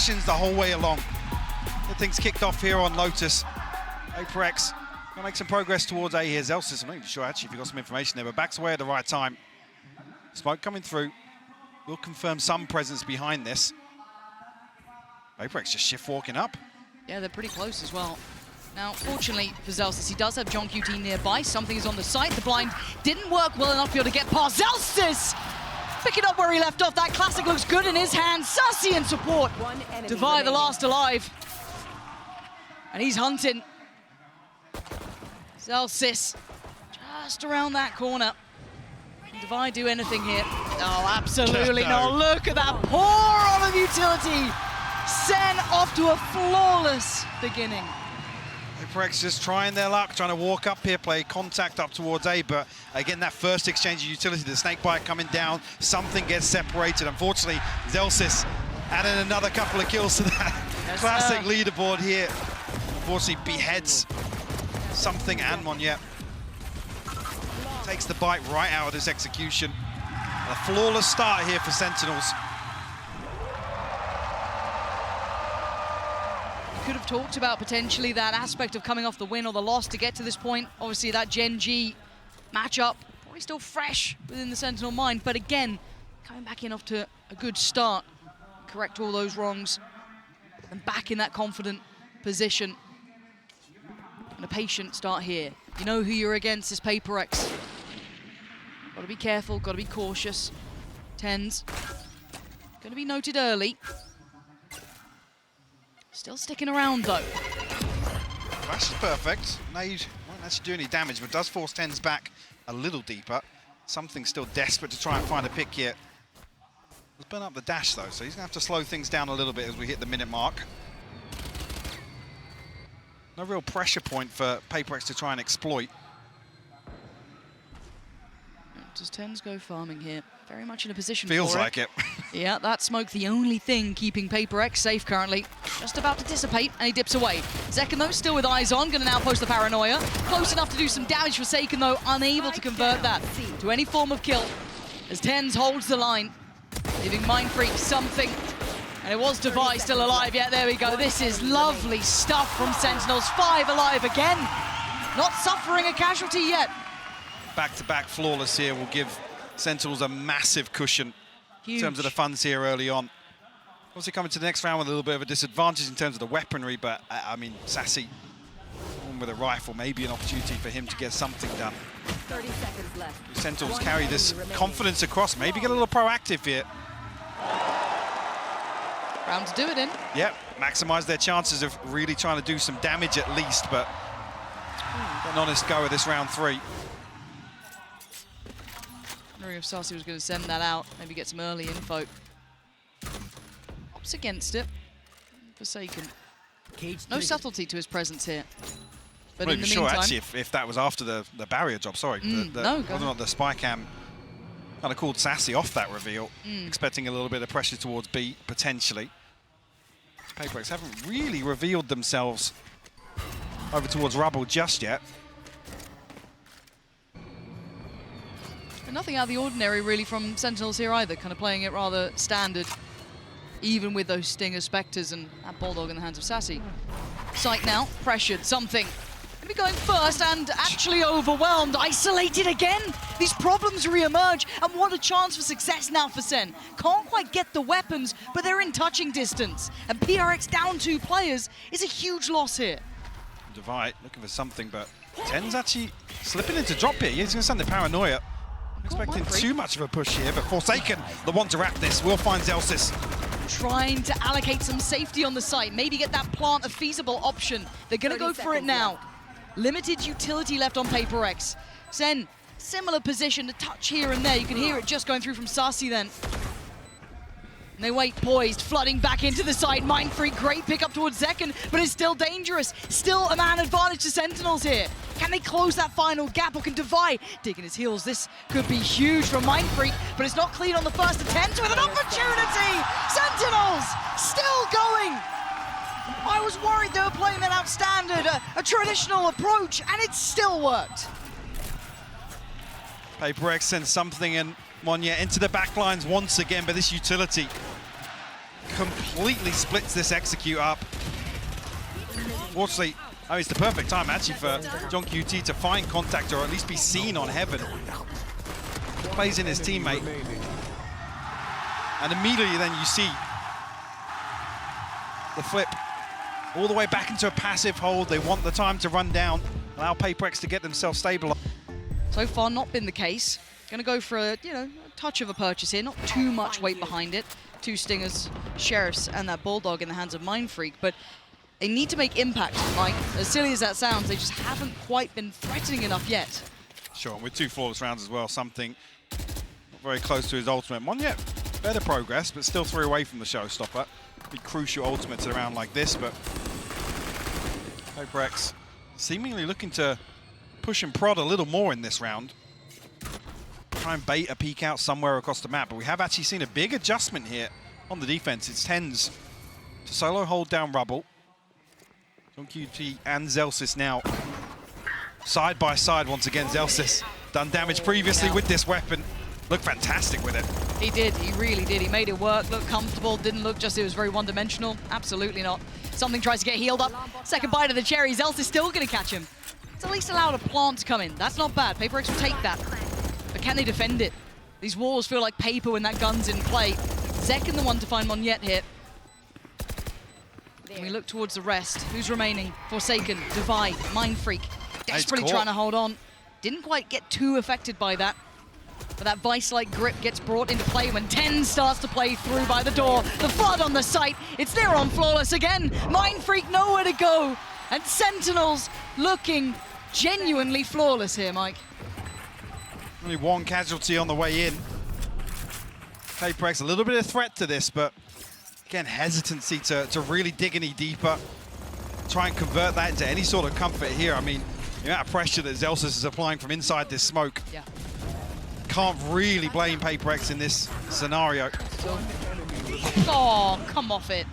actions the whole way along. Get things kicked off here on Lotus. PRX gonna make some progress towards A here. Zelsis, I'm not even sure actually if you got some information there, but backs away at the right time. Smoke coming through. Will confirm some presence behind this. PRX just shift walking up. Yeah, they're pretty close as well. Now, fortunately for Zelsis, he does have John QT nearby. Something is on the site. The blind didn't work well enough for you to get past. Zelsis picking up where he left off. That classic looks good in his hands. Sassy in support. Devi the last alive. And he's hunting. Zelsis just around that corner. Can Devi do anything here? Oh, absolutely not. Look at that pour on of utility. SEN off to a flawless beginning. PRX just trying their luck, trying to walk up here, play contact up towards A, but again, that first exchange of utility, the snakebite coming down, something gets separated. Unfortunately, Zelsis adding another couple of kills to that classic leaderboard here. Unfortunately, beheads something and Monye. Takes the bite right out of this execution. A flawless start here for Sentinels. Could have talked about potentially that aspect of coming off the win or the loss to get to this point. Obviously that Gen G matchup probably still fresh within the Sentinel mind, but again, coming back in off to a good start, correct all those wrongs, and back in that confident position. And a patient start here. You know who you're against is PRX. Gotta be careful, gotta be cautious. Tens, gonna be noted early. Still sticking around though. Flash is perfect. Nade won't actually do any damage, but does force Tens back a little deeper. Something still desperate to try and find a pick here. Let's burn up the dash though, so he's gonna have to slow things down a little bit as we hit the minute mark. No real pressure point for PRX to try and exploit. Does Tens go farming here? Very much in a position Feels for like it. Yeah, that smoke, the only thing keeping PRX safe currently. Just about to dissipate, and he dips away. Zekken, though, still with eyes on, gonna now post the paranoia. Close enough to do some damage for Saken, though, unable to convert that to any form of kill. As Tens holds the line, giving Mindfreak something. And it was Devi still alive. Yeah, there we go. This is lovely stuff from Sentinels. 5 alive again. Not suffering a casualty yet. Back-to-back flawless here will give Sentinels a massive cushion. Huge. In terms of the funds here early on. Obviously coming to the next round with a little bit of a disadvantage in terms of the weaponry, but I mean, Sassy, one with a rifle, maybe an opportunity for him to get something done. 30 seconds left. Sentinels carry this confidence across, maybe get a little proactive here. Round to do it in. Yep, maximize their chances of really trying to do some damage at least, but an honest go at this round 3. Wondering if Sassy was going to send that out, maybe get some early info. Opts against it. Forsaken. No subtlety to his presence here. But I'm in not the even meantime, sure actually if that was after the barrier job, sorry. No, whether or not the spy cam kind of called Sassy off that reveal, expecting a little bit of pressure towards B, potentially. PRX haven't really revealed themselves over towards Rubble just yet. and nothing out of the ordinary really from Sentinels here either, kind of playing it rather standard, even with those Stinger Spectres and that Bulldog in the hands of Sassy. Sight now, pressured, something. Gonna be going first and actually overwhelmed, isolated again. These problems re-emerge, and what a chance for success now for Sen. Can't quite get the weapons, but they're in touching distance. And PRX down 2 players is a huge loss here. Devi looking for something, but Ten's actually slipping into drop here. He's gonna send the paranoia. Expecting too much of a push here, but Forsaken, the one to wrap this, will find Zelsis. Trying to allocate some safety on the site, maybe get that plant a feasible option. They're gonna go for it now. Limited utility left on PRX. Sen, similar position, a touch here and there. You can hear it just going through from Sassy then. And they wait poised, flooding back into the side. Mindfreak, great pick up towards Zekken, but it's still dangerous. Still a man advantage to Sentinels here. Can they close that final gap, or can Devi digging his heels? This could be huge from Mindfreak, but it's not clean on the first attempt with an opportunity. Sentinels still going. I was worried they were playing that outstandard, a traditional approach, and it still worked. PRX sends something and Monye into the back lines once again, but this utility completely splits this execute up. Fortunately, it's the perfect time actually for John QT to find contact or at least be seen on Heaven. Plays in his teammate. And immediately then you see the flip all the way back into a passive hold. They want the time to run down, allow PRX to get themselves stabilized. So far not been the case. Gonna go for a, a touch of a purchase here, not too much weight behind it. 2 Stingers, Sheriffs, and that Bulldog in the hands of Mindfreak, but they need to make impact, Mike. As silly as that sounds, they just haven't quite been threatening enough yet. Sure, and with 2 flawless rounds as well, something very close to his ultimate. Monyet, better progress, but still 3 away from the showstopper. Be crucial ultimates at a round like this, but PRX seemingly looking to push and prod a little more in this round. Try and bait a peek out somewhere across the map, but we have actually seen a big adjustment here on the defense. It's Tens to solo hold down Rubble. John QT and Zellsis now side by side once again. Zellsis done damage previously with this weapon. Looked fantastic with it. He did, he really did. He made it work, looked comfortable, didn't look just it was very one-dimensional. Absolutely not. Something tries to get healed up. Second bite of the cherry, Zellsis still gonna catch him. It's at least allowed a plant to come in. That's not bad, PRX will take that. But can they defend it? These walls feel like paper when that gun's in play. Zek the one to find Monyet here. And we look towards the rest. Who's remaining? Forsaken, Divide, Mindfreak. Desperately trying to hold on. Didn't quite get too affected by that. But that vice-like grip gets brought into play when 10 starts to play through by the door. The flood on the site. It's there on Flawless again. Mindfreak nowhere to go. And Sentinels looking genuinely flawless here, Mike. Only 1 casualty on the way in. PRX a little bit of threat to this, but again, hesitancy to really dig any deeper. Try and convert that into any sort of comfort here. I mean, the amount of pressure that Zellsis is applying from inside this smoke. Yeah. Can't really blame PRX in this scenario. Oh, come off it.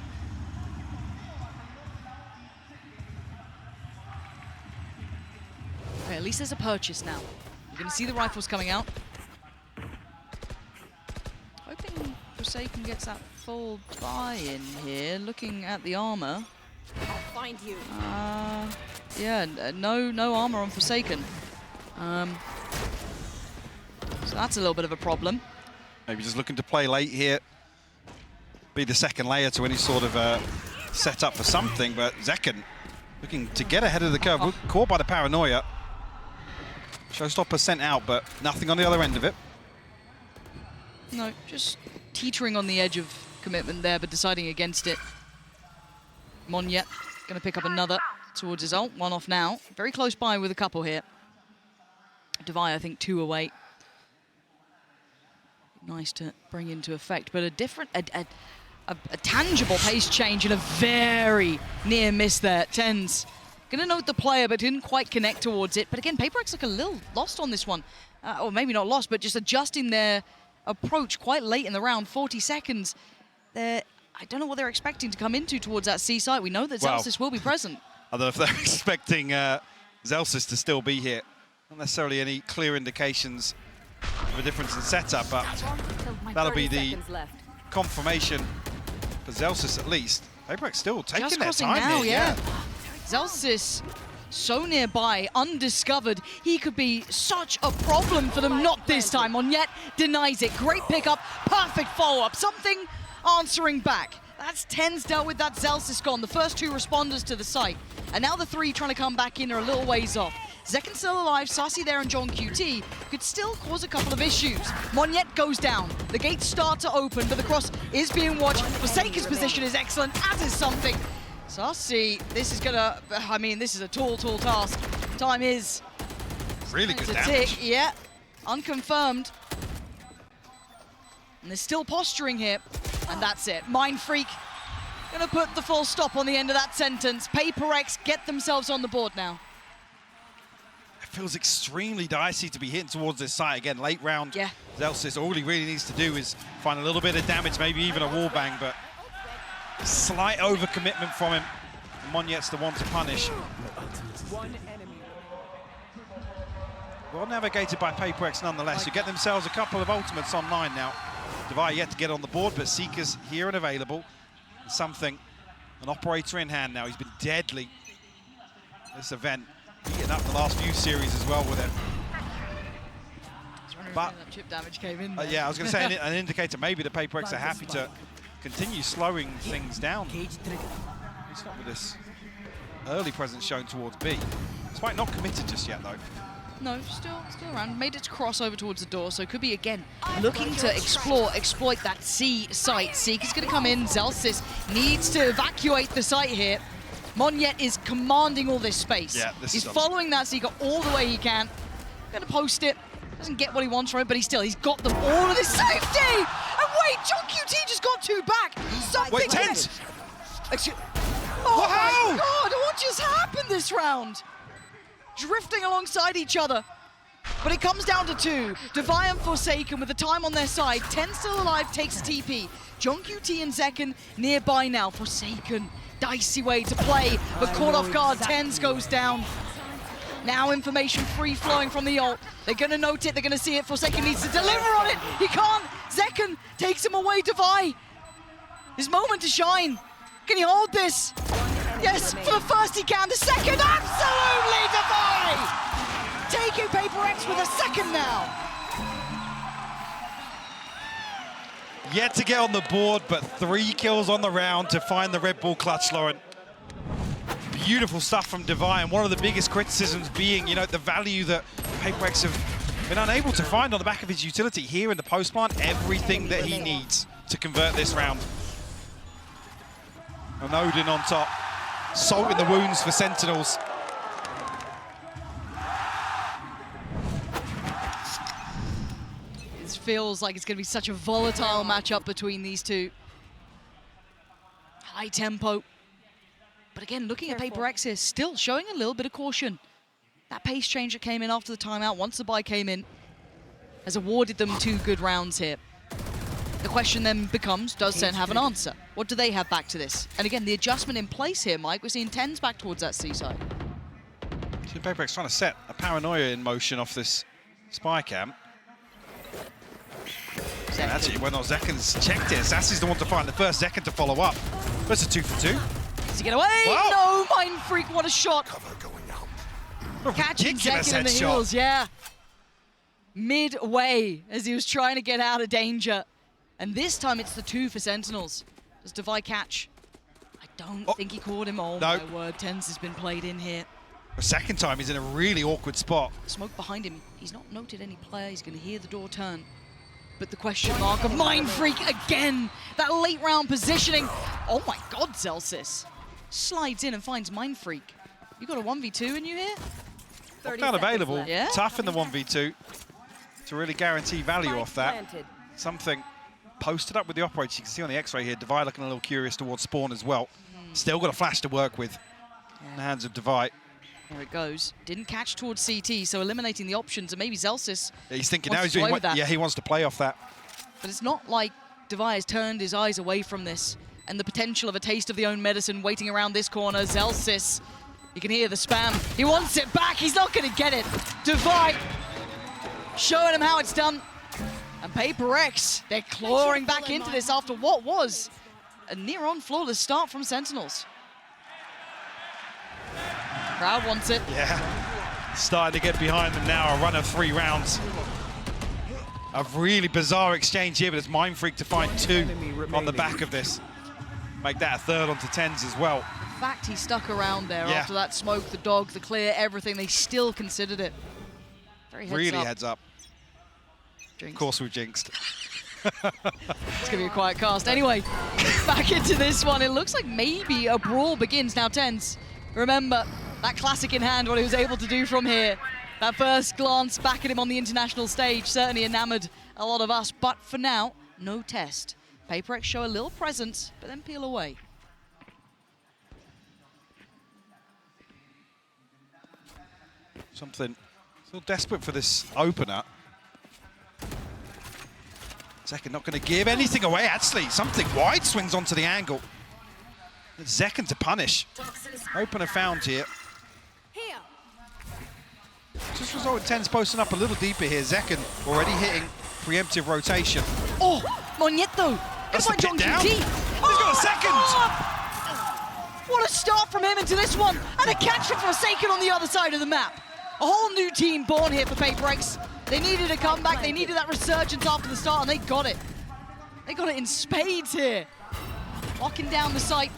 Okay, at least there's a purchase now. You're going to see the rifles coming out. Hoping Forsaken gets that full buy-in here. Looking at the armor. I'll find you. Yeah, no armor on Forsaken. So that's a little bit of a problem. Maybe just looking to play late here. Be the second layer to any sort of setup for something, but Zekken looking to get ahead of the curve. Caught by the paranoia. Showstopper sent out, but nothing on the other end of it. No, just teetering on the edge of commitment there, but deciding against it. Monyet going to pick up another towards his ult. 1 off now. Very close by with a couple here. Devi, I think, 2 away. Nice to bring into effect, but a different, a tangible pace change and a very near miss there. Tens gonna note the player, but didn't quite connect towards it. But again, PRX look a little lost on this one, or maybe not lost, but just adjusting their approach quite late in the round. 40 seconds. I don't know what they're expecting to come into towards that C site. We know that Zellsis will be present. I don't know if they're expecting Zellsis to still be here. Not necessarily any clear indications of a difference in setup, but that'll be the confirmation for Zellsis at least. PRX still taking Just their crossing time now, here. yeah. Zellsis so nearby, undiscovered. He could be such a problem for them. Not this time. Monyet denies it. Great pickup, perfect follow-up. Something answering back. That's Tens dealt with that. Zellsis gone. The first 2 responders to the site. And now the 3 trying to come back in are a little ways off. Zekken still alive, Sassy there and John QT could still cause a couple of issues. Monyet goes down. The gates start to open, but the cross is being watched. Forsaken's position is excellent, as is something. Sassy, this is gonna, I mean, this is a tall task. Time is Really good to damage. tick, yeah. Unconfirmed. And they're still posturing here. And that's it. Mindfreak gonna put the full stop on the end of that sentence. PRX get themselves on the board now. It feels extremely dicey to be hitting towards this site again. Late round, Yeah. Zellsis, all he really needs to do is find a little bit of damage, maybe even a wall bang, but slight overcommitment from him. Monyet's the one to punish. Well navigated by PRX nonetheless, who get themselves a couple of ultimates online now. Devi yet to get on the board, but Seekers here and available. Something, an operator in hand now. He's been deadly this event, eating up the last few series as well with it. But that chip damage came in. yeah, I was going to say an indicator maybe the PRX are happy to continue slowing things down. It's not with this early presence shown towards B. Despite not committed just yet though. No, still around. Made its crossover towards the door, so could be again looking to exploit that C site. Seek is going to come in. Zelsys needs to evacuate the site here. Monyet is commanding all this space. Yeah, he's following that Seeker all the way he can. Going to post it. Doesn't get what he wants from it, but he's got them all of this safety. And wait, John QT just got two back. Something. Wait, Tens. Oh my God! What just happened this round? Drifting alongside each other. But it comes down to two. Devi and Forsaken with the time on their side. Ten still alive, takes a TP. John QT and Zekken nearby now. Forsaken, dicey way to play, but caught off guard. Tens goes down. Now information free-flowing from the ult. They're going to note it, they're going to see it. Forsaken needs to deliver on it. He can't. Zekken takes him away. Devi. His moment to shine. Can he hold this? Yes, for the first he can. The second, absolutely Devi! Taking PRX with a second now. Yet to get on the board, but 3 kills on the round to find the Red Bull clutch, Lauren. Beautiful stuff from Devi, and one of the biggest criticisms being, you know, the value that PRX have been unable to find on the back of his utility here in the post plant. Everything that he needs to convert this round. And Odin on top. Salt in the wounds for Sentinels. It feels like it's going to be such a volatile matchup between these two. High tempo. But again, looking at PRX here, still showing a little bit of caution. That pace change that came in after the timeout, once the buy came in, has awarded them 2 good rounds here. The question then becomes, does SEN have an answer? What do they have back to this? And again, the adjustment in place here, Mike, we're seeing Tens back towards that seaside. So PRX trying to set a paranoia in motion off this spy cam. And actually, when Zekken's checked it, Sassy's the one to find the first, Zekken to follow up. That's a 2 for 2. Does he get away? Wow. No, Mind Freak, what a shot. Catching Zekken in the heels, yeah. Midway, as he was trying to get out of danger. And this time it's the 2 for Sentinels. Does Devi catch? I don't think he caught him. Oh no. My word, Tens has been played in here. The second time he's in a really awkward spot. Smoke behind him. He's not noted any player. He's going to hear the door turn. But the question mark of Mind Freak again. That late round positioning. Oh my God, Zelsys. Slides in and finds Mind Freak. You got a 1v2 in you here? Not available. Yeah. Tough in the 1v2 to really guarantee value off that. Something posted up with the operator. You can see on the X-ray here, Devi looking a little curious towards spawn as well. Still got a flash to work with in the hands of Devi. There it goes. Didn't catch towards CT, so eliminating the options, and maybe Zelsys. Yeah, he's thinking now he's doing that. Yeah, he wants to play off that. But it's not like Devi has turned his eyes away from this and the potential of a taste of the own medicine waiting around this corner. Zelsys, you can hear the spam. He wants it back. He's not going to get it. Devi showing him how it's done. And PRX, they're clawing back into this after what was a near-on flawless start from Sentinels. Crowd wants it. Yeah, starting to get behind them now. A run of 3 rounds. A really bizarre exchange here, but it's Mind Freak to find 2 on the back of this. Make that a 3rd onto Tens as well. The fact he stuck around there after that smoke, the dog, the clear, everything, they still considered it. Very heads up. Jinxed. Of course we've jinxed. It's going to be a quiet cast. Anyway, back into this one. It looks like maybe a brawl begins now. Tens, remember that classic in hand, what he was able to do from here. That first glance back at him on the international stage certainly enamored a lot of us. But for now, no test. PRX show a little presence, but then peel away. Something still desperate for this opener. Zekken not going to give anything away, actually. Something wide swings onto the angle. It's Zekken to punish. Opener found here. Just result in Tens posting up a little deeper here. Zekken already hitting preemptive rotation. Oh, Monyet though. That's a John pit down. QT. He's got a second! What a start from him into this one, and a catch for Forsaken on the other side of the map. A whole new team born here for PRX. They needed a comeback, they needed that resurgence after the start, and they got it. They got it in spades here. Locking down the site.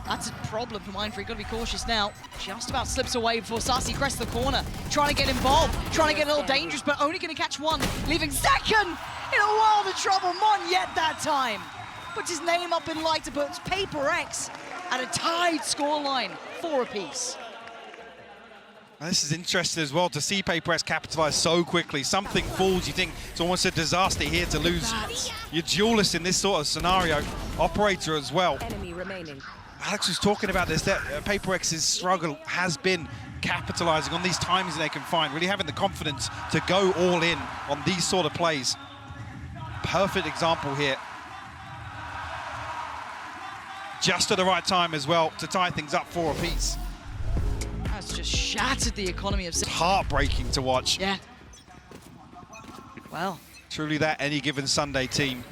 That's a problem for Mindfreak, gotta be cautious now. Just about slips away before Sassy crests the corner. Trying to get involved, trying to get a little dangerous, but only gonna catch one, leaving Zekken in a world of trouble. Mon yet that time. Puts his name up in lights, puts PRX at a tied scoreline, 4 apiece. And this is interesting as well to see PRX capitalize so quickly. Something falls, you think it's almost a disaster here to lose your duelist in this sort of scenario. Operator as well. Enemy remaining. Alex was talking about this, that PRX's struggle has been capitalizing on these times they can find, really having the confidence to go all in on these sort of plays. Perfect example here. Just at the right time as well to tie things up 4 apiece. That's just shattered the economy of... Heartbreaking to watch. Yeah. Well. Truly that any given Sunday team.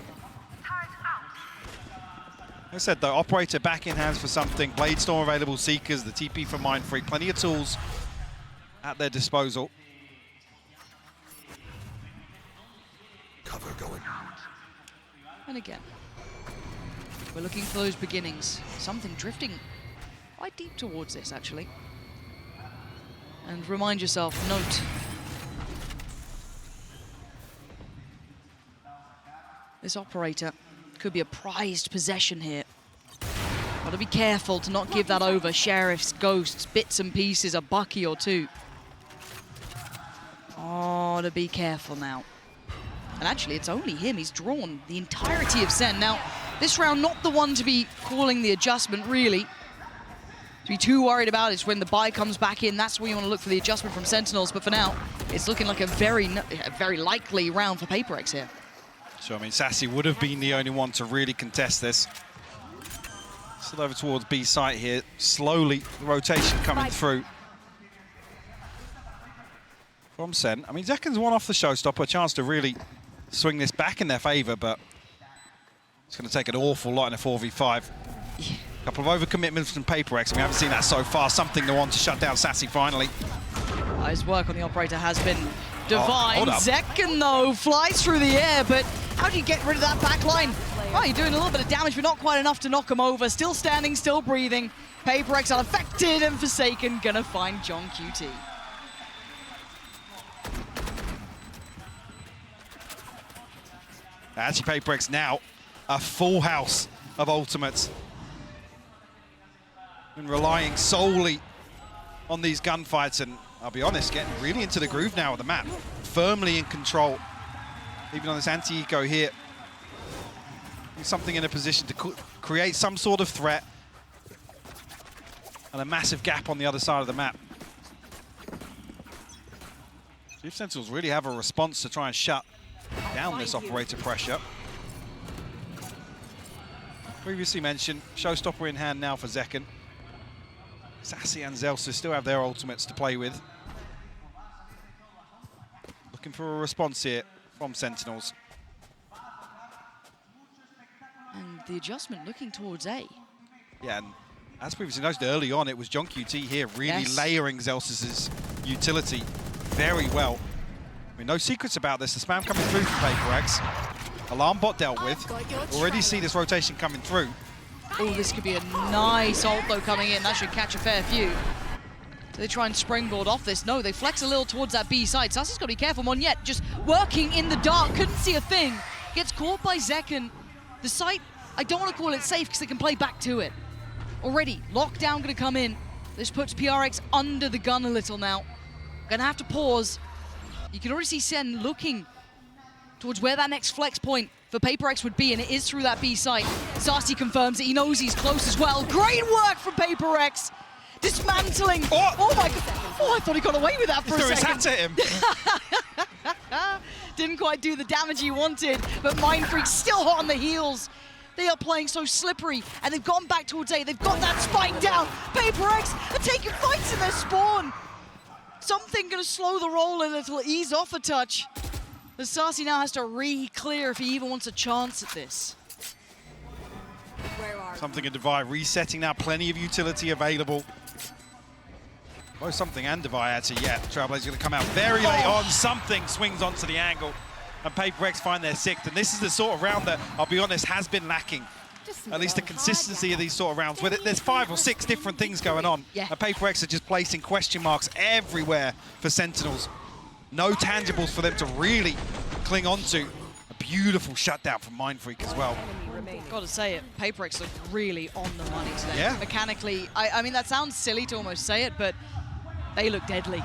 Like I said though, Operator back in hands for something. Bladestorm available, Seekers, the TP for Mindfreak. Plenty of tools at their disposal. Cover going out. And again, we're looking for those beginnings. Something drifting quite deep towards this, actually. And remind yourself, note, this Operator could be a prized possession here. Gotta be careful to not give that over. Sheriffs, ghosts, bits and pieces, a bucky or two. Oh, to be careful now. And actually, it's only him. He's drawn the entirety of SEN. Now, this round, not the one to be calling the adjustment, really. To be too worried about is when the buy comes back in. That's where you want to look for the adjustment from Sentinels. But for now, it's looking like a very likely round for PRX here. So, I mean, Sassy would have been the only one to really contest this. Still over towards B site here. Slowly, the rotation coming through from Sen. I mean, Zekken's one off the showstopper, a chance to really swing this back in their favor, but it's going to take an awful lot in a 4v5. Yeah. A couple of overcommitments from PRX. We haven't seen that so far. Something to want to shut down Sassy finally. His work on the Operator has been divine. Hold up. Zekken, though, flies through the air, but how do you get rid of that back line? Oh, you're doing a little bit of damage, but not quite enough to knock him over. Still standing, still breathing. PRX unaffected, and Forsaken gonna find John QT. Actually, PRX now a full house of ultimates. And relying solely on these gunfights, and I'll be honest, getting really into the groove now of the map. Firmly in control. Even on this anti-eco here. Something in a position to create some sort of threat. And a massive gap on the other side of the map. See if Sentinels really have a response to try and shut down this Operator pressure. Previously mentioned, showstopper in hand now for Zekken. Sassy and Zelsa still have their ultimates to play with. Looking for a response here from Sentinels. And the adjustment looking towards A. Yeah, and as previously noted early on, it was John QT here really layering Zelsa's utility very well. I mean, no secrets about this. The spam coming through from PRX. Alarm bot dealt with. Already see this rotation coming through. Oh, this could be a nice ult, though, coming in. That should catch a fair few. Do they try and springboard off this? No, they flex a little towards that B side. Sassy's got to be careful. Monyet just working in the dark, couldn't see a thing. Gets caught by Zekken. The site, I don't want to call it safe because they can play back to it. Already, lockdown going to come in. This puts PRX under the gun a little now. Gonna have to pause. You can already see Sen looking towards where that next flex point for PRX would be, and it is through that B site. Sassy confirms it. He knows he's close as well. Great work from PRX. Dismantling. Oh my God. Oh, I thought he got away with that for a second. Threw his hat at him. Didn't quite do the damage he wanted, but Mindfreak still hot on the heels. They are playing so slippery, and they've gone back towards A. They've got that spike down. PRX are taking fights in their spawn. Something gonna slow the roll a little, ease off a touch. The Sassy now has to re-clear if he even wants a chance at this. Where are Something and Devi resetting now, plenty of utility available. Both Something and Devi actually, yeah. Trailblazers going to come out very late on. Something swings onto the angle, and PRX find their 6th. And this is the sort of round that, I'll be honest, has been lacking. At least the consistency of these sort of rounds, where there's 5 or 6 different things going on. Yeah. And PRX are just placing question marks everywhere for Sentinels. No tangibles for them to really cling on to. A beautiful shutdown from Mindfreak as well. Gotta say it, PRX look really on the money today. Yeah. Mechanically, I mean, that sounds silly to almost say it, but they look deadly.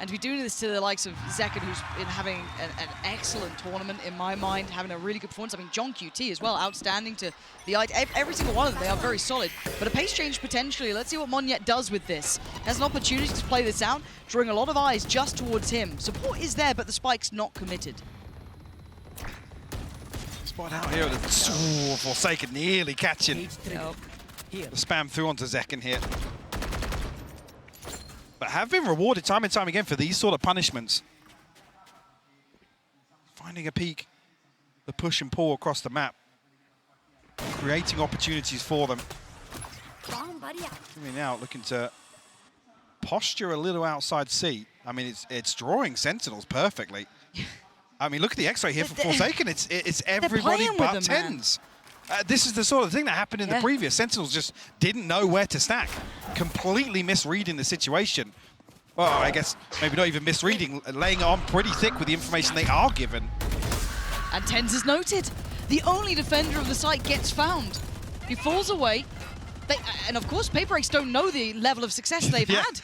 And to be doing this to the likes of Zekken, who's been having an excellent tournament in my mind, having a really good performance. I mean, John QT as well, outstanding to the every single one of them. They are very solid. But a pace change potentially. Let's see what Monyet does with this. Has an opportunity to play this out, drawing a lot of eyes just towards him. Support is there, but the spike's not committed. Spot out here, Forsaken nearly catching the spam through onto Zekken here. But have been rewarded time and time again for these sort of punishments. Finding a peak, the push and pull across the map, creating opportunities for them. Coming out, looking to posture a little outside C. I mean, it's drawing Sentinels perfectly. I mean, look at the X-ray here for Forsaken. It's everybody but Tens. This is the sort of thing that happened in the previous. Sentinels just didn't know where to stack. Completely misreading the situation. Well, I guess maybe not even misreading, laying it on pretty thick with the information they are given. And Tens is noted. The only defender of the site gets found. He falls away. And of course, PRX don't know the level of success they've had.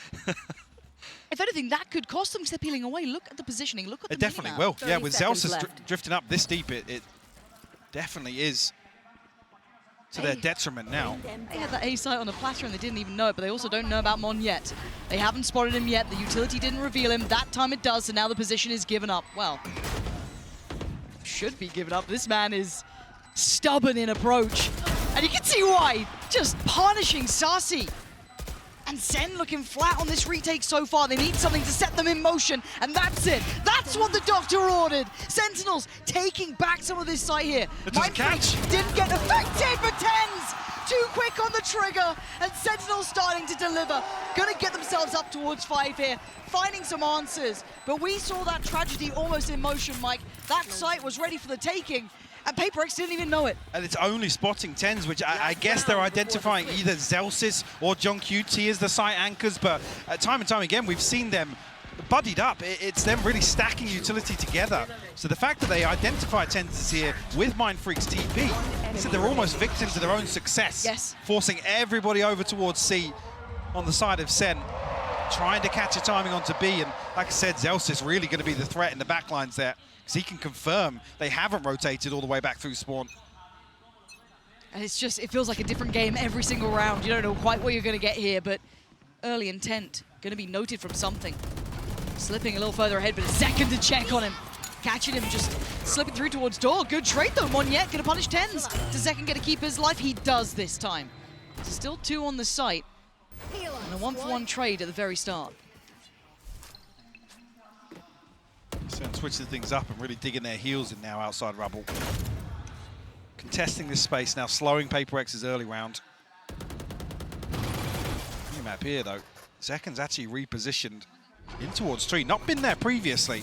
If anything, that could cost them because they're peeling away. Look at the positioning. Look at the It definitely will. Yeah, with Zelsis drifting up this deep, it definitely is to their detriment now. They had that A site on a platter and they didn't even know it, but they also don't know about Mon yet. They haven't spotted him yet. The utility didn't reveal him. That time it does, so now the position is given up. Well, should be given up. This man is stubborn in approach. And you can see why. Just punishing Sasi. And SEN looking flat on this retake so far. They need something to set them in motion, and that's it. That's what the doctor ordered. Sentinels taking back some of this site here. Mindfreak didn't get affected, but Tens too quick on the trigger, and Sentinels starting to deliver. Gonna get themselves up towards 5 here, finding some answers. But we saw that tragedy almost in motion, Mike. That site was ready for the taking, and PRX didn't even know it. And it's only spotting Tens, which I guess they're identifying either Zelsis or John QT as the site anchors, but time and time again, we've seen them buddied up. It's them really stacking utility together. So the fact that they identify Tens here with Mindfreak's TP, so they're almost victims of their own success, forcing everybody over towards C on the side of SEN, trying to catch a timing onto B, and like I said, Zelsis really going to be the threat in the backlines there. He can confirm they haven't rotated all the way back through spawn. And it's just, it feels like a different game every single round. You don't know quite what you're going to get here, but early intent going to be noted from something. Slipping a little further ahead, but a second to check on him. Catching him, just slipping through towards door. Good trade though, Monyet going to punish Tens. Does Zekken get to keep his life? He does this time. So still 2 on the site. And a 1-for-1 trade at the very start. SEN switching things up and really digging their heels in now outside rubble. Contesting this space now, slowing PRX's early round. New map here though. Zekken's actually repositioned in towards 3, not been there previously.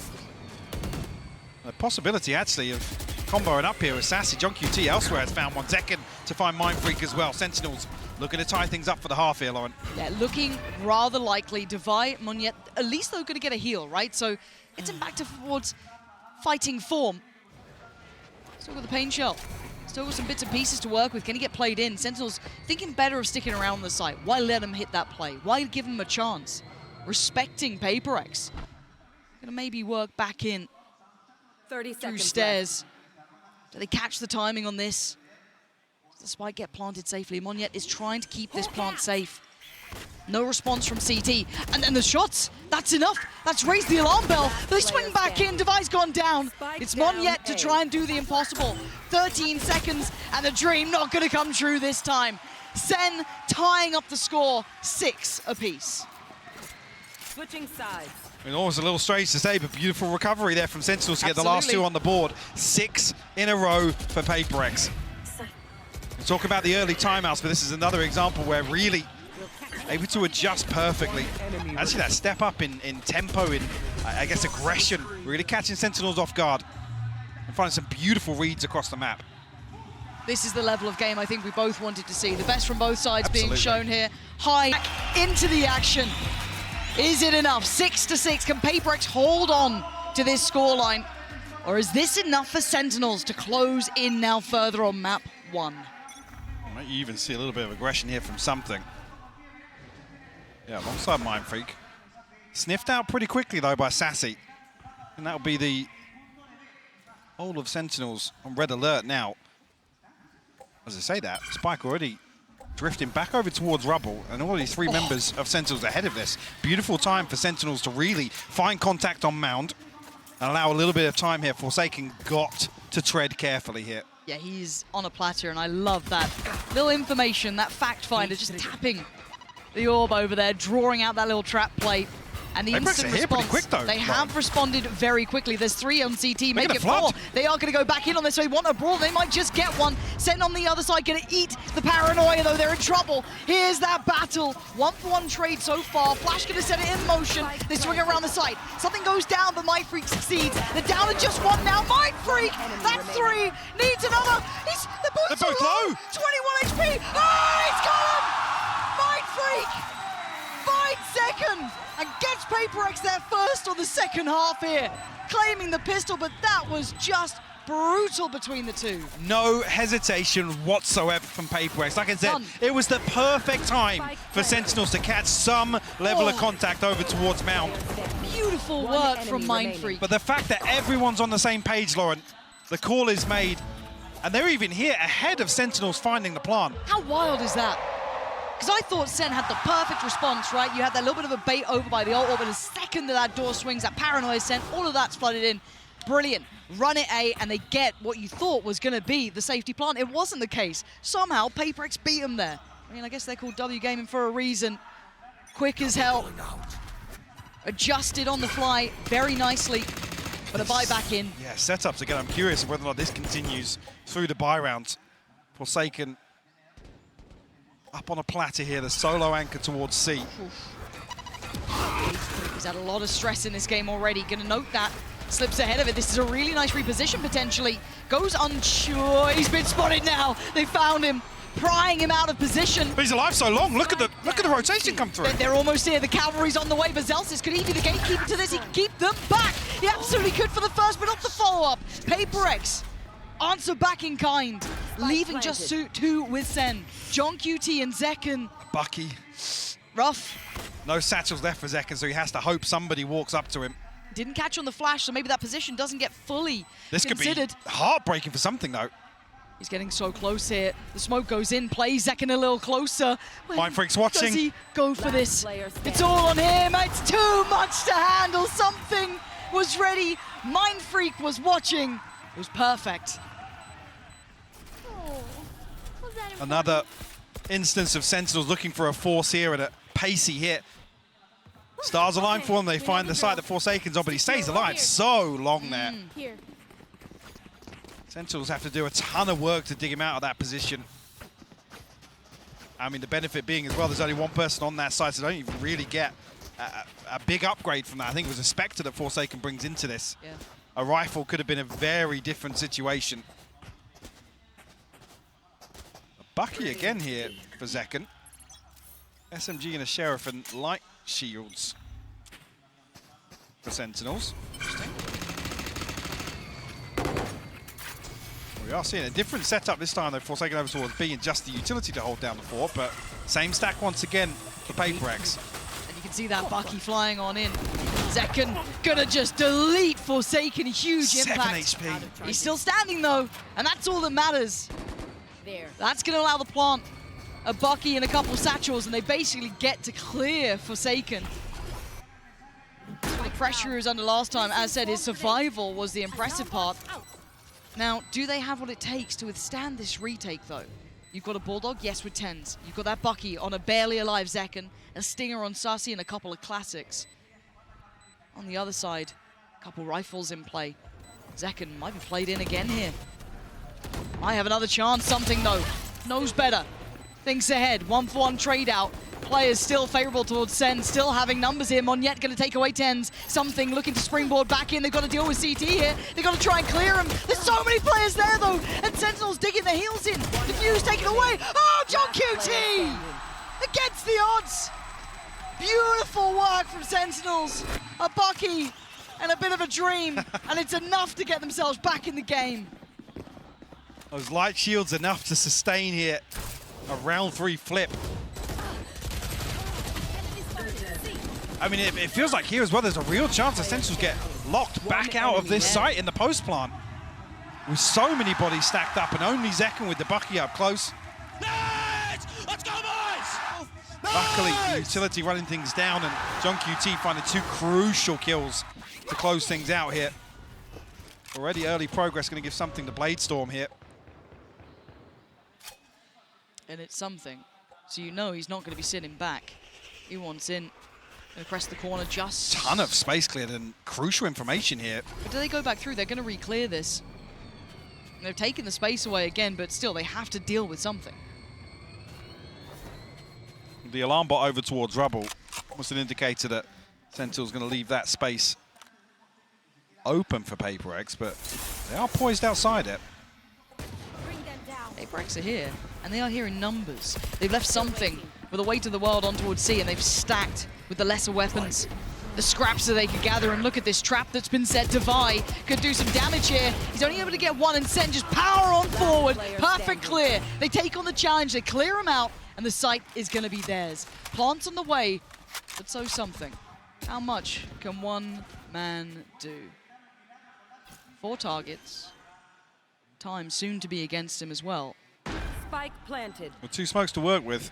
The possibility actually of comboing up here with Sassy. John QT elsewhere has found one. Zekken to find Mindfreak as well. Sentinels looking to tie things up for the half here, Lauren. Yeah, looking rather likely. Devi, Monyet, at least they're going to get a heal, right? So it's him back towards fighting form. Still got the pain shell. Still got some bits and pieces to work with. Can he get played in? Sentinels thinking better of sticking around the site. Why let him hit that play? Why give him a chance? Respecting PRX. Gonna maybe work back in 30 through seconds stairs. Do they catch the timing on this? Does the spike get planted safely? Monyet is trying to keep this plant safe. No response from CT. And then the shots, that's enough. That's raised the alarm bell. They swing back in, Devi's gone down. It's Monyet to try and do the impossible. 13 seconds, and the dream not gonna come true this time. SEN tying up the score, 6 apiece. Switching sides. I mean, almost a little strange to say, but beautiful recovery there from Sentinels to get the last 2 on the board. 6 in a row for PRX. Talk about the early timeouts, but this is another example where really able to adjust perfectly. Actually, that step up in tempo, in I guess aggression, really catching Sentinels off guard and finding some beautiful reads across the map. This is the level of game I think we both wanted to see. The best from both sides Absolutely. being shown here. High into the action. Is it enough? 6-6. Can PRX hold on to this scoreline? Or is this enough for Sentinels to close in now further on map 1? Might you even see a little bit of aggression here from something. Yeah, alongside Mindfreak. Sniffed out pretty quickly though by Sassy. And that'll be the whole of Sentinels on red alert now. As I say that, Spike already drifting back over towards Rubble, and all these three members of Sentinels ahead of this. Beautiful time for Sentinels to really find contact on Mound and allow a little bit of time here. Forsaken got to tread carefully here. Yeah, he's on a platter, and I love that. Little information, that fact finder, just tapping the orb over there, drawing out that little trap play. And the instant response, quick, though, they have responded very quickly. There's 3 on CT, make it 4. flood. They are going to go back in on this, so they want a brawl. They might just get one. Sen on the other side, going to eat the paranoia, though. They're in trouble. Here's that battle. 1-for-1 trade so far. Flash going to set it in motion. They swing around the site. Something goes down, but Mindfreak succeeds. They're down to just 1 now. Mindfreak, that's 3. Needs another. They're both low. 21 HP. Oh, he's got him! Mindfreak finds second and gets PRX there first on the second half here, claiming the pistol, but that was just brutal between the two. No hesitation whatsoever from PRX. Like I said, it was the perfect time for Sentinels to catch some level of contact over towards Mount. Beautiful work from Mindfreak. But the fact that everyone's on the same page, Lauren, the call is made, and they're even here ahead of Sentinels finding the plant. How wild is that? Because I thought Sen had the perfect response, right? You had that little bit of a bait over by the ult, but the second that door swings, that paranoia Sen, all of that's flooded in. Brilliant. Run it A, and they get what you thought was going to be the safety plant. It wasn't the case. Somehow, PRX beat them there. I mean, I guess they're called W Gaming for a reason. Quick as hell. Adjusted on the fly very nicely, but a buy back in. Yeah, setups again. I'm curious whether or not this continues through the buy round. Forsaken up on a platter here, the solo anchor towards C. He's had a lot of stress in this game already. Gonna note that. Slips ahead of it. This is a really nice reposition potentially. Goes unsure. He's been spotted now. They found him, prying him out of position. But he's alive so long. Look at the rotation come through. They're almost here. The cavalry's on the way, but Zelsis, could he be the gatekeeper to this? He can keep them back. He absolutely could for the first, but not the follow-up. PRX answer back in kind, leaving just 2 with Sen. John QT and Zekken. Bucky. Rough. No satchels left for Zekken, so he has to hope somebody walks up to him. Didn't catch on the flash, so maybe that position doesn't get fully considered. Could be heartbreaking for something, though. He's getting so close here. The smoke goes in, plays Zekken a little closer. Mindfreak's watching. Does he go for this? It's all on him. It's too much to handle. Something was ready. Mindfreak was watching. It was perfect. Another instance of Sentinels looking for a force here and a pacey hit. Stars align for him. They find the site that Forsaken's on, but he stays alive so long there. Sentinels have to do a ton of work to dig him out of that position. I mean, the benefit being as well, there's only one person on that side, so they don't even really get a big upgrade from that. I think it was a Spectre that Forsaken brings into this. Yeah. A rifle could have been a very different situation. Bucky again here for Zekken. SMG and a Sheriff and light shields for Sentinels. We are seeing a different setup this time, though. Forsaken over towards B and just the utility to hold down the fort, but same stack once again for PRX. And you can see that Bucky flying on in. Zekken gonna just delete Forsaken, huge impact. 7 HP. He's still standing though, and that's all that matters. That's gonna allow the plant a Bucky and a couple satchels, and they basically get to clear Forsaken. The pressure he was under last time, as said, his survival was the impressive part. Now, do they have what it takes to withstand this retake, though? You've got a Bulldog, yes, with 10s. You've got that Bucky on a barely alive Zekken, a Stinger on Sassy, and a couple of classics. On the other side, a couple rifles in play. Zekken might be played in again here. Might have another chance, something though. knows better. Thinks ahead, 1-for-1 trade out. Players still favorable towards Sen, still having numbers here. Monyet going to take away tens. Something looking to springboard back in. They've got to deal with CT here. They've got to try and clear him. There's so many players there though, and Sentinels digging their heels in. Diffuse taken away. Oh, John QT! Against the odds. Beautiful work from Sentinels. A Bucky and a bit of a dream, and it's enough to get themselves back in the game. Those light shields enough to sustain here a round 3 flip. I mean, it feels like here as well, there's a real chance the Sentinels get locked back out of this site in the post plant. With so many bodies stacked up and only Zekken with the Bucky up close. Nice! Let's go, boys! Luckily, the utility running things down and John QT finding 2 crucial kills to close things out here. Already early progress going to give something to Bladestorm here. And it's something. So you know he's not going to be sitting back. He wants in. Going to press the corner just... Ton of space cleared and crucial information here. But do they go back through? They're going to re-clear this. They've taken the space away again, but still, they have to deal with something. The alarm bot over towards rubble. Almost an indicator that Sentinel's going to leave that space open for PRX, but they are poised outside it. PRX are here, and they are here in numbers. They've left something with the weight of the world on towards C, and they've stacked with the lesser weapons, the scraps that they could gather. And look at this trap that's been set. Devi could do some damage here. He's only able to get one, and Sen just power on forward. Perfect clear. They take on the challenge, they clear him out, and the site is going to be theirs. Plants on the way, but so something. How much can one man do? 4 targets. Time soon to be against him as well. Spike planted. With 2 smokes to work with.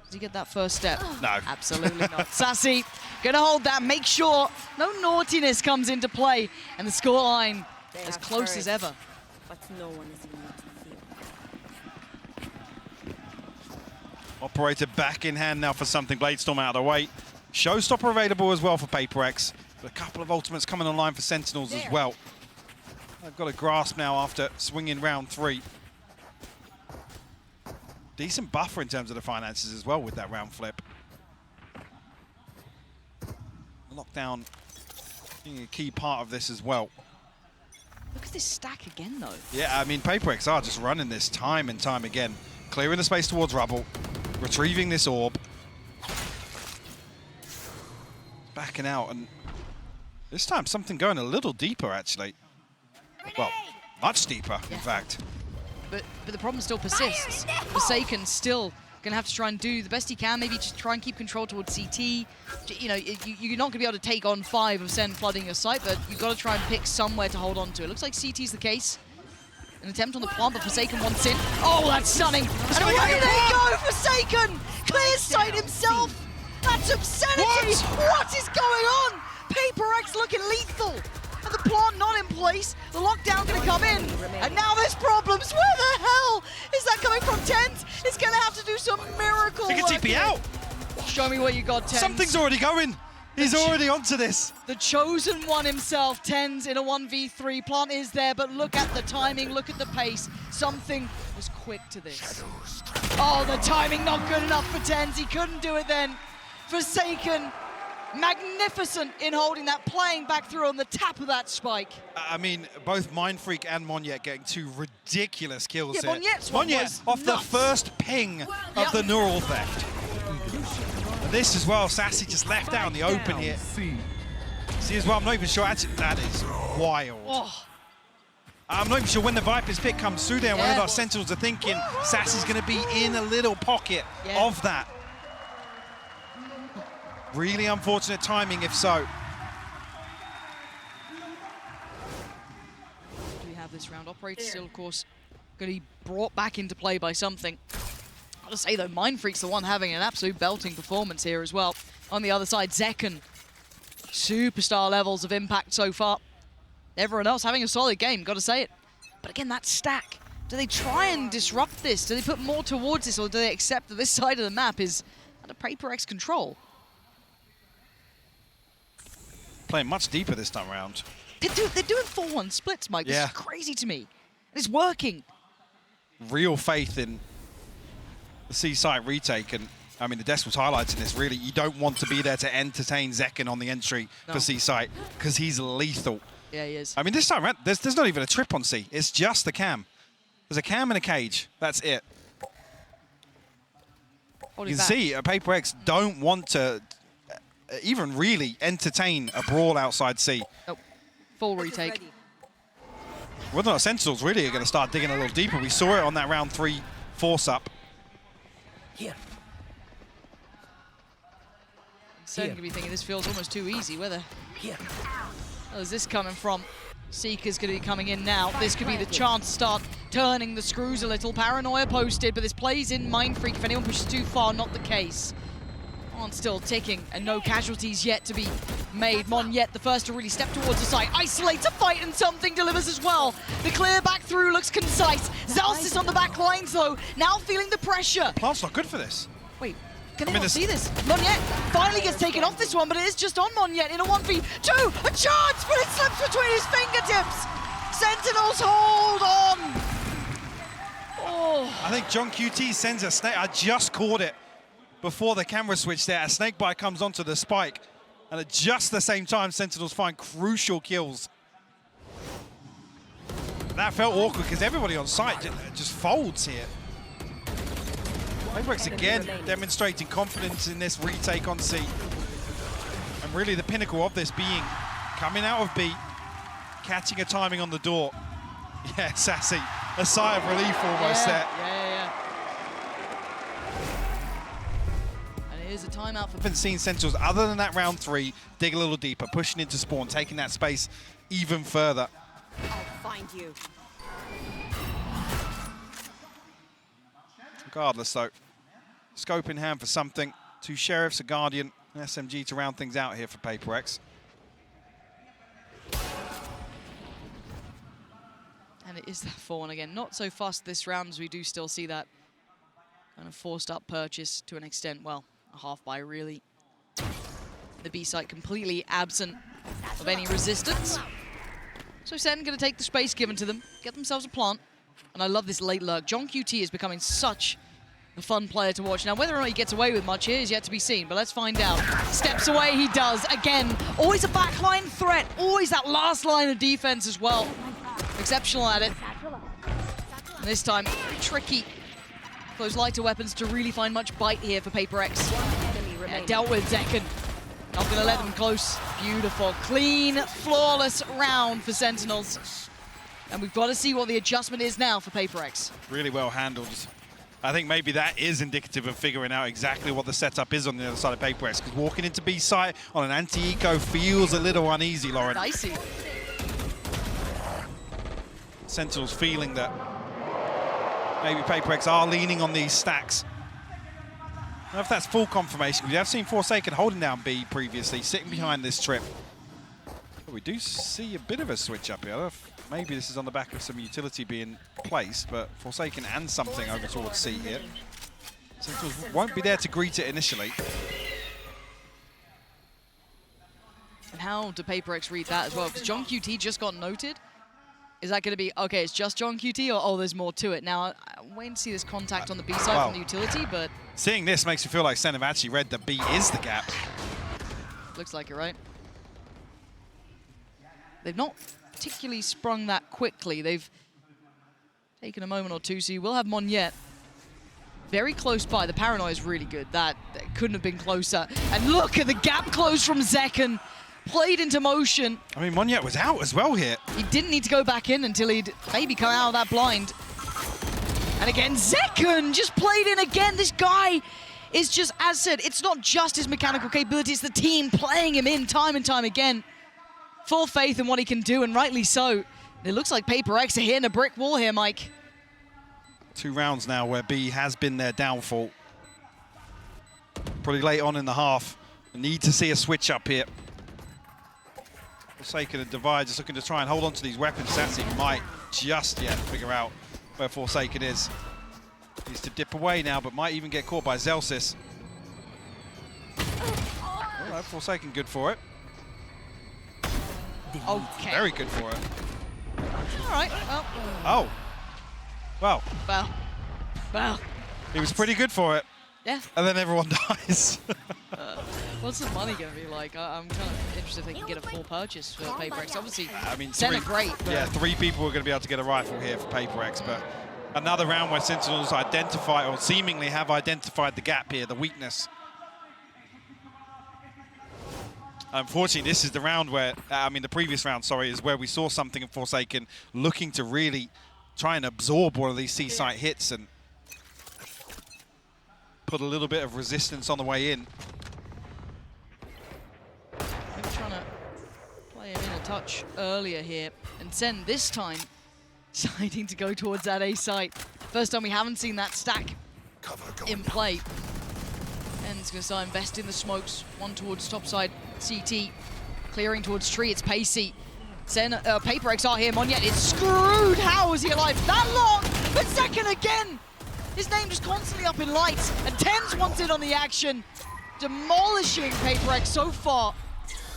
Does he get that first step? No. Absolutely not. Sassy, gonna hold that, make sure no naughtiness comes into play, and the scoreline as close as ever. But no one is immune to fear. Operator back in hand now for something. Bladestorm out of the way. Showstopper available as well for PRX. But a couple of ultimates coming online for Sentinels as well. They've got a grasp now after swinging round 3. Decent buffer in terms of the finances as well with that round flip. Lockdown being a key part of this as well. Look at this stack again, though. Yeah, I mean, PRX are just running this time and time again. Clearing the space towards rubble, retrieving this orb. Backing out, and this time something going a little deeper, actually. Well, much deeper, in fact. But the problem still persists. Forsaken still gonna have to try and do the best he can, maybe just try and keep control towards CT. You know, you're not gonna be able to take on 5 of Sen flooding your site, but you've got to try and pick somewhere to hold on to. It looks like CT's the case. An attempt on the plant, but Forsaken wants in. Oh, that's stunning. And away they go, Forsaken! Clears sight himself! That's obscenity! What is going on? PRX looking lethal. And the plant not in place. The lockdown gonna come in. And now there's problems. Where the hell is that coming from? Tens is gonna have to do some miracle They can work TP here. out! Show me what you got, Tens. Something's already going! He's already onto this! The chosen one himself, Tens in a 1v3. Plant is there, but look at the timing, look at the pace. Something was quick to this. Oh, the timing not good enough for Tens. He couldn't do it then. Forsaken, magnificent in holding that, playing back through on the tap of that spike. I mean, both Mindfreak and Monyet getting 2 ridiculous kills Yeah, here. Monyet's one Monyet was off nuts. the first ping of the neural theft. And this as well, Sassy just left out in the open here. See as well, I'm not even sure, actually, that is wild. Oh. I'm not even sure when the Viper's pick comes through there, one of our Sentinels are thinking Sassy's gonna be in a little pocket of that. Really unfortunate timing, if so. Do we have this round? Operator still, of course, going to be brought back into play by something. I've got to say, though, Mindfreak's the one having an absolute belting performance here as well. On the other side, Zekken. Superstar levels of impact so far. Everyone else having a solid game, got to say it. But again, that stack. Do they try and disrupt this? Do they put more towards this, or do they accept that this side of the map is under PRX control? Playing much deeper this time around. They're doing 4-1 splits, Mike. This is crazy to me. And it's working. real faith in the C site retake. And I mean, the Decimals highlighting this, really, you don't want to be there to entertain Zekken on the entry for C site because he's lethal. Yeah, he is. I mean, this time around, there's not even a trip on C. It's just the cam. There's a cam and a cage. That's it. You can see Paper X don't want to even really entertain a brawl outside C. Nope. Full retake. Whether or not Sentinels really are going to start digging a little deeper. We saw it on that round 3 force-up. Here. Sen could be thinking this feels almost too easy. Where the Here. hell is this coming from? Seeker's going to be coming in now. This could be the chance to start turning the screws a little. Paranoia posted, but this plays in Mind Freak. If anyone pushes too far, not the case. On still ticking, and no casualties yet to be made. Monyet, the first to really step towards the site, isolates a fight, and something delivers as well. The clear back through looks concise. Zalsis on the back lines, though, now feeling the pressure. Plant's not good for this. Wait, can they not see this? Monyet finally gets taken off this one, but it is just on Monyet in a 1v2. A chance, but it slips between his fingertips. Sentinels hold on. Oh. I think John QT sends a snake. I just caught it before the camera switch there. A snakebite comes onto the spike, and at just the same time, Sentinels find crucial kills. That felt awkward because everybody on site just folds here. Paper X again demonstrating confidence in this retake on C. And really the pinnacle of this being coming out of B, catching a timing on the door. Yeah, Sassy, a sigh of relief almost there. Yeah. And it is a timeout for... Haven't seen Sentinels, other than that round 3, dig a little deeper, pushing into spawn, taking that space even further. I'll find you. Regardless, though, scope in hand for something. 2 Sheriffs, a Guardian, an SMG to round things out here for Paper X. And it is that 4-1 again. Not so fast this round, as we do still see that kind of forced up purchase to an extent. Well, a half buy, really. The B site completely absent of any resistance. So Sen going to take the space given to them, get themselves a plant. And I love this late lurk. John QT is becoming such a fun player to watch. Now, whether or not he gets away with much here is yet to be seen, but let's find out. Steps away, he does. Again, always a backline threat. Always that last line of defense as well. Exceptional at it. And this time, tricky. Those lighter weapons to really find much bite here for Paper X. Yeah, dealt with Zekken. Not going to let them close. Beautiful, clean, flawless round for Sentinels. And we've got to see what the adjustment is now for Paper X. Really well handled. I think maybe that is indicative of figuring out exactly what the setup is on the other side of Paper X, because walking into B site on an anti-eco feels a little uneasy, Lauren. Dicey. Sentinels feeling that maybe Paper X are leaning on these stacks. I don't know if that's full confirmation. We have seen Forsaken holding down B previously, sitting behind this trip. But we do see a bit of a switch up here. Maybe this is on the back of some utility being placed, but Forsaken and something over towards C here. Sentinels won't be there to greet it initially. And how do Paper X read that as well? Because John QT just got noted. Is that going to be, okay, it's just John QT, or oh, there's more to it? Now, I'm waiting to see this contact on the B side from the utility, but... Seeing this makes me feel like Sen have actually read that B is the gap. Looks like it, right? They've not particularly sprung that quickly. They've taken a moment or two, so you will have Monyet very close by. The paranoia is really good. That couldn't have been closer. And look at the gap close from Zekken. Played into motion. I mean, Monyet was out as well here. He didn't need to go back in until he'd maybe come out of that blind. And again, Zekken just played in again. This guy is just, as said, it's not just his mechanical capability, it's the team playing him in time and time again. Full faith in what he can do, and rightly so. And it looks like Paper X are hitting a brick wall here, Mike. 2 rounds now where B has been their downfall. Probably late on in the half. Need to see a switch up here. Forsaken and Divide just looking to try and hold on to these weapons. Sassy might just yet figure out where Forsaken is. Needs to dip away now, but might even get caught by Zelsis. All right, Forsaken good for it. Okay. Very good for it. All right. Well. Oh. Well, Well. he was pretty good for it. Yeah. And then everyone dies. What's the money going to be like? I'm kind of interested if they can get a full purchase for PRX. Obviously, I mean, SEN are great. Yeah, 3 people are going to be able to get a rifle here for PRX, but another round where Sentinels identify, or seemingly have identified the gap here, the weakness. Unfortunately, this is the round where, the previous round, sorry, is where we saw something in Forsaken looking to really try and absorb one of these C-site hits and put a little bit of resistance on the way in. Maybe trying to play him in a touch earlier here. And SEN this time deciding to go towards that A site. First time we haven't seen that stack in play. En's going to start investing the smokes. One towards topside CT, clearing towards tree. It's Pacey. SEN, PRX are here. Monyet is screwed. How is he alive that long? But second again. His name just constantly up in lights. And Tens wants in on the action. Demolishing PRX so far.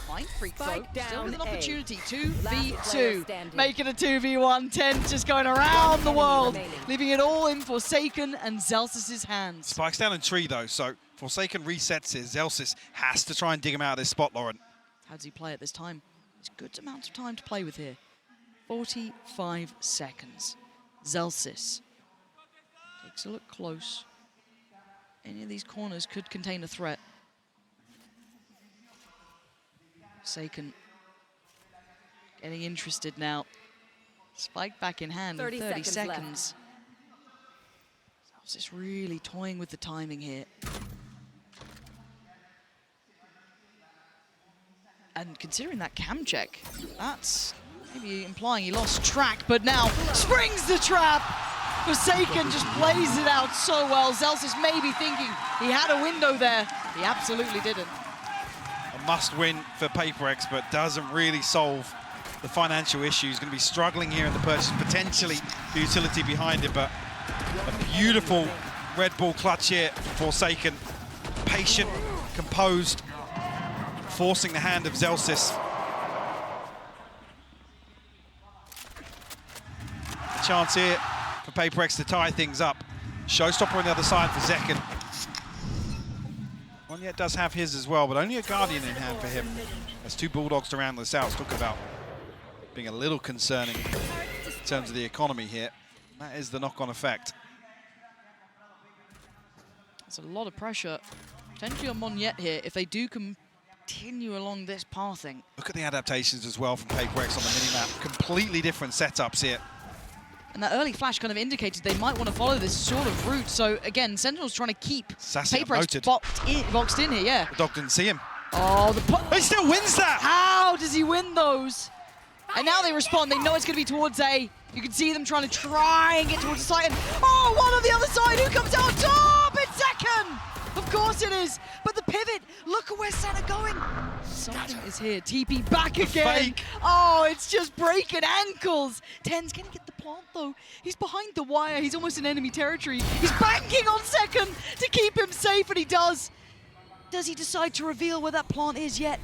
Mind Freak though, still with an opportunity. 2v2, making a 2v1. Tens just going around the world, leaving it all in Forsaken and Zellsis' hands. Spike's down in tree though, so Forsaken resets it. Zellsis has to try and dig him out of this spot, Lauren. How does he play at this time? It's a good amount of time to play with here. 45 seconds. Zellsis takes a look close. Any of these corners could contain a threat. Forsaken getting interested now. Spike back in hand in 30 seconds. Zellsis really toying with the timing here. And considering that cam check, that's maybe implying he lost track, but now springs the trap. Forsaken just plays it out so well. Zellsis may be thinking he had a window there. He absolutely didn't. A must win for PRX, but doesn't really solve the financial issues. Going to be struggling here in the purchase, potentially the utility behind it, but a beautiful Red Bull clutch here for Forsaken. Patient, composed, forcing the hand of Zellsis. A chance here for PRX to tie things up. Showstopper on the other side for Zekken. Monyet does have his as well, but only a Guardian in hand for him. There's 2 Bulldogs to round this out. Talk about being a little concerning in terms of the economy here. That is the knock-on effect. There's a lot of pressure, potentially on Monyet here, if they do continue along this pathing. Look at the adaptations as well from PRX on the minimap. Completely different setups here. And that early flash kind of indicated they might want to follow this sort of route. So again, Sentinel's trying to keep PRX boxed in here, yeah. The dog didn't see him. Oh, he still wins that! How does he win those? And now they respond. They know it's going to be towards A. You can see them trying to and get towards the site. And oh, one on the other side. Who comes out top? It's Zekken! Of course it is. But the pivot, look at where SEN are going. Something is here. TP back again. Fake. Oh, it's just breaking ankles. Tens, can he get the plant though? He's behind the wire. He's almost in enemy territory. He's banking on Zekken to keep him safe, and he does. Does he decide to reveal where that plant is yet?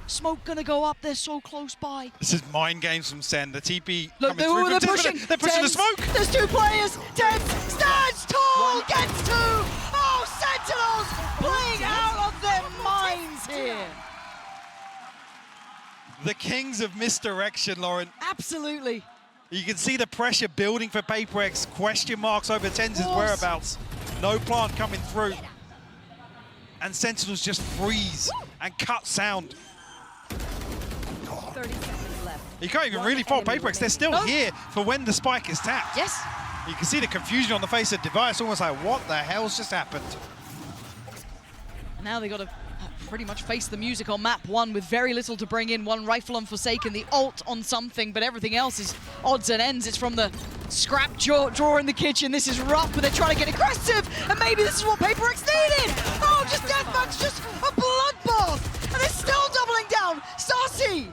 Smoke gonna go up. They're so close by. This is mind games from SEN. The TP look, coming through. They're pushing. They're pushing the smoke. There's 2 players. Tens stands tall, gets 2. Oh, Sentinels playing out of their minds here. The kings of misdirection, Lauren. Absolutely. You can see the pressure building for PRX. Question marks over Tens' whereabouts. No plant coming through. And Sentinels just freeze and cut sound. 30 seconds left. You can't even really fault PRX. They're still here for when the spike is tapped. Yes. You can see the confusion on the face of Device, almost like, what the hell's just happened? Now they got to pretty much face the music on map 1 with very little to bring in. 1 rifle on Forsaken, the ult on something, but everything else is odds and ends. It's from the scrap drawer in the kitchen. This is rough, but they're trying to get aggressive, and maybe this is what PRX needed. Oh, just deathmatch, just a bloodbath, and they're still doubling down. Stassi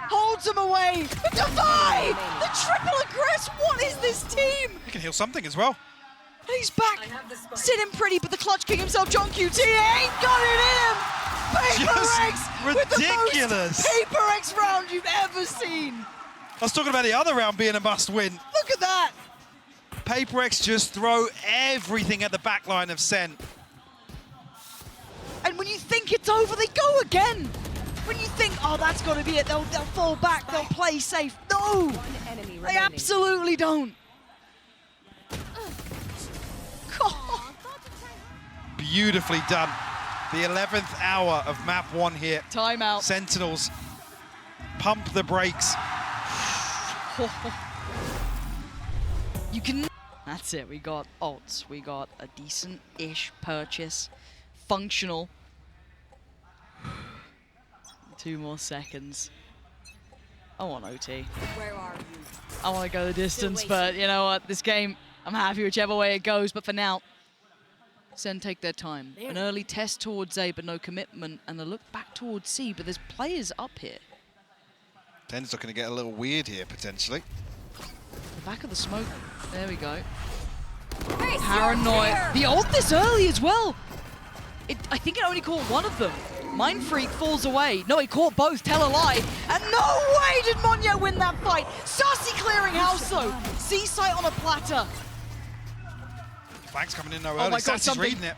holds him away. Defy! The triple aggress. What is this team? He can heal something as well. And he's back. Sitting pretty, but the Clutch King himself, John QT, ain't got it in him. PRX with the most PRX round you've ever seen. I was talking about the other round being a must-win. Look at that. PRX just throw everything at the back line of Sen. And when you think it's over, they go again. When you think, oh, that's got to be it, they'll fall back, they'll play safe. No, they absolutely don't. God. Beautifully done. The 11th hour of map 1 here. Timeout. Sentinels pump the brakes. You can. That's it. We got ults. We got a decent-ish purchase. Functional. 2 more seconds. I want OT. Where are you? I want to go the distance, but you know what? This game, I'm happy whichever way it goes. But for now, Sen take their time. An early test towards A, but no commitment, and a look back towards C. But there's players up here. Ten's looking to get a little weird here, potentially. The back of the smoke. There we go. Face Paranoid. The ult this early as well. I think it only caught one of them. Mind Freak falls away. No, he caught both. Tell a lie. And no way did Monye win that fight. Sassy clearing house though. C-site on a platter. Flank's coming in though Oh early. my God, Sassy's something. reading it.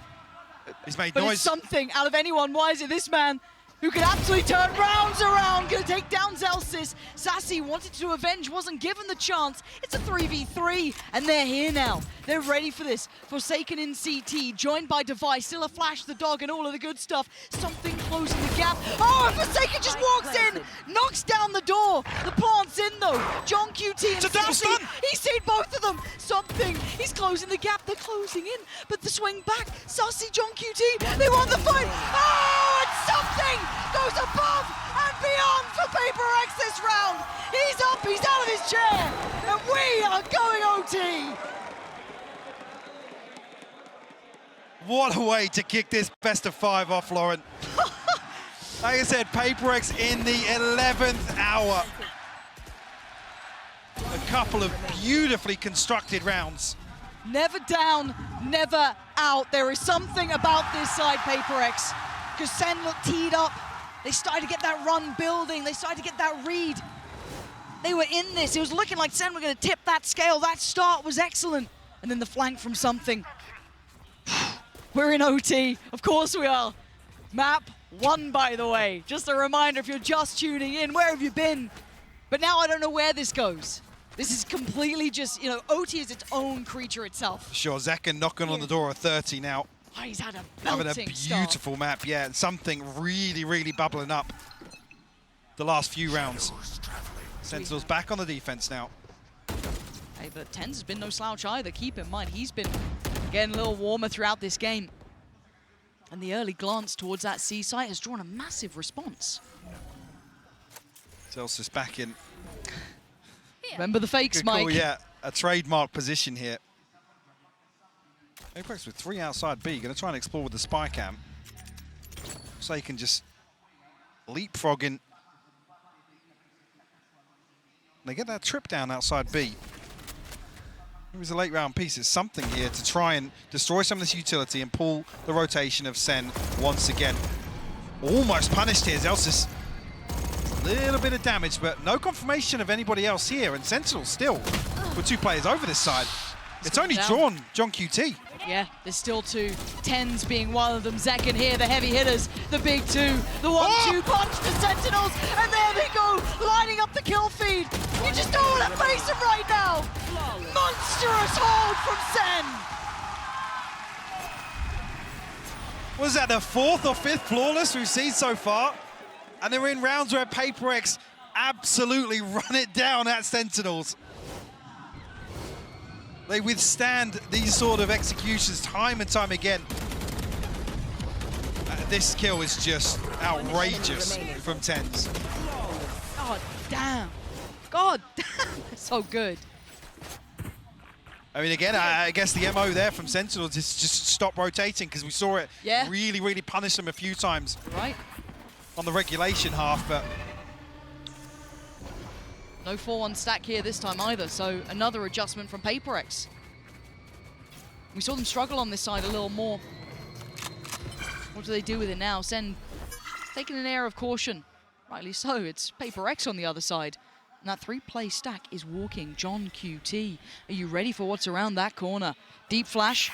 He's made But noise. it's something out of anyone. Why is it this man who can absolutely turn rounds around? Gonna take down Zelsis. Sassy wanted to avenge, wasn't given the chance. It's a 3v3, and they're here now. They're ready for this. Forsaken in CT, joined by Device, still a Flash, the dog, and all of the good stuff. Something closing the gap. Oh, Forsaken just walks in, knocks down the door. The plant's in though. John QT and It's a double Sassy, stun. he's seen both of them. Something, he's closing the gap. They're closing in, but the swing back. Sassy, John QT, they won the fight. Oh, it's something goes above and beyond for PRX this round. He's up, he's out of his chair, and we are going OT. What a way to kick this best of 5 off, Lauren. Like I said, PRX in the 11th hour. A couple of beautifully constructed rounds. Never down, never out. There is something about this side, PRX, because Sen looked teed up. They started to get that run building. They started to get that read. They were in this. It was looking like Sen were going to tip that scale. That start was excellent. And then the flank from something. We're in OT. Of course we are. Map 1, by the way. Just a reminder, if you're just tuning in, where have you been? But now I don't know where this goes. This is completely just, you know, OT is its own creature itself. Sure, Zekken knocking on the door of 30 now. Oh, he's had a Having a belting start. beautiful map, yeah, and something really, really bubbling up the last few rounds. Sentinels back on the defense now. Hey, but Tens has been no slouch either. Keep in mind, he's been getting a little warmer throughout this game. And the early glance towards that C site has drawn a massive response. Zelsis back in. Remember the fakes, Good Mike? call, yeah, a trademark position here. Apex with 3 outside B, going to try and explore with the spy cam. So he can just leapfrog in. They get that trip down outside B. It was a late round piece. It's something here to try and destroy some of this utility and pull the rotation of Sen once again. Almost punished here, Zelsis. A little bit of damage, but no confirmation of anybody else here. And Sentinels still with 2 players over this side. It's only drawn John QT. Yeah, there's still 2. Tens being one of them. Zekken here, the heavy hitters, the big 2, the 1-2 punch to Sentinels, and there they go, lining up the kill feed. You just don't want to face them right now. Monstrous hold from Sen. Was that the 4th or 5th flawless we've seen so far? And they're in rounds where PRX absolutely run it down at Sentinels. They withstand these sort of executions time and time again. This kill is just outrageous from Tens. God damn. God damn. So good. I mean, again, I guess the MO there from Sentinels is just stop rotating, because we saw it really, really punish them a few times. Right. On the regulation half, but no 4-1 stack here this time either, so another adjustment from PRX. We saw them struggle on this side a little more. What do they do with it now? Sen taking an air of caution. Rightly so, it's PRX on the other side. And that 3-play stack is walking John QT. Are you ready for what's around that corner? Deep flash.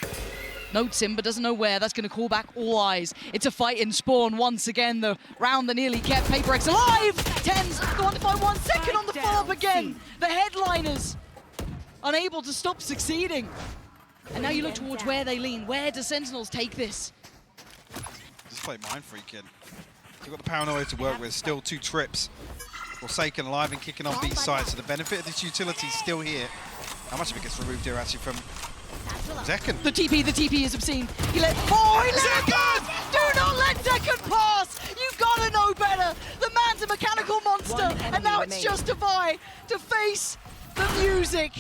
Notes him, but doesn't know where. That's going to call back all eyes. It's a fight in spawn once again. The round that nearly kept PaperX alive. Tens go on to fight 1 second on the follow-up again. The headliners unable to stop succeeding. And now you look towards where they lean. Where do Sentinels take this? Just play Mind Freak, kid. You've got the paranoia to work with. Still 2 trips. Forsaken alive and kicking on B side. So the benefit of this utility is still here. How much of it gets removed here actually from Zekken? The TP is obscene. He let it pass! Do not let Zekken pass! You've got to know better! The man's a mechanical monster, and now it's just Defy to face the music.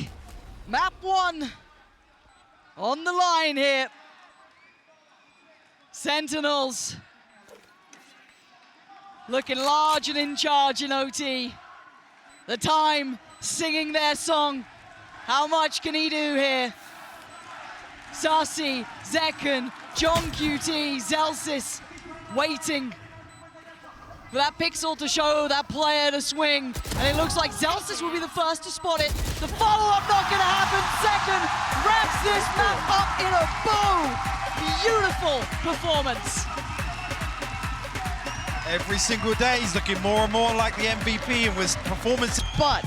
Map 1 on the line here. Sentinels looking large and in charge in OT. The time singing their song. How much can he do here? Sasi, Zekken, John QT, Zelsis waiting for that pixel to show that player to swing. And it looks like Zelsis will be the first to spot it. The follow-up not gonna happen. Zekken wraps this map up in a bow. Beautiful performance. Every single day he's looking more and more like the MVP and was performance. But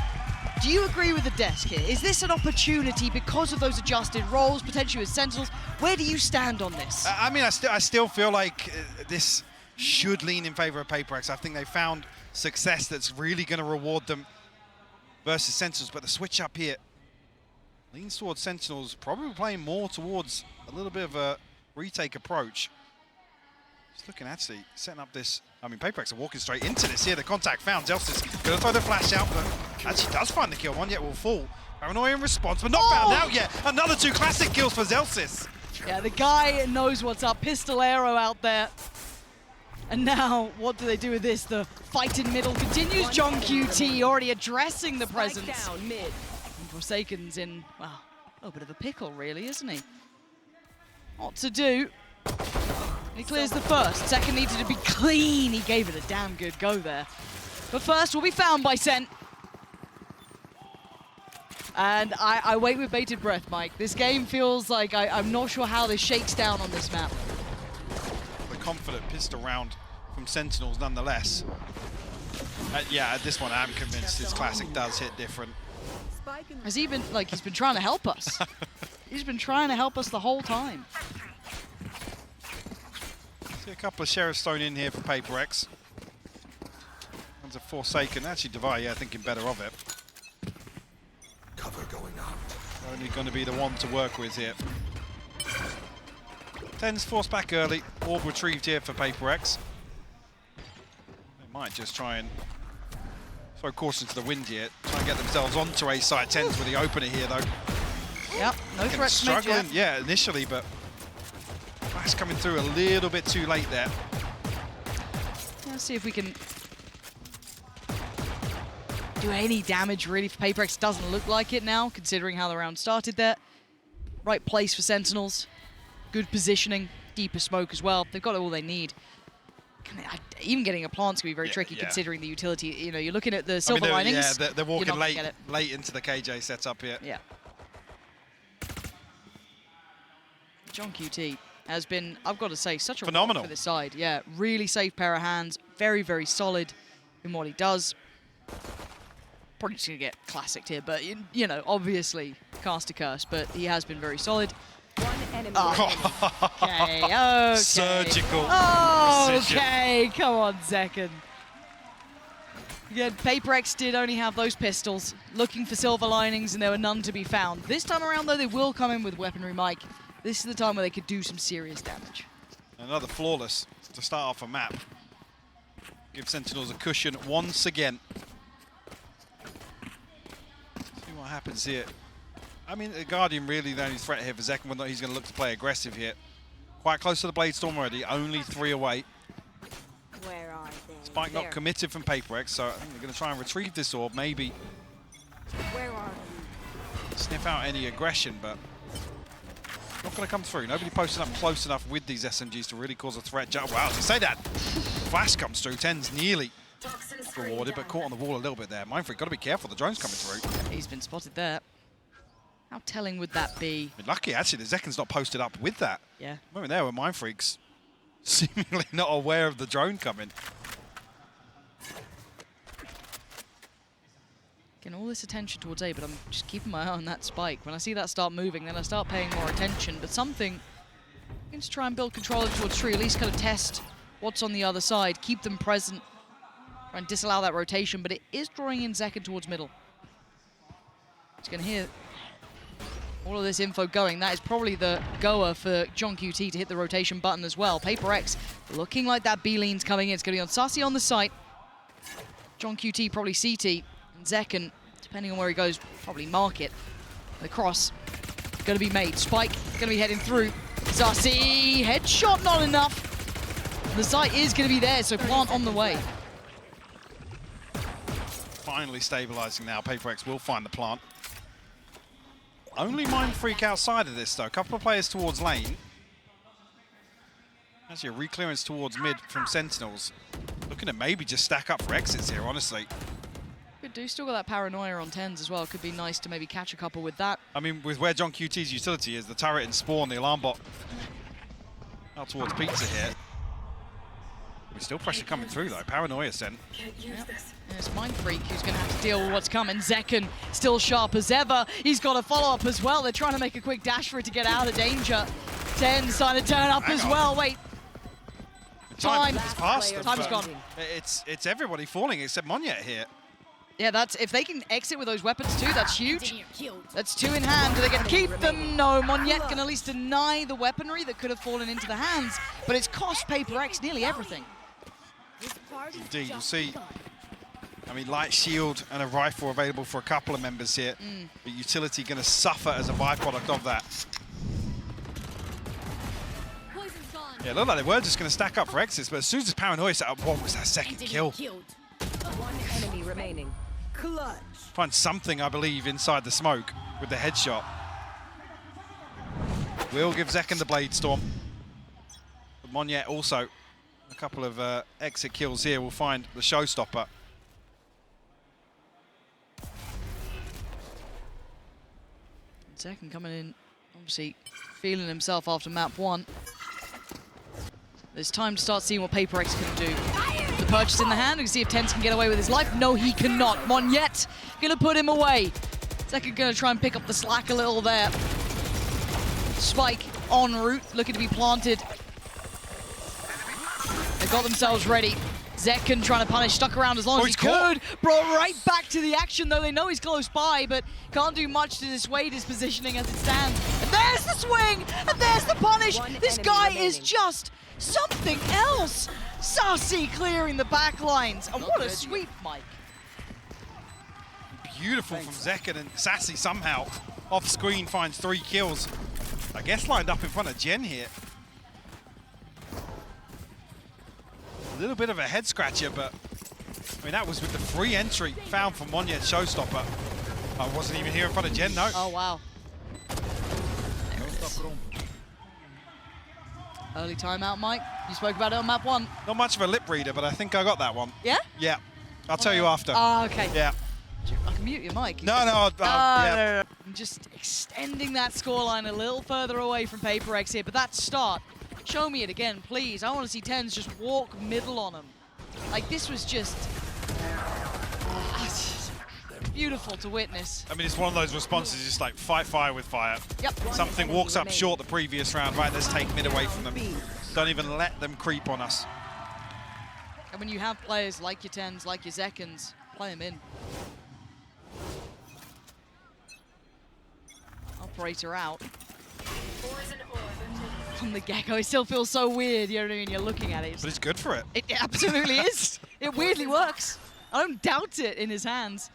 do you agree with the desk here? Is this an opportunity because of those adjusted roles, potentially with Sentinels? Where do you stand on this? I mean, I still feel like this should lean in favor of PaperX. I think they found success that's really going to reward them versus Sentinels. But the switch up here leans towards Sentinels, probably playing more towards a little bit of a retake approach. Just looking actually, setting up this. I mean, PaperX are walking straight into this here. The contact found. Zelsis going to throw the flash out, but actually does find the kill. One yet will fall. Paranoia in response, but not found out yet. Another 2 classic kills for Zelsis. Yeah, the guy knows what's up. Pistolero out there. And now, what do they do with this? The fight in middle continues. John QT already addressing the presence. Down mid. And Forsaken's in, well, a little bit of a pickle, really, isn't he? What to do? He clears the first. Second needed to be clean. He gave it a damn good go there. But first will be found by Sent. And I wait with bated breath, Mike. This game feels like I'm not sure how this shakes down on this map. The confident pistol round from Sentinels nonetheless. Yeah, at this one I'm convinced this classic does hit different. Has he been, like, he's been trying to help us. He's been trying to help us the whole time. See a couple of sheriffs thrown in here for PaperX. One's a Forsaken. Actually, Devi, yeah, thinking better of it. Cover going out. Only going to be the one to work with here. Tens forced back early. Orb retrieved here for PaperX. They might just try and throw caution to the wind here. Try and get themselves onto A side. Tens with the opener here, though. Yep, no threat to mid struggling, yet. yeah, initially, but flash coming through a little bit too late there. Let's see if we can do any damage really for PaperX. Doesn't look like it now, considering how the round started there. Right place for Sentinels. Good positioning, deeper smoke as well. They've got all they need. Even getting a plant's going to be very tricky considering the utility. You know, you're looking at the silver linings. Yeah, they're walking late into the KJ setup here. Yeah. John QT has been, I've got to say, such a phenomenal for this side. Yeah, really safe pair of hands. Very, very solid in what he does. Probably just going to get classicked here, but, you know, obviously cast a curse, but he has been very solid. One enemy. Okay. Surgical precision. Okay, come on, Zekken. Again, PaperX did only have those pistols, looking for silver linings, and there were none to be found. This time around, though, they will come in with weaponry, Mike. This is the time where they could do some serious damage. Another flawless to start off a map. Give Sentinels a cushion once again. See what happens here. I mean, the Guardian really the only threat here for Zekken, whether he's going to look to play aggressive here. Quite close to the Blade Storm already, only 3 away. Where are they? Spike not committed from PaperX, so I think they're going to try and retrieve this orb, maybe. Where are you? Sniff out any aggression, but not going to come through. Nobody posting up close enough with these SMGs to really cause a threat. Wow, to say that, Flash comes through, Tens nearly rewarded, but caught on the wall a little bit there. Mindfreak, got to be careful. The drone's coming through. He's been spotted there. How telling would that be? I mean, lucky, actually, the Zekken's not posted up with that. Yeah. Moment there where Mindfreak's seemingly not aware of the drone coming. Getting all this attention towards A, but I'm just keeping my eye on that spike. When I see that start moving, then I start paying more attention. But something, going to try and build control towards Tree, at least kind of test what's on the other side, keep them present, try and disallow that rotation, but it is drawing in Zekken towards middle. He's going to hear all of this info going. That is probably the goer for John QT to hit the rotation button as well. PRX looking like that B-lean's coming in. It's going to be on Sassy on the site. John QT probably CT. And Zekken, depending on where he goes, probably mark it. The cross going to be made. Spike going to be heading through. Sassy, headshot not enough. The site is going to be there, so plant on the way. Finally stabilizing now. PRX will find the plant. Only Mindfreak outside of this, though. A couple of players towards lane. Actually, a re-clearance towards mid from Sentinels. Looking to maybe just stack up for exits here, honestly. Could do. Still got that paranoia on 10s as well. Could be nice to maybe catch a couple with that. I mean, with where John QT's utility is, the turret and spawn, the alarm bot out towards Pizza here. There's still pressure coming through, though. Paranoia sent. Yep. It's Mindfreak who's going to have to deal with what's coming. Zekken still sharp as ever. He's got a follow-up as well. They're trying to make a quick dash for it to get out of danger. 10 starting to turn up as well. Wait. Time. It's past them, Time's gone. It's everybody falling except Monyet here. Yeah, that's if they can exit with those weapons too, that's huge. That's 2 in hand. Do they get to keep them? No, Monyet can at least deny the weaponry that could have fallen into the hands, but it's cost PRX nearly everything. Indeed, you'll see. I mean, light shield and a rifle available for a couple of members here, but utility going to suffer as a byproduct of that. Yeah, it looked like they were just going to stack up for exits, but as soon as Paranoia set up one, was that second kill. One enemy remaining. Clutch. Find something, I believe, inside the smoke with the headshot. Will give Zekken the Blade Storm. But Monyet also, a couple of exit kills here, will find the showstopper. Zekken coming in, obviously feeling himself after map 1. There's time to start seeing what PRX can do. The purchase in the hand, we can see if Tens can get away with his life. No, he cannot. Monyet gonna put him away. Zekken gonna try and pick up the slack a little there. Spike en route, looking to be planted. They got themselves ready. Zekken trying to punish, stuck around as long as he could. Brought right back to the action, though they know he's close by, but can't do much to dissuade his positioning as it stands. And there's the swing, and there's the punish. This guy is just something else. Sassy clearing the back lines. And what a sweep, Mike. Beautiful from Zekken, and Sassy somehow off screen finds 3 kills. I guess lined up in front of Jen here. A little bit of a head scratcher, but I mean that was with the free entry found from Monyet showstopper. I wasn't even here in front of Jen, no. Oh wow. There it is. Early timeout, Mike. You spoke about it on map 1. Not much of a lip reader, but I think I got that one. Yeah? Yeah. I'll tell you after. Ah, okay. Yeah. I can mute your mic. No, yeah. No. I'm just extending that scoreline a little further away from PRX here, but that start, show me it again, please. I want to see Tens just walk middle on them. Like, this was just beautiful to witness. I mean, it's one of those responses, just like fight fire with fire. Yep. Something walks up short the previous round, right, let's take mid away from them. Don't even let them creep on us. And when you have players like your Tens, like your Zekkens, play them in. Operator out. From the get-go, it still feels so weird, you know what I mean? You're looking at it. But it's good for it. It absolutely is. It weirdly works. I don't doubt it in his hands.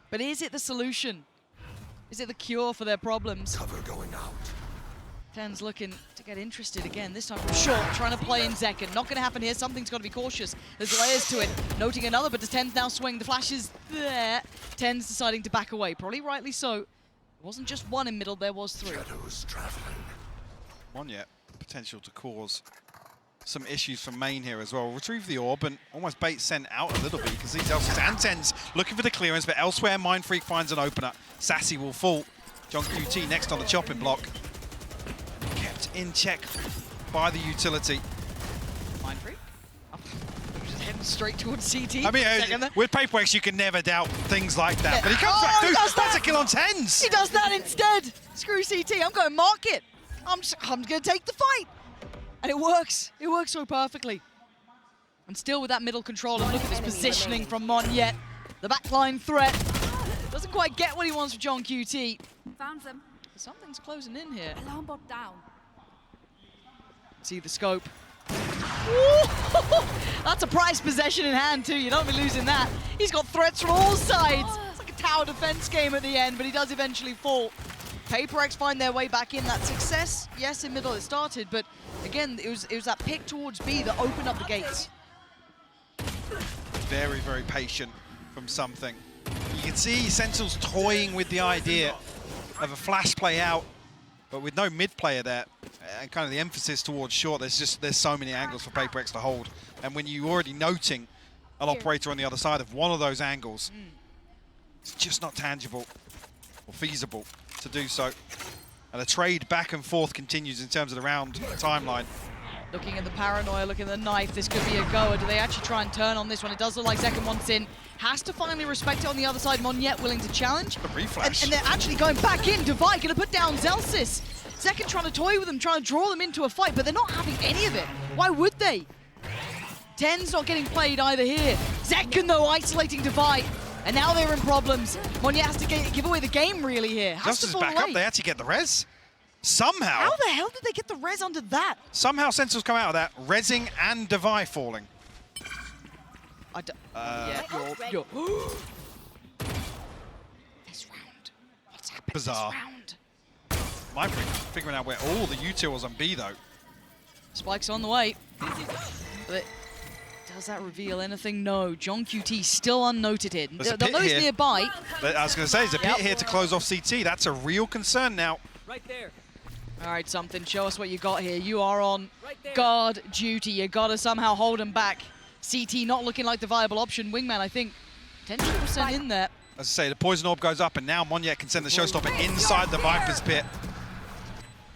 But is it the solution? Is it the cure for their problems? Cover going out. Ten's looking to get interested again, this time from short, trying to play in Zekken. Not going to happen here, something's got to be cautious. There's layers to it. Noting another, but does Tens now swing? The flash is there. Tens deciding to back away, probably rightly so. It wasn't just one in middle, there was 3. Shadows traveling. Monyet, potential to cause some issues from main here as well. Retrieve the orb and almost bait Sen out a little bit because these Elsis and Sen's looking for the clearance, but elsewhere Mindfreak finds an opener. Sassy will fall. John QT next on the chopping block. Kept in check by the utility. Mindfreak? Just heading straight towards CT. I mean, with PRX you can never doubt things like that, Yeah. but he comes back. Dude, that's a kill on tens. He does that instead. Screw CT. I'm going market. I'm going to take the fight. And it works. It works so perfectly. And still with that middle control, and look at this positioning from Monyet. The backline threat. Doesn't quite get what he wants from John QT. Found them. Something's closing in here. Alarm bot down. See the scope. Ooh, that's a prize possession in hand too. You don't be losing that. He's got threats from all sides. It's like a tower defense game at the end, but he does eventually fall. PRX find their way back in. That success, yes, in middle it started, but again, it was that pick towards B that opened up the gates. Very, very patient from something. You can see Sentinels toying with the idea of a flash play out, but with no mid player there, and kind of the emphasis towards short, there's so many angles for PRX to hold. And when you're already noting an operator on the other side of one of those angles, it's just not tangible or feasible to do so. And the trade back and forth continues in terms of the round timeline. Looking at the paranoia, looking at the knife, this could be a goer. Do they actually try and turn on this one? It does look like Zekken wants in. Has to finally respect it on the other side. Monyet willing to challenge. The reflash. And they're actually going back in. Divide going to put down Zelsis. Zekken trying to toy with them, trying to draw them into a fight, but they're not having any of it. Why would they? Ten's not getting played either here. Zekken, though, isolating Divide. And now they're in problems. Monyet has to give away the game, really, here. Justice is back up. They actually get the res. Somehow. How the hell did they get the res under that? Somehow Sentinels come out of that, resing and Devi falling. Yeah, you're this round. What's happened Bizarre. this round? Mindfreak figuring out where all the utils on B, though. Spike's on the way. But does that reveal anything? No. John QT still unnoted here. There's a They'll pit know he's here. nearby. But I was going to say, there's a pit here to close off CT. That's a real concern now. Right there. All right, something. Show us what you got here. You are on Right there. guard duty. You got to somehow hold him back. CT not looking like the viable option. Wingman, I think, 10% in there. As I say, the poison orb goes up, and now Monyet can send the showstopper inside the Viper's pit.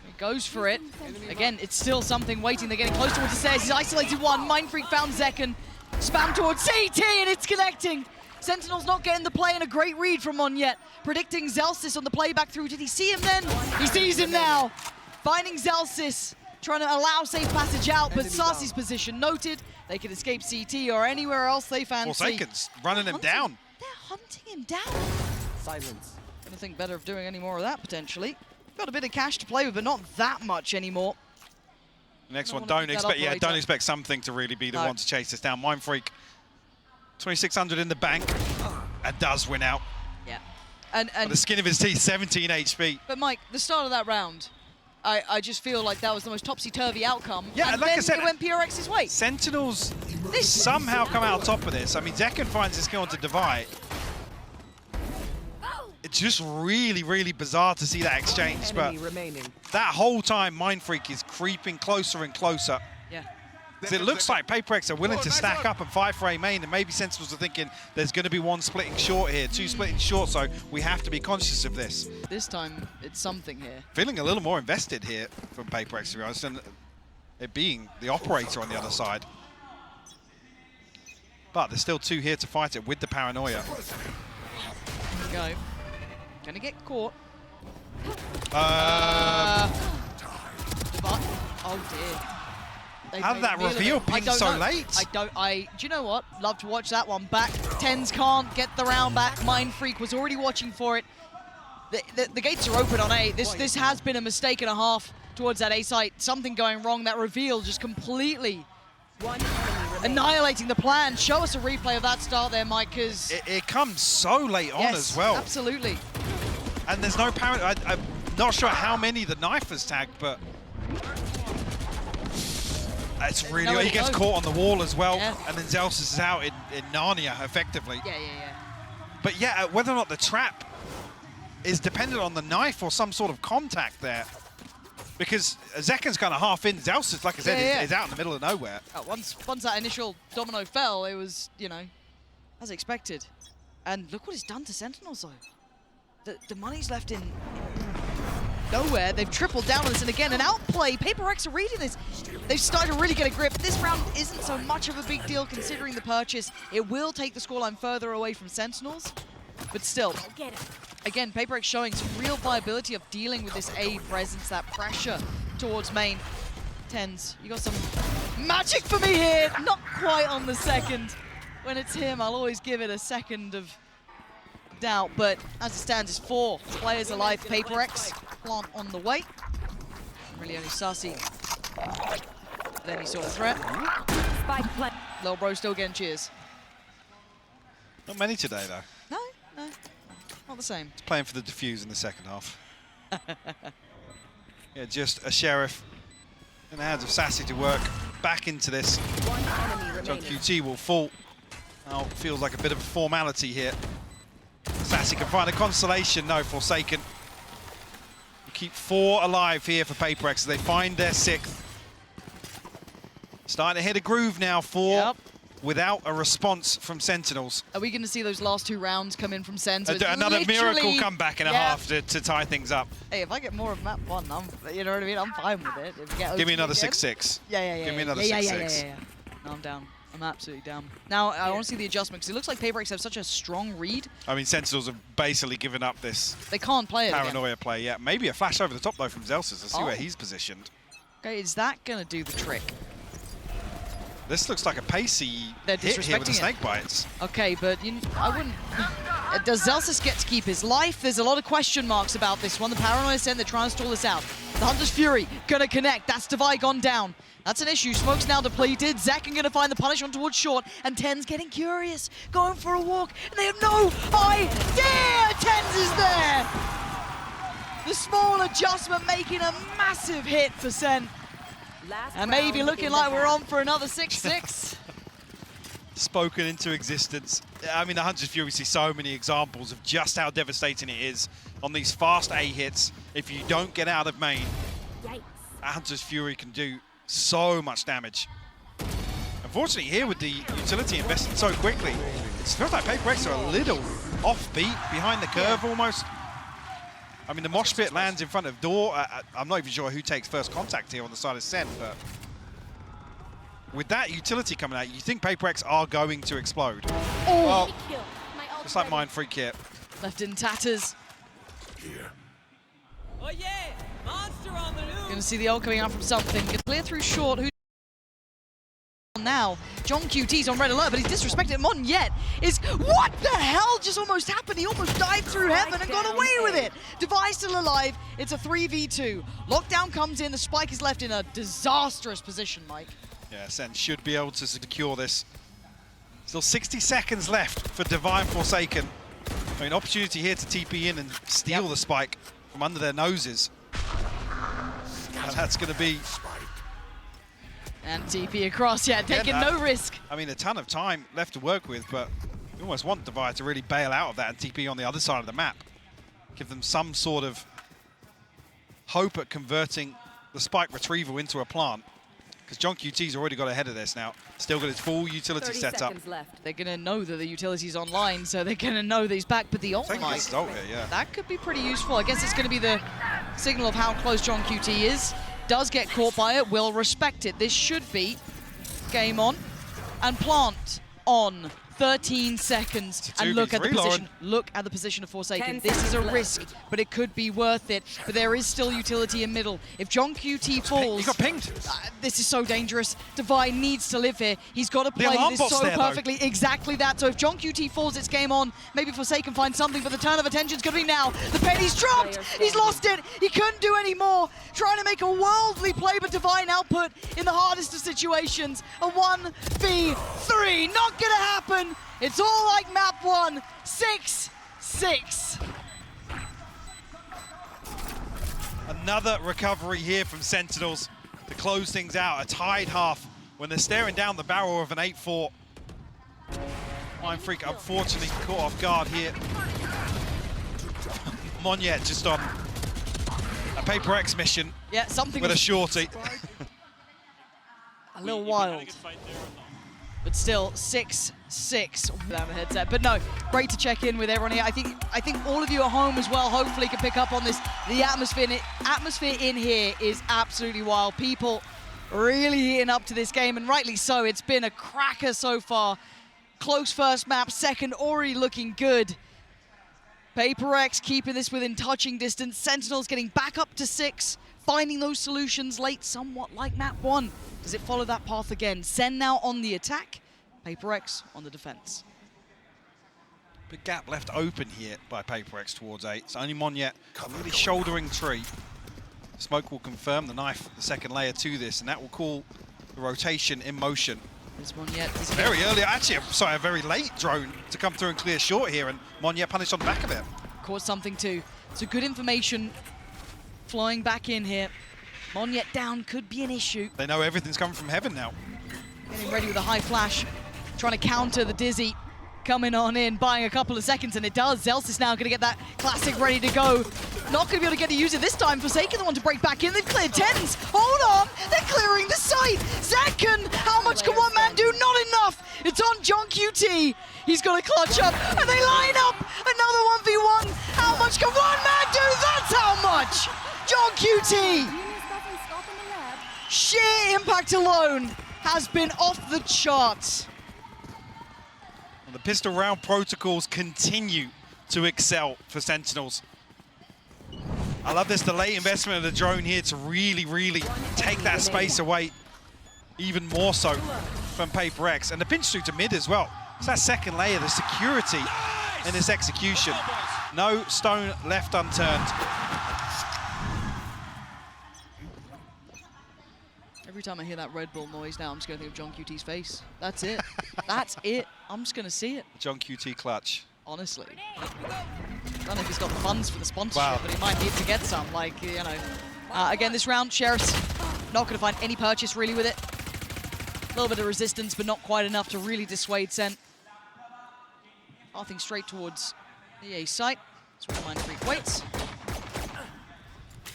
He goes for it. Again, it's still something waiting. They're getting close towards the stairs. He's isolated one. Mindfreak found Zekken. Spam towards CT, and it's connecting. Sentinel's not getting the play, and a great read from Monyet. Predicting Zelsis on the playback through. Did he see him then? He sees him now. Finding Zelsis, trying to allow safe passage out, but Sarsi's position noted. They can escape CT or anywhere else they fancy. Forsaken's running him down. They're hunting him down. Silence. Gonna think better of doing any more of that, potentially. Got a bit of cash to play with, but not that much anymore. Next one, wanna beat that operator. don't expect something to really be the No. one to chase this down. Mindfreak, 2,600 in the bank, and does win out. Yeah. By the skin of his teeth, 17 HP. But Mike, the start of that round, I just feel like that was the most topsy-turvy outcome. Yeah, and like then I said, it went PRX's way. Sentinels somehow come out on top of this. I mean, Zekken finds his kill onto Devi. It's just really, really bizarre to see that exchange, but Enemy remaining. that whole time, Mindfreak is creeping closer and closer. Yeah. 'Cause it looks like PRX are willing to stack up and fight for A main, and maybe Sentinels are thinking there's going to be one splitting short here, two splitting short, so we have to be conscious of this. This time, it's something here. Feeling a little more invested here from PRX, to be honest, and it being the operator on the other side. But there's still two here to fight it with the paranoia. Here we go. Gonna get caught. Oh dear. They How did made that a meal of reveal it. I ping don't so know. late? Do you know what? Love to watch that one back. Tens can't get the round back. Mindfreak was already watching for it. The gates are open on A. This has been a mistake and a half towards that A site. Something going wrong. That reveal just completely One enemy remaining. annihilating the plan. Show us a replay of that start there, Mike, because... It comes so late on as well. Absolutely. And there's no paranoia. I'm not sure how many the knife has tagged, but... It's really... Nowhere he to gets go. caught on the wall as well, Yeah. and then Zelsis is out in Narnia, effectively. Yeah. But yeah, whether or not the trap is dependent on the knife or some sort of contact there. Because Zekan's kind of half in. Zelsis, like I said, Yeah. is out in the middle of nowhere. Once that initial domino fell, it was, you know, as expected. And look what it's done to Sentinels, though. The money's left in nowhere. They've tripled down on this, and again, an outplay. PRX are reading this. They've started to really get a grip. This round isn't so much of a big deal considering the purchase. It will take the scoreline further away from Sentinels, but still. Get it. Again, PRX showing some real viability of dealing with this A presence, that pressure towards main. Tens, you got some magic for me here. Not quite on the second. When it's him, I'll always give it a second of doubt, but as it stands, it's 4 players alive. PRX, plant on the way. Really only Sassy. Then he saw the threat. Spike plant. Lil Bro still getting cheers. Not many today, though. No, not the same. He's playing for the defuse in the second half. Yeah, just a Sheriff in the hands of Sassy to work back into this. One enemy John remaining. QT will fall. Now it feels like a bit of a formality here. Sassy can find a consolation. No, Forsaken. We keep 4 alive here for PRX as they find their 6th. Starting to hit a groove now. 4 Yep. without a response from Sentinels. Are we going to see those last 2 rounds come in from Sen? So it's Another miracle literally- comeback in a yeah. half to tie things up. Hey, if I get more of map 1, you know what I mean? I'm fine with it. If we get Give me OT another again. 6-6. Yeah. Give me another yeah, 6-6. Yeah. No, I'm down. I'm absolutely down. Now, I want to see the adjustment, because it looks like PRX have such a strong read. I mean, Sentinels have basically given up this They can't play it again. paranoia play. Yeah, maybe a flash over the top, though, from Zelsis. Let's see Oh. where he's positioned. Okay, is that going to do the trick? This looks like a pacey They're hit here with the disrespecting it. snake bites. Okay, but I wouldn't... Does Zelsis get to keep his life? There's a lot of question marks about this one. The Paranoia Sen, they're trying to stall this out. The Hunter's Fury gonna connect. That's Divide gone down. That's an issue. Smoke's now depleted. Zekan gonna find the punish on towards short, and Ten's getting curious, going for a walk, and they have no idea Tens is there! The small adjustment making a massive hit for Sen. Last And maybe round looking in like the we're half. on for another 6-6. Spoken into existence. I mean, the Hunter's Fury, we see so many examples of just how devastating it is on these fast A hits. If you don't get out of main, Yikes. a Hunter's Fury can do so much damage. Unfortunately, here with the utility invested so quickly, it feels like PRX are a little offbeat, behind the curve almost. I mean, the mosh pit lands in front of door. I'm not even sure who takes first contact here on the side of Sen, but with that utility coming out, you think PRX are going to explode. Oh, Kill. My ult Just like ready. Mind Freak here. left in tatters. Here. Oh yeah! Monster on the loose! Gonna see the ult coming out from something. Gonna clear through short. Who's now? John QT's on red alert, but he's disrespected. Mon Yet is what the hell just almost happened? He almost died through heaven and got away with it. Device still alive. It's a 3v2. Lockdown comes in. The spike is left in a disastrous position, Mike. Yeah, Sen should be able to secure this. Still 60 seconds left for Divine Forsaken. I mean, opportunity here to TP in and steal the spike from under their noses. And that's going to be, And TP across, yeah, taking no risk. I mean, a ton of time left to work with, but you almost want Divine to really bail out of that and TP on the other side of the map. Give them some sort of hope at converting the spike retrieval into a plant. Because John QT's already got ahead of this now. Still got his full utility 30 set up. seconds left. They're gonna know that the utility's online, so they're gonna know that he's back. But the ult, I think Mike, it's ult here, yeah. that could be pretty useful. I guess it's gonna be the signal of how close John QT is. Does get caught by it, will respect it. This should be game on. And plant on. 13 seconds, and look at the 2v3, Lauren. position. Look at the position of Forsaken. 10 This is a seconds risk, but it could be worth it. But there is still utility in middle. If John QT falls, He got pinged. this is so dangerous. Divine needs to live here. He's got to play alarm this bot's so there, though. perfectly. Exactly that. So if John QT falls, it's game on. Maybe Forsaken finds something, but the turn of attention's going to be now. The penny's dropped. He's lost it. He couldn't do any more. Trying to make a worldly play, but Divine output in the hardest of situations. A 1v3. Not going to happen. It's all like map 1. 6-6. Another recovery here from Sentinels to close things out. A tied half when they're staring down the barrel of an 8-4. Mind Freak unfortunately caught off guard here. Monyet just on a Paper X mission Yeah, something with a was shorty. a little wild. But still, 6-6 down the headset. But no, great to check in with everyone here. I think all of you at home as well hopefully can pick up on this. The atmosphere in here is absolutely wild. People really heating up to this game, and rightly so. It's been a cracker so far. Close first map, second already looking good. Paper X keeping this within touching distance. Sentinels getting back up to 6, finding those solutions late, somewhat like map 1. Does it follow that path again? Sen now on the attack, Paper X on the defense. Big gap left open here by Paper X towards 8. It's only Monyet really shouldering tree. Smoke will confirm the knife, the second layer to this, and that will call the rotation in motion. There's Monyet. Very early, actually, sorry, a very late drone to come through and clear short here, and Monyet punished on the back of it. Caught something too. So good information flying back in here. Monyet down could be an issue. They know everything's coming from heaven now. Getting ready with a high flash, trying to counter the Dizzy. Coming on in, buying a couple of seconds, and it does. Zels is now going to get that classic ready to go. Not going to be able to get to use it this time. Forsaken the one to break back in. They've cleared 10s. Hold on, they're clearing the site. Zekken, how much can one man do? Not enough. It's on John QT. He's going to clutch up, and they line up. Another 1v1. How much can one man do? That's how much. John QT. Sheer impact alone has been off the charts. The pistol round protocols continue to excel for Sentinels. I love this delay investment of the drone here to really take that space away, even more so from Paper X. And the pinch through to mid as well. It's that second layer, the security in this execution. No stone left unturned. Every time I hear that Red Bull noise now, I'm just going to think of John QT's face. That's it. That's it. I'm just going to see it. John QT clutch. Honestly. I don't know if he's got the funds for the sponsorship, Wow. but he might need to get some. Like, you know. Again, this round, Sheriff's not going to find any purchase really with it. A little bit of resistance, but not quite enough to really dissuade Sen. Pathing straight towards the A site. That's where Mindfreak waits.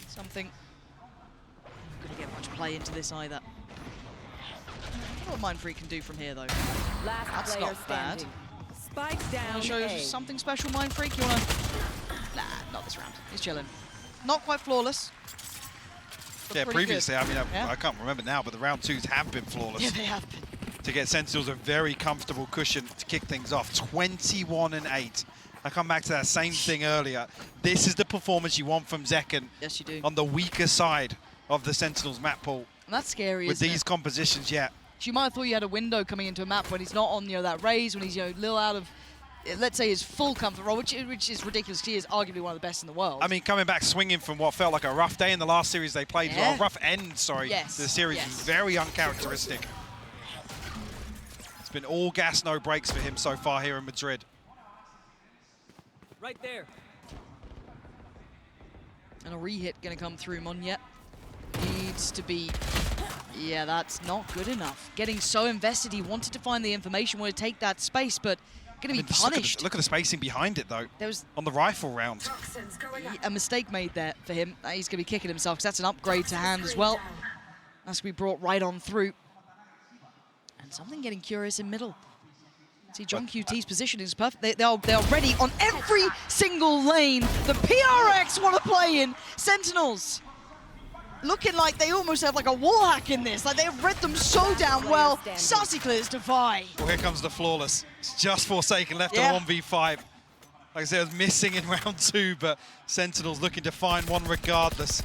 Something. Not going to get much play into this either. What Mindfreak can do from here, though. That's not bad. Spike down. I'll show you something special, Mindfreak. You wanna? Nah, not this round. He's chilling. Not quite flawless. Yeah, previously, good. I mean, Yeah. I can't remember now, but the round 2s have been flawless. Yeah, they have been. To get Sentinels a very comfortable cushion to kick things off. 21-8. I come back to that same thing earlier. This is the performance you want from Zekken. Yes, you do. On the weaker side of the Sentinels map pool. And that's scary, With isn't these it? compositions, yeah. You might have thought you had a window coming into a map when he's not on, that raise, when he's, a little out of, let's say, his full comfort role, which is ridiculous. He is arguably one of the best in the world. I mean, coming back swinging from what felt like a rough day in the last series they played, Yeah. well, rough end, sorry. Yes, The series yes. was very uncharacteristic. It's been all gas, no brakes for him so far here in Madrid. Right there. And a re-hit going to come through. Monyet needs to be... Yeah, that's not good enough. Getting so invested, he wanted to find the information, wanted to take that space, but going to be Just punished. Look at the spacing behind it, though. There was On the rifle round. a mistake made there for him. He's going to be kicking himself because that's an upgrade to hand as well. That's going to be brought right on through. And something getting curious in middle. See, John QT's position is perfect. They are ready on every single lane. The PRX want to play in. Sentinels looking like they almost have like a wall hack in this. Like they have read them so damn well. Sassy clears Defy. Well, here comes the flawless. It's just Forsaken left Yeah. on 1v5. Like I said, it was missing in round 2, but Sentinels looking to find one regardless.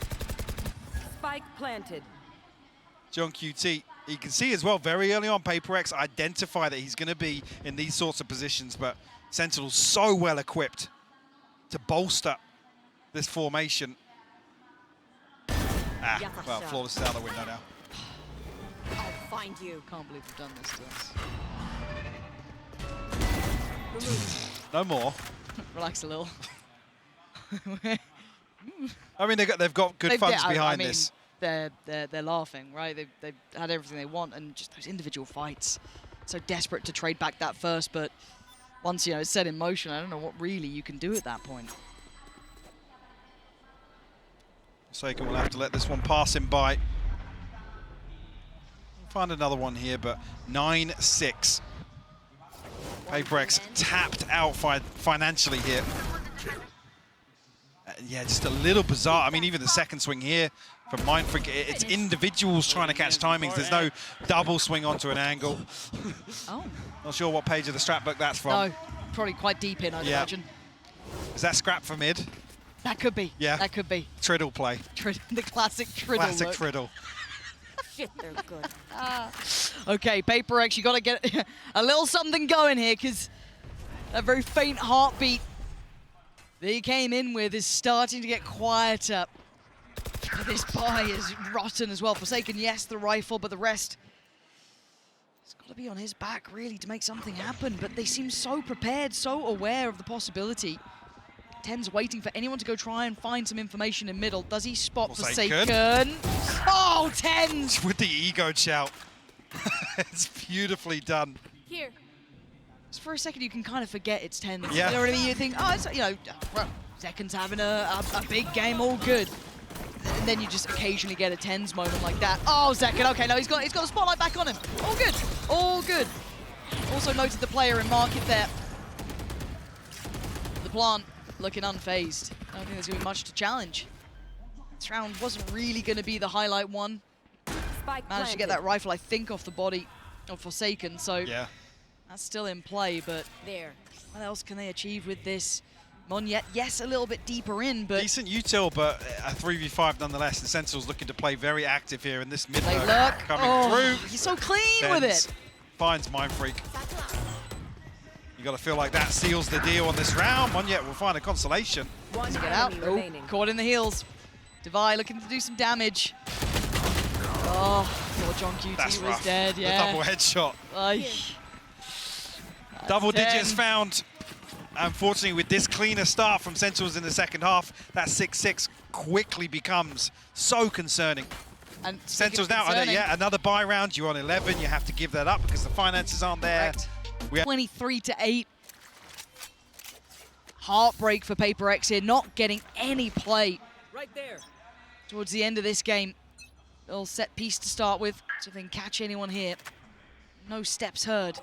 Spike planted. John QT, you can see as well very early on, Paper X identify that he's going to be in these sorts of positions, but Sentinels so well equipped to bolster this formation. Well, flawless is out the window now. I'll find you. Can't believe we've done this to us. No more. Relax a little. I mean, they've got good funds behind this. They're laughing, right? They've had everything they want, and just those individual fights. So desperate to trade back that first, but once it's set in motion, I don't know what really you can do at that point. Forsaken will have to let this one pass him by. We'll find another one here, but 9-6. PRX tapped out financially here. Yeah, just a little bizarre. I mean, even the second swing here from Mindfreak, it's individuals trying to catch timings. There's no double swing onto an angle. Oh. Not sure what page of the strap book that's from. No, probably quite deep in, I'd imagine. Is that scrap for mid? That could be. Yeah. That could be. Triddle play. The classic Triddle Classic look. Triddle. Shit, they're good. Okay, PRX, you got to get a little something going here, because that very faint heartbeat that he came in with is starting to get quieter. But this buy is rotten as well. Forsaken, yes, the rifle, but the rest, it's got to be on his back, really, to make something happen. But they seem so prepared, so aware of the possibility. Ten's waiting for anyone to go try and find some information in middle. Does he spot Forsaken? Oh, Tens! With the ego shout. It's beautifully done. Here. Just for a second, you can kind of forget it's 10. Yeah. You know what I mean? You think, oh, it's, you know, well, Zekan's having a big game, all good. And then you just occasionally get a tens moment like that. Oh, Zekan, okay, no, he's got a spotlight back on him. All good, all good. Also noted the player in market there. The plant looking unfazed. I don't think there's going to be much to challenge. This round wasn't really going to be the highlight one. Spike Managed to get that rifle, I think, off the body of Forsaken, so Yeah. that's still in play, but There. what else can they achieve with this? Monyet, yes, a little bit deeper in, but Decent util, but a 3v5 nonetheless. The Sentinels looking to play very active here in this mid they lurk look. coming Oh, through. he's so clean with Tens it. finds Mindfreak. You got to feel like that seals the deal on this round. Monyet will find a consolation. One Get out. enemy Oh, remaining. caught in the heels. Devi looking to do some damage. Oh, poor John QT That's was rough. dead, The yeah. double headshot. Ay. Double 10. digits found. Unfortunately, with this cleaner start from Sentinels in the second half, that 6-6 quickly becomes so concerning. And Sentinels now, another buy round. You're on 11. You have to give that up because the finances aren't there. Correct. We 23-8. Heartbreak for PRX here, not getting any play Right there. towards the end of this game. Little set piece to start with, so if they can catch anyone here. No steps heard.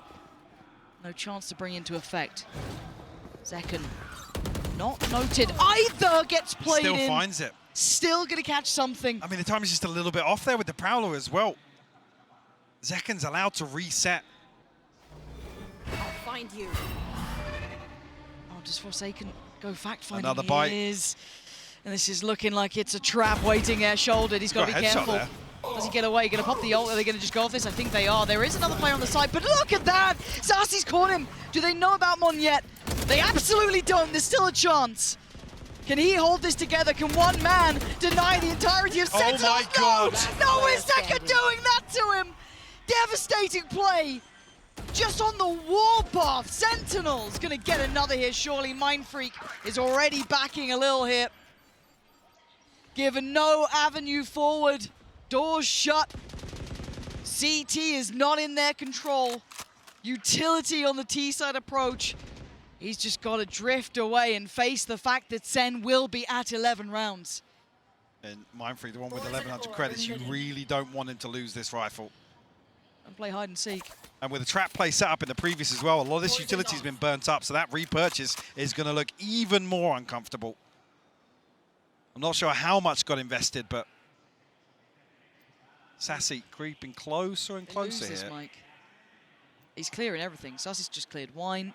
No chance to bring into effect. Second, not noted either, gets played still in. finds it. Still gonna catch something. I mean, the time is just a little bit off there with the Prowler as well. Zekan's allowed to reset. I'll find you. Oh, does Forsaken go fact-finding? Another bite. He is. And this is looking like it's a trap waiting air shouldered. He's got to Got be a headshot careful. there. Does he get away? Going to pop the ult? Are they going to just go off this? I think they are. There is another player on the side, but look at that! Zarsi's caught him. Do they know about Monyet? They absolutely don't. There's still a chance. Can he hold this together? Can one man deny the entirety of Sentinels? Oh my God. No, is Zeka doing that to him? Devastating play. Just on the warpath. Sentinels gonna get another here, surely. Mindfreak is already backing a little here. Given no avenue forward. Doors shut. CT is not in their control. Utility on the T-side approach. He's just got to drift away and face the fact that Sen will be at 11 rounds. And Mindfreak, the one with 1,100 credits, you really don't want him to lose this rifle. And play hide and seek. And with the trap play set up in the previous as well, a lot of this utility has been burnt up, so that repurchase is going to look even more uncomfortable. I'm not sure how much got invested, but Sassy creeping closer and closer Loses, here. Mike. He's clearing everything. Sassy's just cleared wine.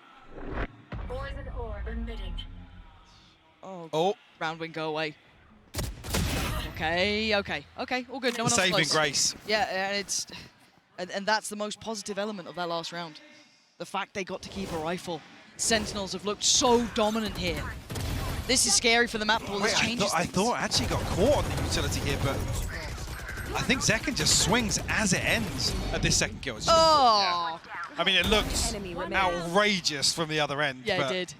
Oh, round win, go away. Okay, all good. No one else Saving close. grace. Yeah, and that's the most positive element of that last round. The fact they got to keep a rifle. Sentinels have looked so dominant here. This is scary for the map pool. This changes I things. thought I actually got caught on the utility here, but I think Zekan just swings as it ends at this second kill. It's just- Oh, yeah. I mean, it looks Enemy remaining. outrageous from the other end. yeah, but, it did.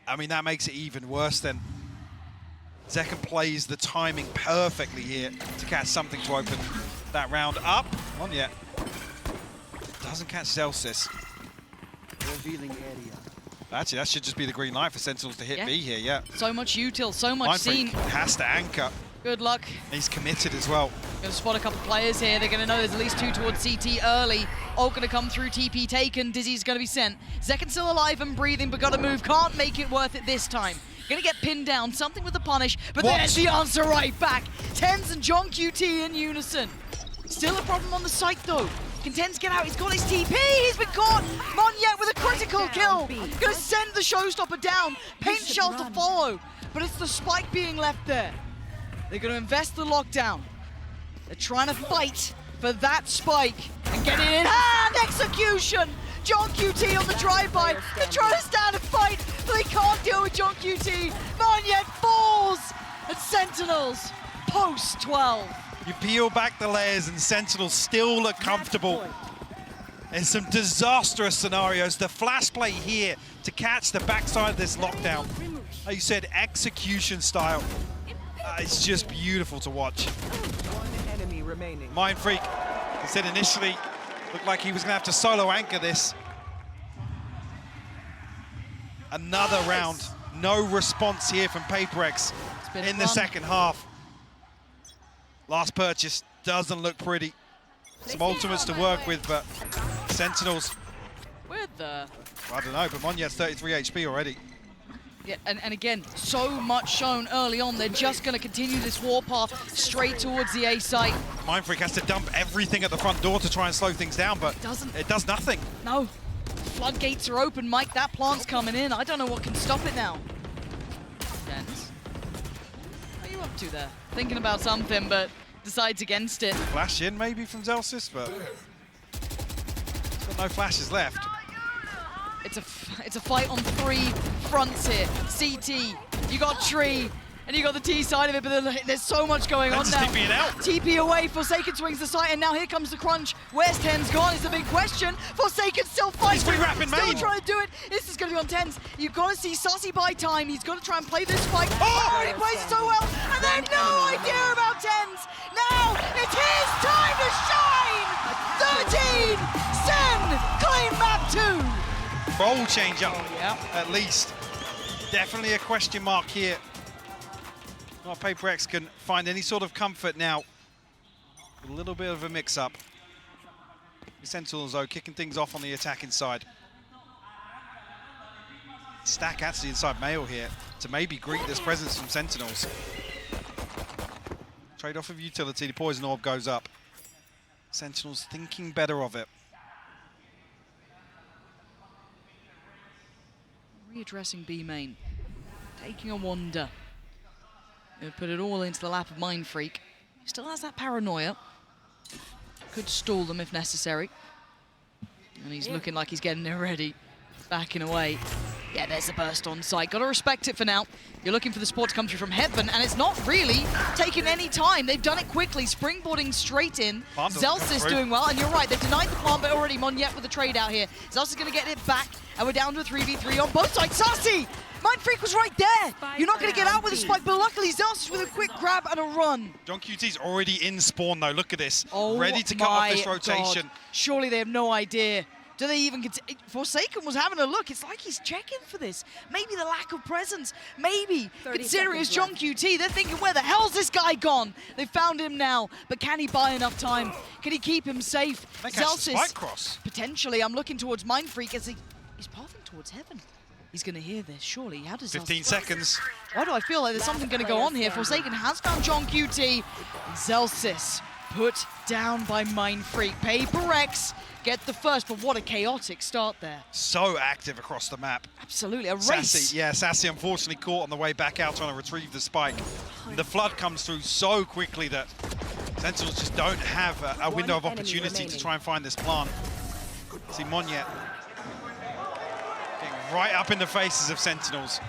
I mean, that makes it even worse then. Zekan plays the timing perfectly here to catch something to open that round up. On yet. Doesn't catch Zelsis. Revealing area. Actually, that should just be the green light for Sentinels to hit B here, yeah. So much util, so much seen. Has to anchor. Good luck. He's committed as well. Gonna spot a couple players here. They're gonna know there's at least 2 towards CT early. Ult gonna come through, TP taken. Dizzy's gonna be sent. Zekken still alive and breathing, but gotta move. Can't make it worth it this time. Gonna get pinned down, something with the punish, but there's the answer right back. Tens and John QT in unison. Still a problem on the site though. Can Tens get out? He's got his TP. He's been caught. Monyet with a critical kill. Gonna send the showstopper down. Paint shell to follow, but it's the spike being left there. They're gonna invest the lockdown. They're trying to fight for that spike and get it in hand. Execution. John QT on the drive-by. They're trying to stand and fight, but they can't deal with John QT. Monyet falls, and Sentinels post 12. You peel back the layers and Sentinels still look comfortable. In some disastrous scenarios. The flash play here to catch the backside of this lockdown. Like you said, execution style. It's just beautiful to watch. One enemy remaining. Mind Freak, he said initially, looked like he was going to have to solo anchor this. Another round. No response here from PRX in the second half. Last purchase doesn't look pretty. Some ultimates to work with, but Sentinels, Where the... I don't know, but Monyet's 33 HP already. Yeah, and again, so much shown early on. They're just going to continue this warpath straight towards the A site. Mind Freak has to dump everything at the front door to try and slow things down, but it does nothing. No. Floodgates are open, Mike. That plant's coming in. I don't know what can stop it now. Tens. What are you up to there? Thinking about something, but decides against it. Flash in maybe from Zelsis, but he's got no flashes left. It's a fight on 3 fronts here. CT, you got Tree, and you got the T side of it, but there's so much going on now. TPing out. TP away, Forsaken swings the site, and now here comes the crunch. Where's Tens gone is the big question. Forsaken still fighting. He's re-wrapping still main. trying to do it. This is going to be on Tens. You've got to see Sussy buy time. He's got to try and play this fight. Oh! He plays so well, and they have no idea about Tens. Now it's his time to shine. 13, Sen, claim map 2. Role change up, Yeah. at least. Definitely a question mark here. Well, PRX can find any sort of comfort now. A little bit of a mix-up. Sentinels, though, kicking things off on the attacking side. Stack actually inside Mail here to maybe greet this presence from Sentinels. Trade-off of utility, the Poison Orb goes up. Sentinels thinking better of it. Readdressing B main, taking a wander. They'll put it all into the lap of Mind Freak. Still has that paranoia. Could stall them if necessary. And he's looking like he's getting there ready. Backing away. Yeah, there's the burst on site. Got to respect it for now. You're looking for the support to come through from Heaven, and it's not really taking any time. They've done it quickly, springboarding straight in. Zelsis doing well, and you're right, they've denied the plant, but already Monyet with the trade out here. Zelsis is going to get it back, and we're down to a 3v3 on both sides. Sassy! Mind Freak was right there. You're not going to get out with a spike, but luckily Zelsis with a quick grab and a run. John QT's already in spawn, though. Look at this. Oh, ready to cut off this rotation. God. Surely they have no idea. Do they even continue? Forsaken was having a look. It's like he's checking for this. Maybe the lack of presence. Maybe considering it's John QT. They're thinking, where the hell's this guy gone? They found him now, but can he buy enough time? Can he keep him safe? They catch the spike cross. Potentially. I'm looking towards Mind Freak as he's pathing towards Heaven. He's going to hear this, surely. How does 15 seconds. Why do I feel like there's something going to go on here? Forsaken has found John QT. Zelsis put down by Mind Freak. PRX get the first, but what a chaotic start there. So active across the map. Absolutely, a race. Sassy, yeah, Sassy unfortunately caught on the way back out trying to retrieve the spike. And the flood comes through so quickly that Sentinels just don't have a window of opportunity to try and find this plant. See Monyet getting right up in the faces of Sentinels.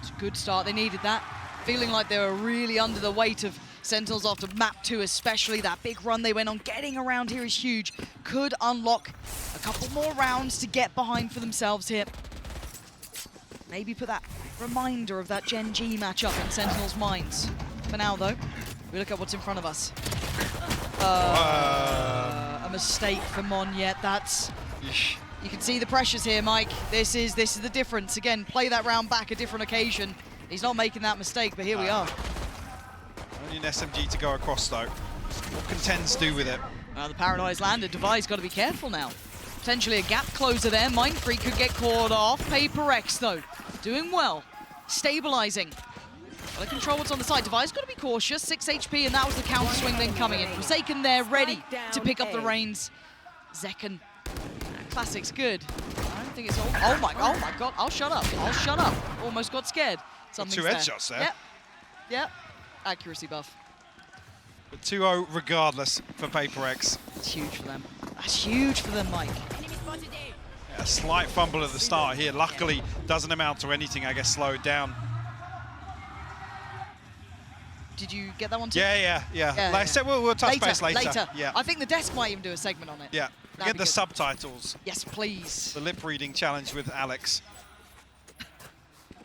It's a good start, they needed that. Feeling like they were really under the weight of Sentinels after map 2 especially. That big run they went on, getting around here is huge. Could unlock a couple more rounds to get behind for themselves here. Maybe put that reminder of that Gen G matchup in Sentinels' minds. For now though, we look at what's in front of us. A mistake for Monyet, that's You can see the pressures here, Mike. This is the difference. Again, play that round back a different occasion. He's not making that mistake, but here we are. Only an SMG to go across, though. What can Tens do with it? The Paradise landed. Devi's got to be careful now. Potentially a gap closer there. Mindfreak could get caught off. PRX, though, doing well. Stabilizing. Got to control what's on the side. Devi's got to be cautious. 6 HP, and that was the counter swing then coming in. Forsaken there, ready to pick up the reins. Zekken. Classic's good. I don't think it's all. Oh my god. I'll shut up. Almost got scared. Something's 2 headshots there. Yep. Accuracy buff. But 2-0 regardless for PRX. It's huge for them. That's huge for them, Mike. A slight fumble at the start here. Luckily, doesn't amount to anything, I guess, slowed down. Did you get that one too? Yeah. Like I said, we'll touch base later. Yeah. I think the desk might even do a segment on it. Yeah. Get the subtitles. Yes, please. The lip reading challenge with Alex.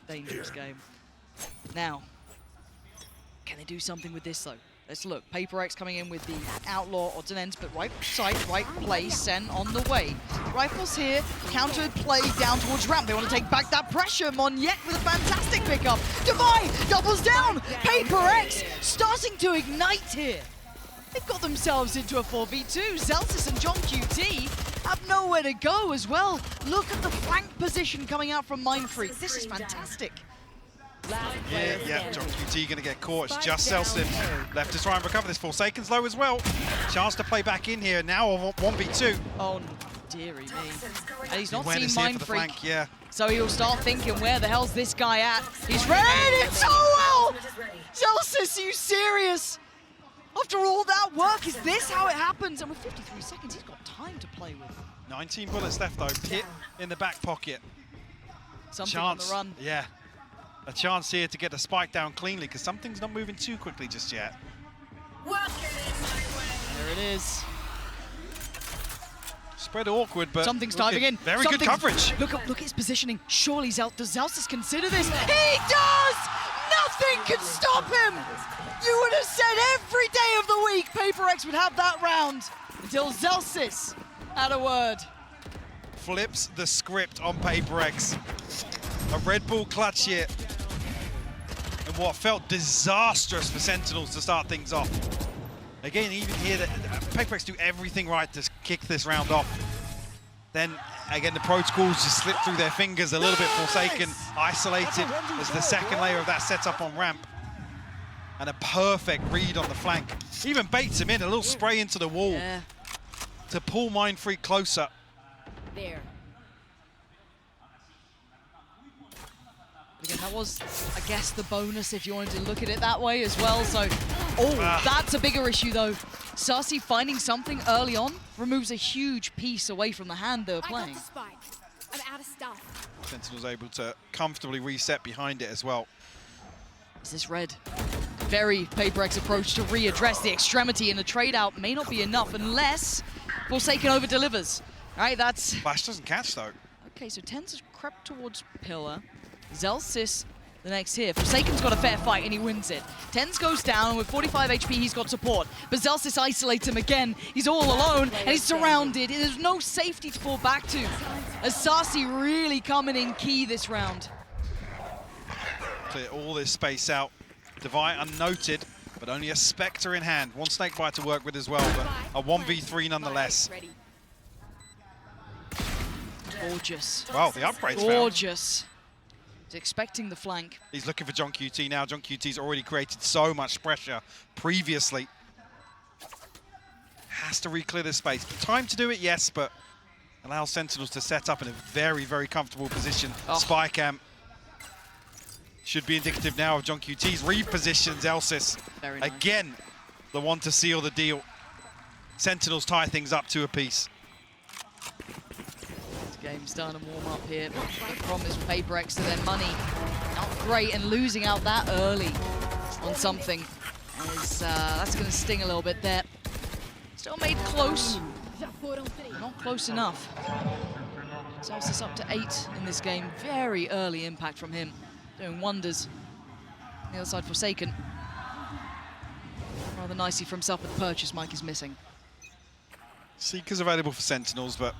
Dangerous game. Now, can they do something with this though? Let's look. PRX coming in with the outlaw odds and ends, but right side, right place, Sen on the way. Rifles here, counter play down towards ramp. They want to take back that pressure. Monyet with a fantastic pickup. Devi doubles down. PRX starting to ignite here. They've got themselves into a 4v2. Zelsis and John QT have nowhere to go as well. Look at the flank position coming out from Mindfreak. This is fantastic. Yeah, John QT going to get caught. It's just Selson left to try and recover this. Forsaken's low as well. Chance to play back in here. Now 1v2. Oh, dearie me. And he's not seen Mindfreak. Yeah. So he'll start thinking, where the hell's this guy at? He's read it so well! Zelsis, are you serious? After all that work, is this how it happens? And with 53 seconds, he's got time to play with. 19 bullets left though. Pit in the back pocket. Something on the run. Yeah. A chance here to get the spike down cleanly because something's not moving too quickly just yet. There it is. Spread awkward, but something's diving in. Very good coverage. Look at his positioning. Surely does Zelsis consider this? He does! Nothing can stop him! You would have said every day of the week PRX would have that round until Zelsis had a word. Flips the script on PRX. A Red Bull clutch here. And what felt disastrous for Sentinels to start things off. Again, even here, PRX do everything right to kick this round off. Then, again, the protocols just slip through their fingers a little bit. Forsaken, isolated as the second layer of that setup on ramp. And a perfect read on the flank. Even baits him in, a little spray into the wall to pull Mindfreak closer. There. Again, that was, I guess, the bonus if you wanted to look at it that way as well. So, that's a bigger issue though. Sassy finding something early on removes a huge piece away from the hand they were playing. I got the spike. I'm out of stuff. Sentinel's able to comfortably reset behind it as well. Is this red? Very PRX approach to readdress the extremity, and the trade out may not be enough unless Forsaken over delivers. All right, that's. Flash doesn't catch though. Okay, so Tens has crept towards Pillar. Zelsis the next here. Forsaken's got a fair fight and he wins it. Tens goes down, and with 45 HP he's got support. But Zelsis isolates him again. He's all alone and he's surrounded. There's no safety to fall back to. As Sassy really coming in key this round. Clear all this space out. Devi unnoted, but only a Spectre in hand. One Snakebite to work with as well, but a 1v3 nonetheless. Gorgeous. Wow, the upgrade's found. Gorgeous. He's expecting the flank. He's looking for John QT now. John QT's already created so much pressure previously. Has to re-clear this space. Time to do it, yes, but allow Sentinels to set up in a very, very comfortable position. Spy cam should be indicative now of John QT's repositions Elsis. Very nice. Again, the one to seal the deal. Sentinels tie things up to a piece. Game's done and warm up here. The problem is PRX to their money. Not great, and losing out that early on something is that's going to sting a little bit there. Still made close. Not close enough. Zelsis up to 8 in this game. Very early impact from him. Doing wonders. On the other side, Forsaken. Rather nicely for himself, but the purchase Mike is missing. Seeker's available for Sentinels, but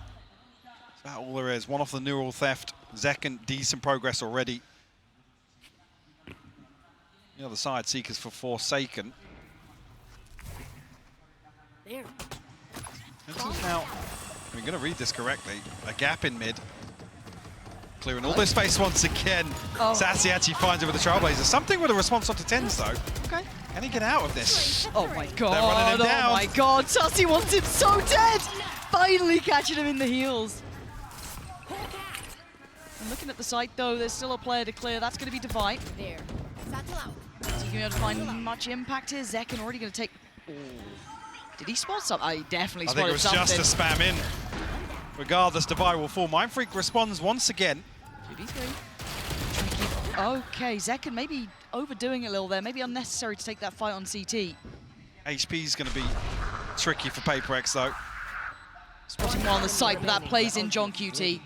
About all there is. One off the neural theft. Zekken, decent progress already. The other side, Seekers for Forsaken. There. This is now, I'm going to read this correctly, a gap in mid. Clearing all this space once again. Oh. Sassy actually finds it with the Trailblazer. Something with a response onto Tens though. Okay. Can he get out of this? Oh my god, They're running him down. oh my god, Sassy wants him so dead! Finally catching him in the heels. And looking at the site though, there's still a player to clear. That's going to be Divide. There. Satchel out. Is he going to be able to find much impact here? Zekken already going to take... Oh. Did he spot something? He definitely I think spotted something. it was just a spam in. Regardless, Divide will fall. Mindfreak responds once again. 2v3. Okay, Zekken maybe overdoing it a little there. Maybe unnecessary to take that fight on CT. HP's going to be tricky for PaperX though. Spotting one on the site, but that plays in John QT.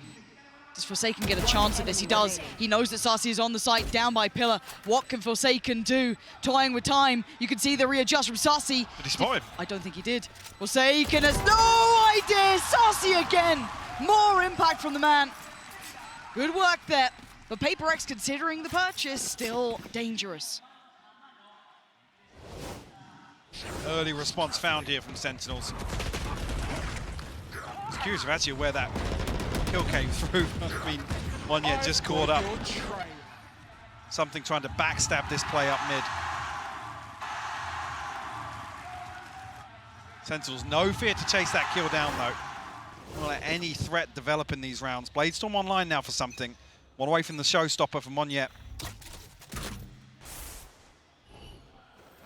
Does Forsaken get a chance at this? He does. He knows that Sassy is on the site, down by Pillar. What can Forsaken do? Toying with time. You can see the readjust from Sassy. Did he spot him? I don't think he did. Forsaken has no idea. Sassy again. More impact from the man. Good work there. But PaperX, considering the purchase, still dangerous. Early response found here from Sentinels. I was curious of actually where that kill came through. I mean, Monyet just caught up. Something trying to backstab this play up mid. Sentinels, no fear to chase that kill down though. Don't let any threat develop in these rounds. Bladestorm online now for something. One away from the showstopper for Monyet.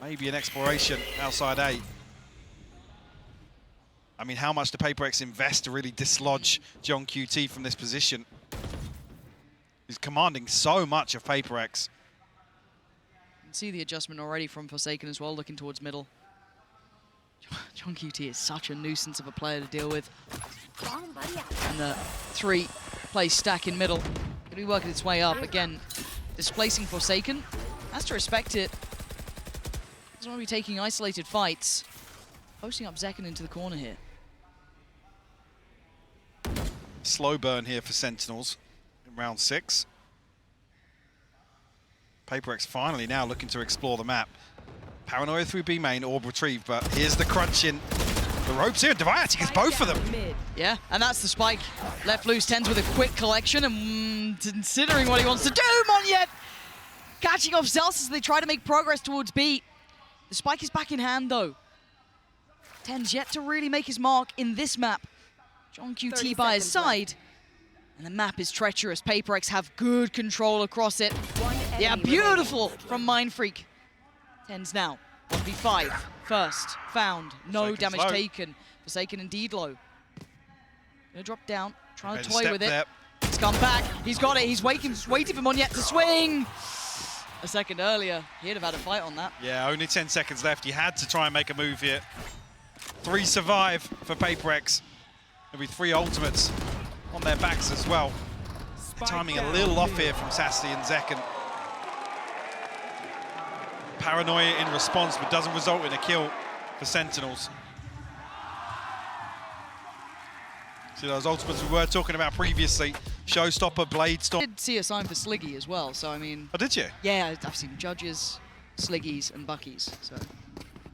Maybe an exploration outside A. I mean, how much do PaperX invest to really dislodge John QT from this position? He's commanding so much of PaperX. You can see the adjustment already from Forsaken as well, looking towards middle. John QT is such a nuisance of a player to deal with. And the 3-place stack in middle. Going to be working its way up. Again, displacing Forsaken. Has to respect it. Doesn't want to be taking isolated fights. Posting up Zekken into the corner here. Slow burn here for Sentinels in round 6. PaperX finally now looking to explore the map. Paranoia through B main, orb retrieve, but here's the crunch in. The ropes here, Divide actually gets both of them. Yeah, and that's the spike. Left loose, Tens with a quick collection, and considering what he wants to do, Monyet catching off Zels as they try to make progress towards B. The spike is back in hand though. Tens yet to really make his mark in this map. John QT by his side. And the map is treacherous. PaperX have good control across it. Yeah, beautiful from Mindfreak. Tens now. 1v5. First. Found. No Forsaken's damage low. taken. Forsaken indeed low. Gonna drop down. Trying to Better toy step with it. there. He's come back. He's got it. He's waiting for Monyet to swing. A second earlier, he'd have had a fight on that. Yeah, only 10 seconds left. He had to try and make a move here. 3 survive for PaperX. There'll be 3 ultimates on their backs as well. Timing a little off here from Sassy and Zekken. Paranoia in response, but doesn't result in a kill for Sentinels. See those ultimates we were talking about previously. Showstopper, Bladestorm. I did see a sign for Sliggy as well, so I mean... Oh, did you? Yeah, I've seen Judges, Sliggies, and Buckies, so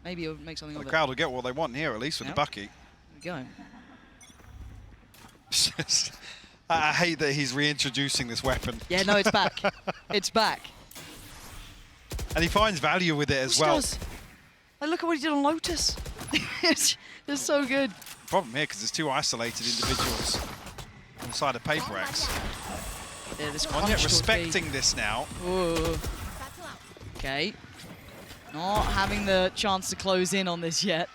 maybe it'll make something The of it. crowd will get what they want here, at least with Yep. the Bucky. There we go. I hate that he's reintroducing this weapon. Yeah, no, it's back. It's back. And he finds value with it as He well. does. Like, look at what he did on Lotus. it's so good. Problem here, because there's 2 isolated individuals on the side of PaperX. Yeah, this Monyet crunch towards respecting B. this now. Ooh. Okay. Not having the chance to close in on this yet.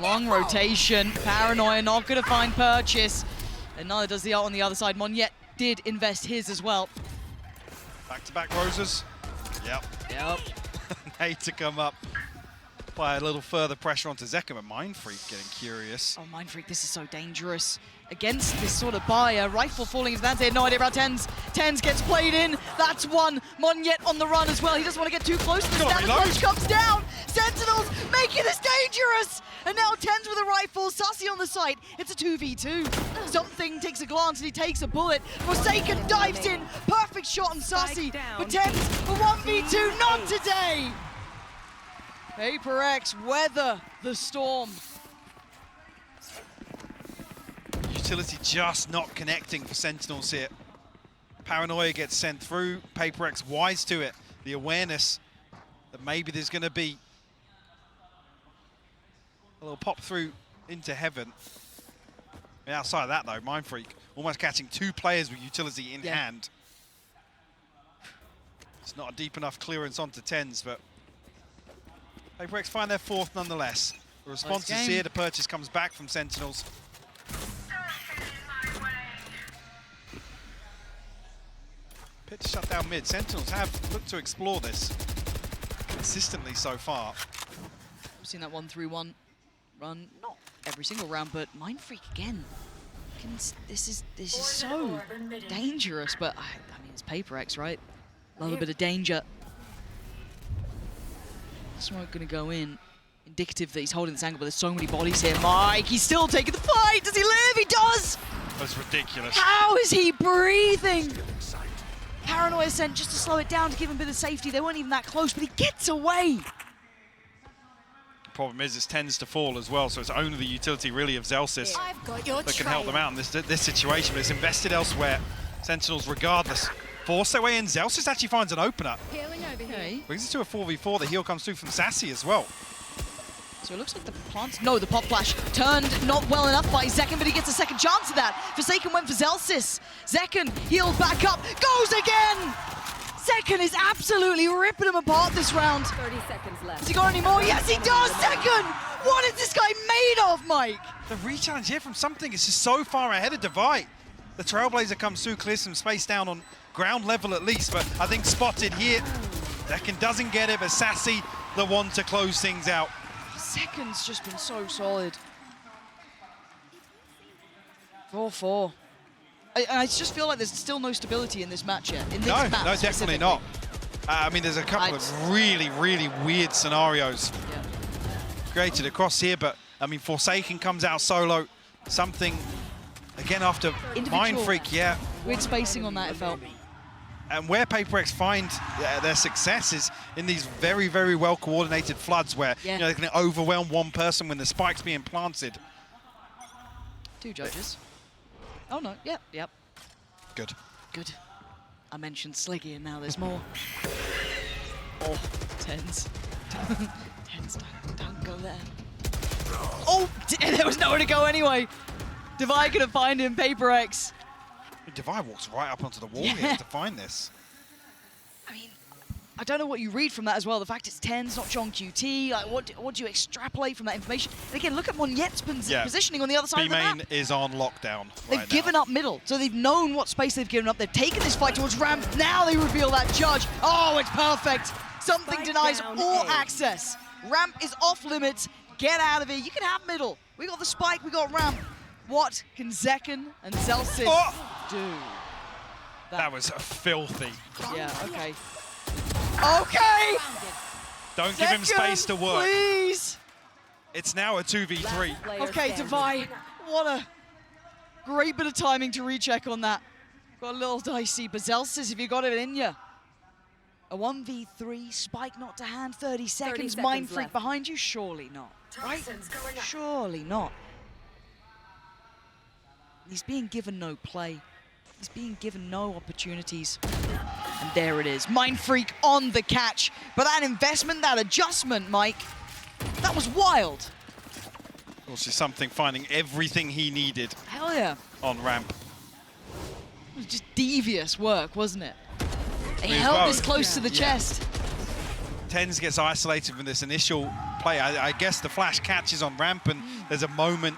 Long rotation. Paranoia not going to find purchase. And neither does the ult on the other side. Monyet did invest his as well. Back-to-back roses. Yep. Yep. Hate to come up. apply a little further pressure onto Zekken, but Mindfreak getting curious. Oh, Mindfreak, this is so dangerous. Against this sort of buyer, rifle falling into that. They had no idea about Tens. Tens gets played in. That's one. Monyet on the run as well. He doesn't want to get too close. The Gotta standard reload. punch comes down. Sentinels making this dangerous. And now Tens with a rifle. Sassy on the site. It's a 2v2. Something takes a glance and he takes a bullet. Forsaken dives in. Perfect shot on Sassy. But Tens for 1v2. Not today. PRX weather the storm. Utility just not connecting for Sentinels here. Paranoia gets sent through. PRX wise to it. The awareness that maybe there's going to be a little pop through into heaven. And outside of that though, Mindfreak almost catching 2 players with utility in hand. It's not a deep enough clearance onto Tens, but PRX find their 4th nonetheless. The response is here. The purchase comes back from Sentinels. Pitch shut down mid. Sentinels have looked to explore this consistently so far. We've seen that 1-3-1 run, not every single round, but Mindfreak again. This is so dangerous, but I mean it's PRX, right? A little bit of danger. Smoke gonna go in. Indicative that he's holding this angle, but there's so many bodies here. Mike, he's still taking the fight. Does he live? He does! That's ridiculous. How is he breathing? Paranoia sent just to slow it down to give him a bit of safety. They weren't even that close, but he gets away. Problem is, it tends to fall as well, so it's only the utility really of Zelsys I've got your that can help them out in this situation, but it's invested elsewhere. Sentinels, regardless, force their way in. Zelsys actually finds an opener. Healing over here. Okay. Brings it to a 4v4. The heal comes through from Sassy as well. So it looks like the plants... No, the pop flash turned not well enough by Zekken, but he gets a second chance of that. Forsaken went for Zelsys. Zekken healed back up, goes again! Zekken is absolutely ripping him apart this round. 30 seconds left. Has he got any more? Yes, he does! Zekken! What is this guy made of, Mike? The re-challenge here from Something is just so far ahead of Divide. The Trailblazer comes through, clears some space down on ground level at least, but I think spotted here. Zekken doesn't get it, but Sassy the one to close things out. Zekken's just been so solid. 4-4. I just feel like there's still no stability in this match yet. In this map No, definitely specifically. not. I mean, there's a couple of really, really weird scenarios created across here, but I mean, Forsaken comes out solo. Something, again, after Mindfreak, Weird spacing on that, it felt. And where PRX find their success is in these very, very well-coordinated floods where you know, they can overwhelm one person when the spike's being planted. 2 judges. Oh, no. Yep. Good. Good. I mentioned Sliggy, and now there's more. Oh, Tens. Tens, don't go there. Oh, there was nowhere to go anyway. Divide couldn't find him, PRX. Divide walks right up onto the wall here to find this. I mean, I don't know what you read from that as well. The fact it's Tens, not John QT. Like, what do you extrapolate from that information? And again, look at Monyet's positioning on the other side of the map. B-Main is on lockdown They've given up middle, so they've known what space they've given up. They've taken this fight towards Ramp. Now they reveal that judge. Oh, it's perfect. Something Spike denies down all A. access. Ramp is off limits. Get out of here. You can have middle. We got the spike, we got Ramp. What can Zekken and Zelsys do? That was filthy. Yeah, okay. Okay! Don't give him space to work. Please! It's now a 2v3. Okay, Divide. What a great bit of timing to recheck on that. Got a little dicey, but Zelsys, if you got it in you. A 1v3, spike not to hand, 30 seconds, Mindfreak left. behind you? Surely not, right? Surely not. He's being given no play. He's being given no opportunities. And there it is, Mindfreak on the catch. But that investment, that adjustment, Mike, that was wild. Also Something finding everything he needed Hell yeah. on ramp. It was just devious work, wasn't it? They Please held vote. this close to the chest. Tens gets isolated from this initial play. I guess the flash catches on ramp and there's a moment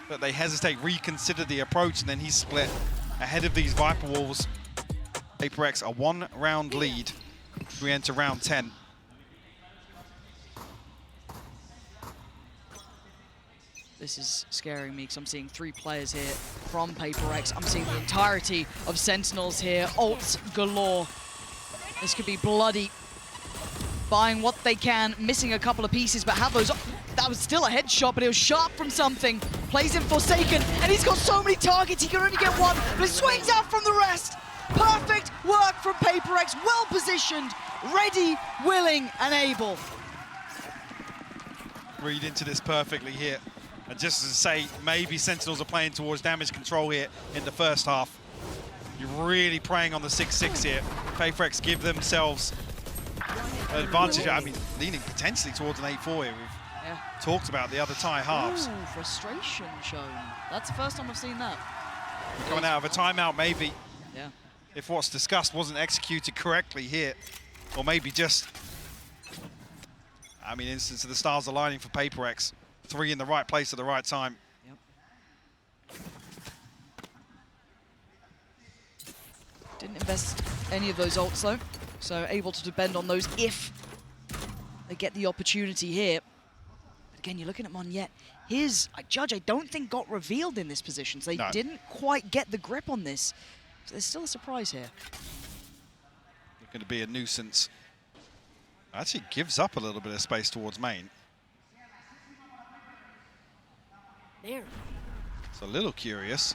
that they hesitate, reconsider the approach, and then he's split ahead of these Viper Walls. PRX a 1-round lead. We enter round 10. This is scaring me because I'm seeing 3 players here from PRX. I'm seeing the entirety of Sentinels here. Ults galore. This could be bloody. Buying what they can, missing a couple of pieces, but have those. That was still a headshot, but it was sharp from something. Plays in Forsaken, and he's got so many targets, he can only get one, but it swings out from the rest. Perfect work from PRX, well positioned, ready, willing, and able. Read into this perfectly here. And just to say, maybe Sentinels are playing towards damage control here in the first half. You're really preying on the 6-6 here. PRX give themselves an advantage. I mean, leaning potentially towards an 8-4 here. We've talked about the other tie halves. Ooh, frustration shown. That's the first time I've seen that. Coming out of a timeout, maybe. Yeah. If what's discussed wasn't executed correctly here, or maybe just, I mean, instance of the stars aligning for PRX. 3 in the right place at the right time. Yep. Didn't invest any of those ults though, so able to depend on those if they get the opportunity here. But again, you're looking at Monyet. His Judge, I don't think got revealed in this position, so they didn't quite get the grip on this. So there's still a surprise here. Going to be a nuisance. Actually gives up a little bit of space towards main. There. It's a little curious.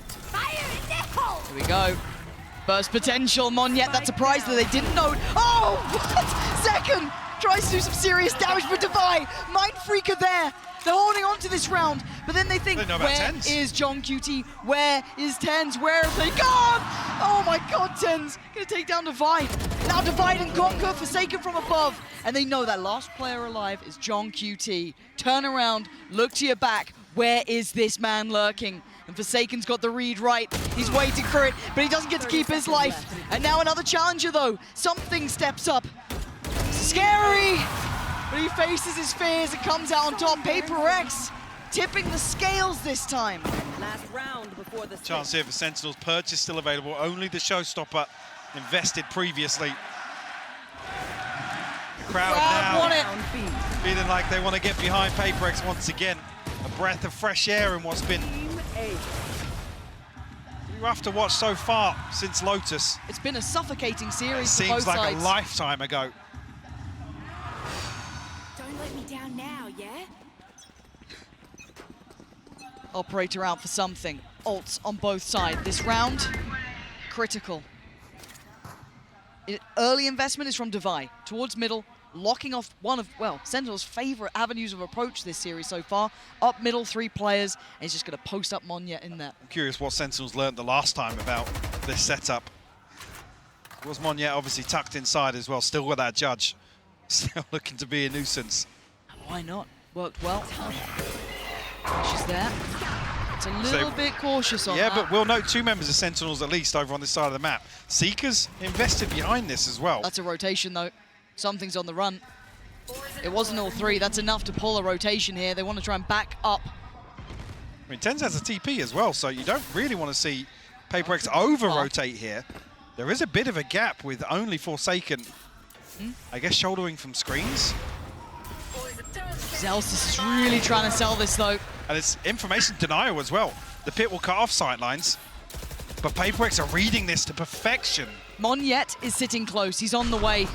Fire in the hole! Here we go. Burst potential, Monyet. That surprised that they didn't know. Oh, what? Second! Tries to do some serious damage for Divide. Mind Freaker there. They're holding on to this round, but then they think, where is John QT? Where is Tens? Where have they gone? Oh my god, Tens. Gonna take down Divide. Now Divide and Conquer, Forsaken from above. And they know that last player alive is John QT. Turn around, look to your back. Where is this man lurking? And Forsaken's got the read right. He's waiting for it, but he doesn't get to keep his life. And now another challenger though. Something steps up. Scary! But he faces his fears and comes out on top. PRX tipping the scales this time. Last round before the Chance here for Sentinels. Purchase still available. Only the showstopper invested previously. Crowd now want it. feeling like they want to get behind PRX once again. A breath of fresh air in what's been rough to watch so far since Lotus. It's been a suffocating series for both Seems like sides. a lifetime ago. Don't let me down now, yeah? Operator out for something. Ults on both sides. This round, critical. Early investment is from Divide towards middle, locking off one of, well, Sentinel's favorite avenues of approach this series so far. Up middle, 3 players, and he's just going to post up Monyet in there. I'm curious what Sentinels learned the last time about this setup. Was Monyet obviously tucked inside as well, still with that Judge. Still looking to be a nuisance. Why not? Worked well. She's there. It's a little bit cautious on that. Yeah, but we'll note 2 members of Sentinels at least over on this side of the map. Seekers invested behind this as well. That's a rotation though. Something's on the run. It wasn't all 3. That's enough to pull a rotation here. They want to try and back up. I mean, Tens has a TP as well, so you don't really want to see PRX over-rotate here. There is a bit of a gap with only Forsaken, I guess, shouldering from screens. Zelsis is really trying to sell this though. And it's information denial as well. The pit will cut off sightlines, but PRX are reading this to perfection. Monyet is sitting close. He's on the way.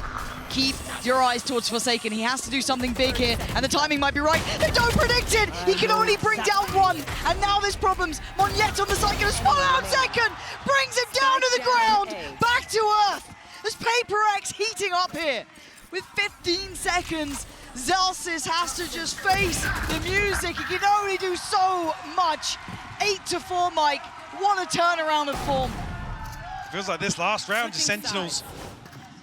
Keep your eyes towards Forsaken. He has to do something big here, and the timing might be right. They don't predict it! He can only bring down 1, and now there's problems. Monyet on the side, gonna spot out second! Brings him down to the ground! Back to earth! There's PRX heating up here. With 15 seconds, Zelsis has to just face the music. He can only do so much. 8-4, Mike. What a turnaround of form. Feels like this last round, the Sentinels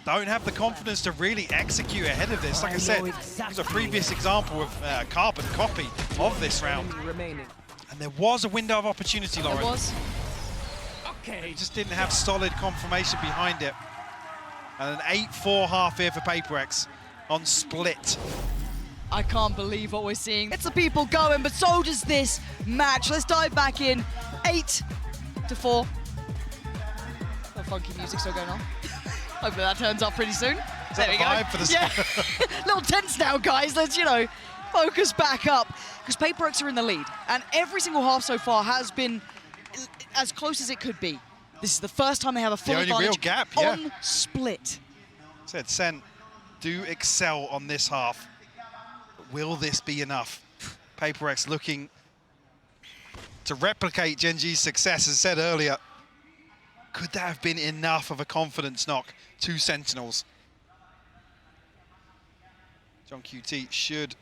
don't have the confidence to really execute ahead of this. Like I said, there's a previous example of carbon copy of this round. And there was a window of opportunity, Lauren. There was. They just didn't have solid confirmation behind it. And an 8-4 half here for PRX on split. I can't believe what we're seeing. It's the people going, but so does this match. Let's dive back in. 8-4. Funky music still going on. Hopefully that turns up pretty soon. Is that there we go. vibe for the yeah. Little tense now, guys. Let's, you know, focus back up, because PRX are in the lead. And every single half so far has been as close as it could be. This is the first time they have a full only advantage real gap, yeah. on split. Said Sen do excel on this half. Will this be enough? PRX looking to replicate Gen G's success, as said earlier. Could that have been enough of a confidence knock to Sentinels? John QT should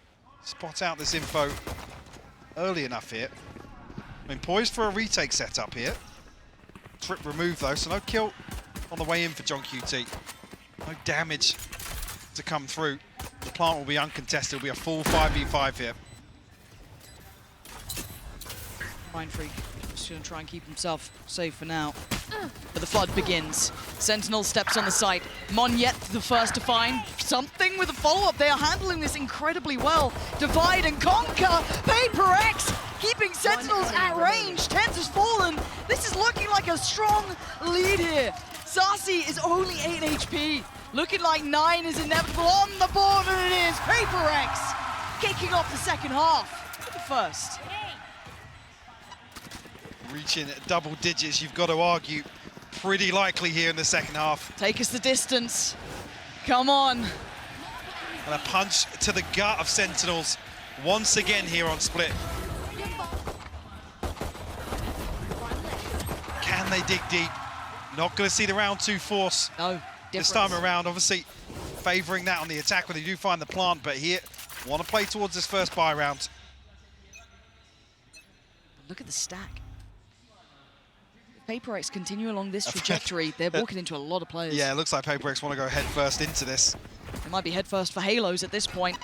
spot out this info early enough here. I mean, poised for a retake setup here. Trip removed though, so no kill on the way in for John QT. No damage to come through. The plant will be uncontested. It'll be a full 5v5 here. Mindfreak just gonna try and keep himself safe for now. But the flood begins. Sentinel steps on the site. Monyet the first to find something with a follow-up. They are handling this incredibly well. Divide and conquer. PRX keeping Sentinels at range. Tens has fallen. This is looking like a strong lead here. Sassy is only 8 HP. Looking like 9 is inevitable on the board, and it is PRX kicking off the second half. For the first. Reaching double digits, you've got to argue, pretty likely here in the second half. Take us the distance. Come on. And a punch to the gut of Sentinels once again here on split. Can they dig deep? Not going to see the round 2 force. No, this time around, obviously favouring that on the attack when they do find the plant, but here, want to play towards this first buy round. Look at the stack. If PRX continue along this trajectory, they're walking into a lot of players. Yeah, it looks like PRX want to go head first into this. It might be head first for Halos at this point.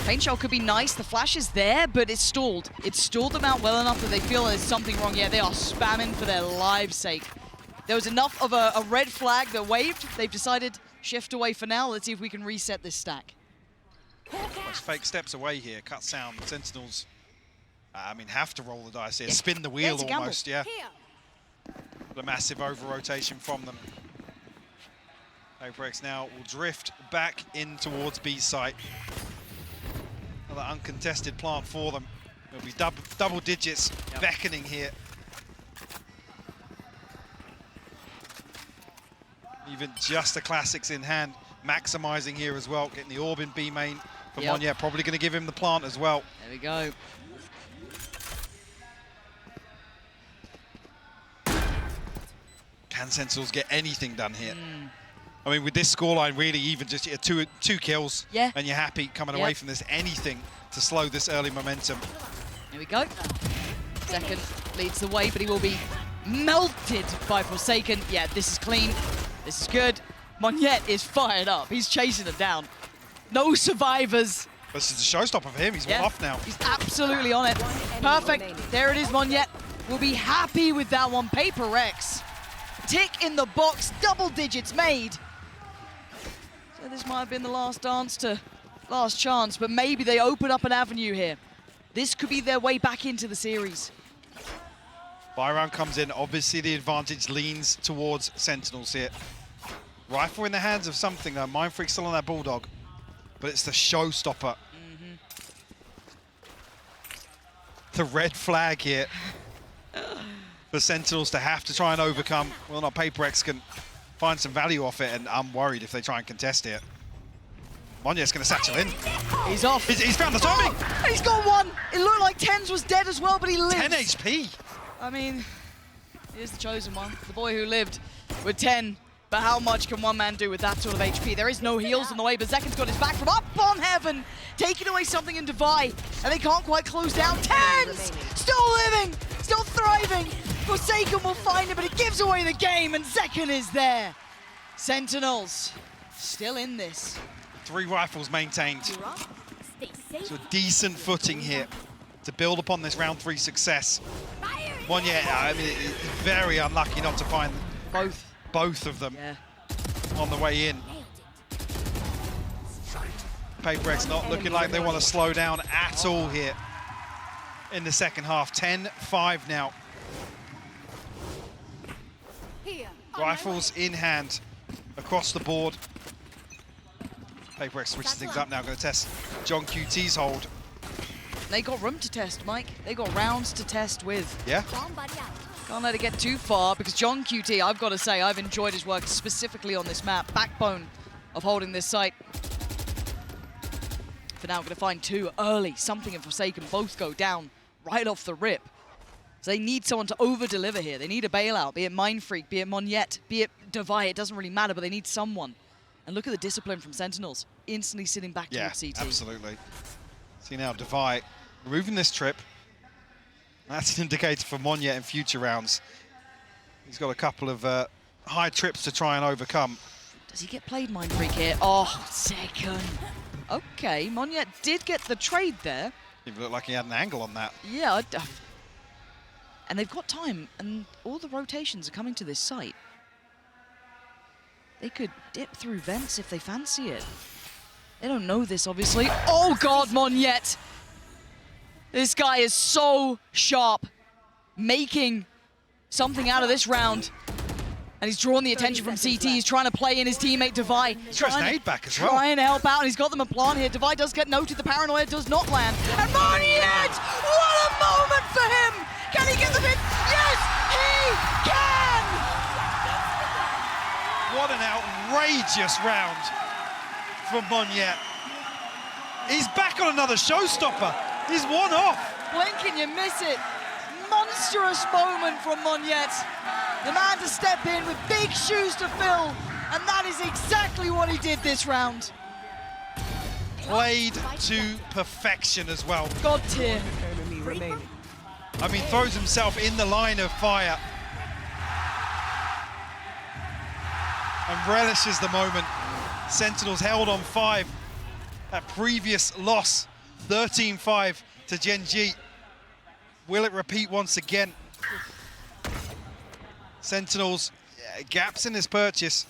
Paint shell could be nice. The flash is there, but it's stalled. It's stalled them out well enough that they feel there's something wrong. Yeah, they are spamming for their lives' sake. There was enough of a red flag that waved. They've decided shift away for now. Let's see if we can reset this stack. Nice fake steps away here. Cut sound. Sentinels, I mean, have to roll the dice here. Spin the wheel almost, yeah. The massive over-rotation from them. PRX now will drift back in towards B site. Another uncontested plant for them. It'll be double digits beckoning here. Even just the classics in hand, maximizing here as well. Getting the orb in B main for Monyet. Probably going to give him the plant as well. There we go. Can Sentinels get anything done here? I mean, with this scoreline, really even just two kills, and you're happy coming away from this. Anything to slow this early momentum. Here we go. Second leads the way, but he will be melted by Forsaken. Yeah, this is clean. This is good. Monyet is fired up. He's chasing them down. No survivors. This is a showstopper for him. He's off now. He's absolutely on it. Perfect. There it is, Monyet. We'll be happy with that one. PRX. Tick in the box, double digits made. So this might have been the last chance, but maybe they open up an avenue here. This could be their way back into the series. Buy round comes in. Obviously, the advantage leans towards Sentinels here. Rifle in the hands of something, though. Mindfreak still on that Bulldog, but it's the showstopper. The red flag here for Sentinels to have to try and overcome. Well, not PRX can find some value off it, and I'm worried if they try and contest it. Monyet's going to satchel in. He's off. He's found the timing. He's got one. It looked like Tens was dead as well, but he lived. 10 HP. I mean, here's the chosen one. The boy who lived with 10. But how much can one man do with that sort of HP? There is no heals on the way, but Zekin's got his back from up on heaven, taking away something in Divide, and they can't quite close down. Tens! Still living, still thriving. Forsaken will find it, but it gives away the game, and Zekin is there. Sentinels still in this. 3 rifles maintained. So a decent footing here to build upon this round 3 success. Monyet, I mean, very unlucky not to find both of them on the way in. PRX not looking like they want to slow down at all here in the second half. 10-5 now. Rifles in hand across the board. PRX switches things up now, going to test John QT's hold. They got room to test, Mike. They got rounds to test with. Yeah. Bomb buddy out. Can't let it get too far because John QT, I've got to say, I've enjoyed his work specifically on this map. Backbone of holding this site. For now, going to find two early. Something and Forsaken both go down right off the rip. So they need someone to over-deliver here. They need a bailout, be it Mindfreak, be it Monyet, be it Devi. It doesn't really matter, but they need someone. And look at the discipline from Sentinels. Instantly sitting back towards CT. Absolutely. See now, Devi removing this trip. That's an indicator for Monyet in future rounds. He's got a couple of high trips to try and overcome. Does he get played Mindfreak here? Oh, second. Okay, Monyet did get the trade there. It looked like he had an angle on that. Yeah, and they've got time, and all the rotations are coming to this site. They could dip through vents if they fancy it. They don't know this, obviously. Oh, God, Monyet! This guy is so sharp, making something out of this round. And he's drawn the attention from CT. He's trying to play in his teammate, Devi. He's got his nade back as well. Trying to help out, and he's got them a plan here. Devi does get noted. The paranoia does not land. And Monyet! What a moment for him! Can he get the hit? Yes, he can! What an outrageous round from Monyet. He's back on another showstopper. He's one off. Blink and you miss it. Monstrous moment from Monyet. The man to step in with big shoes to fill, and that is exactly what he did this round. Played to perfection as well. God tier. I mean, throws himself in the line of fire. And relishes the moment. Sentinels held on 5. That previous loss, 13-5 to Gen G. Will it repeat once again? Sentinels, gaps in his purchase.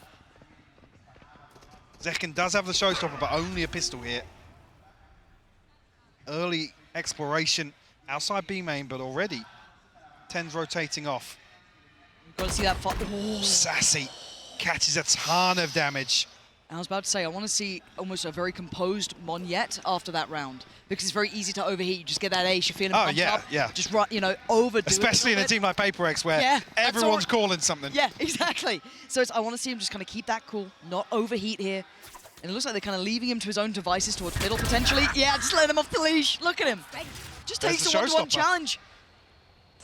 Zekken does have the showstopper, but only a pistol here. Early exploration outside B main, but already 10's rotating off. You've got to see that. Oh. Sassy catches a ton of damage. I was about to say, I want to see almost a very composed Monyet after that round, because it's very easy to overheat. You just get that ace, you're feeling pumped up. Just run, you know, overdo it. Especially in a team like PRX where everyone's calling something. Yeah, exactly. So I want to see him just kind of keep that cool, not overheat here. And it looks like they're kind of leaving him to his own devices towards middle potentially. Yeah, just let him off the leash. Look at him. Just takes the one-to-one challenge.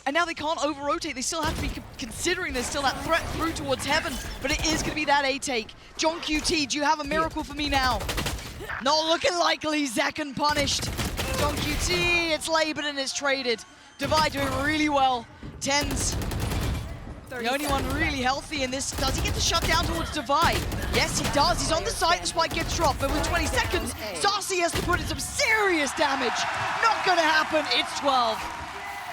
And now they can't over-rotate. They still have to be considering there's still that threat through towards heaven, but it is going to be that A-take. John QT, do you have a miracle for me now? Not looking likely. Zekken punished. John QT, it's labored and it's traded. Devi doing really well. 10's the only one really healthy in this. Does he get the shut down towards Devi? Yes, he does. He's on the site. The spike gets dropped, but with 20 seconds, Saucy has to put in some serious damage. Not going to happen. It's 12.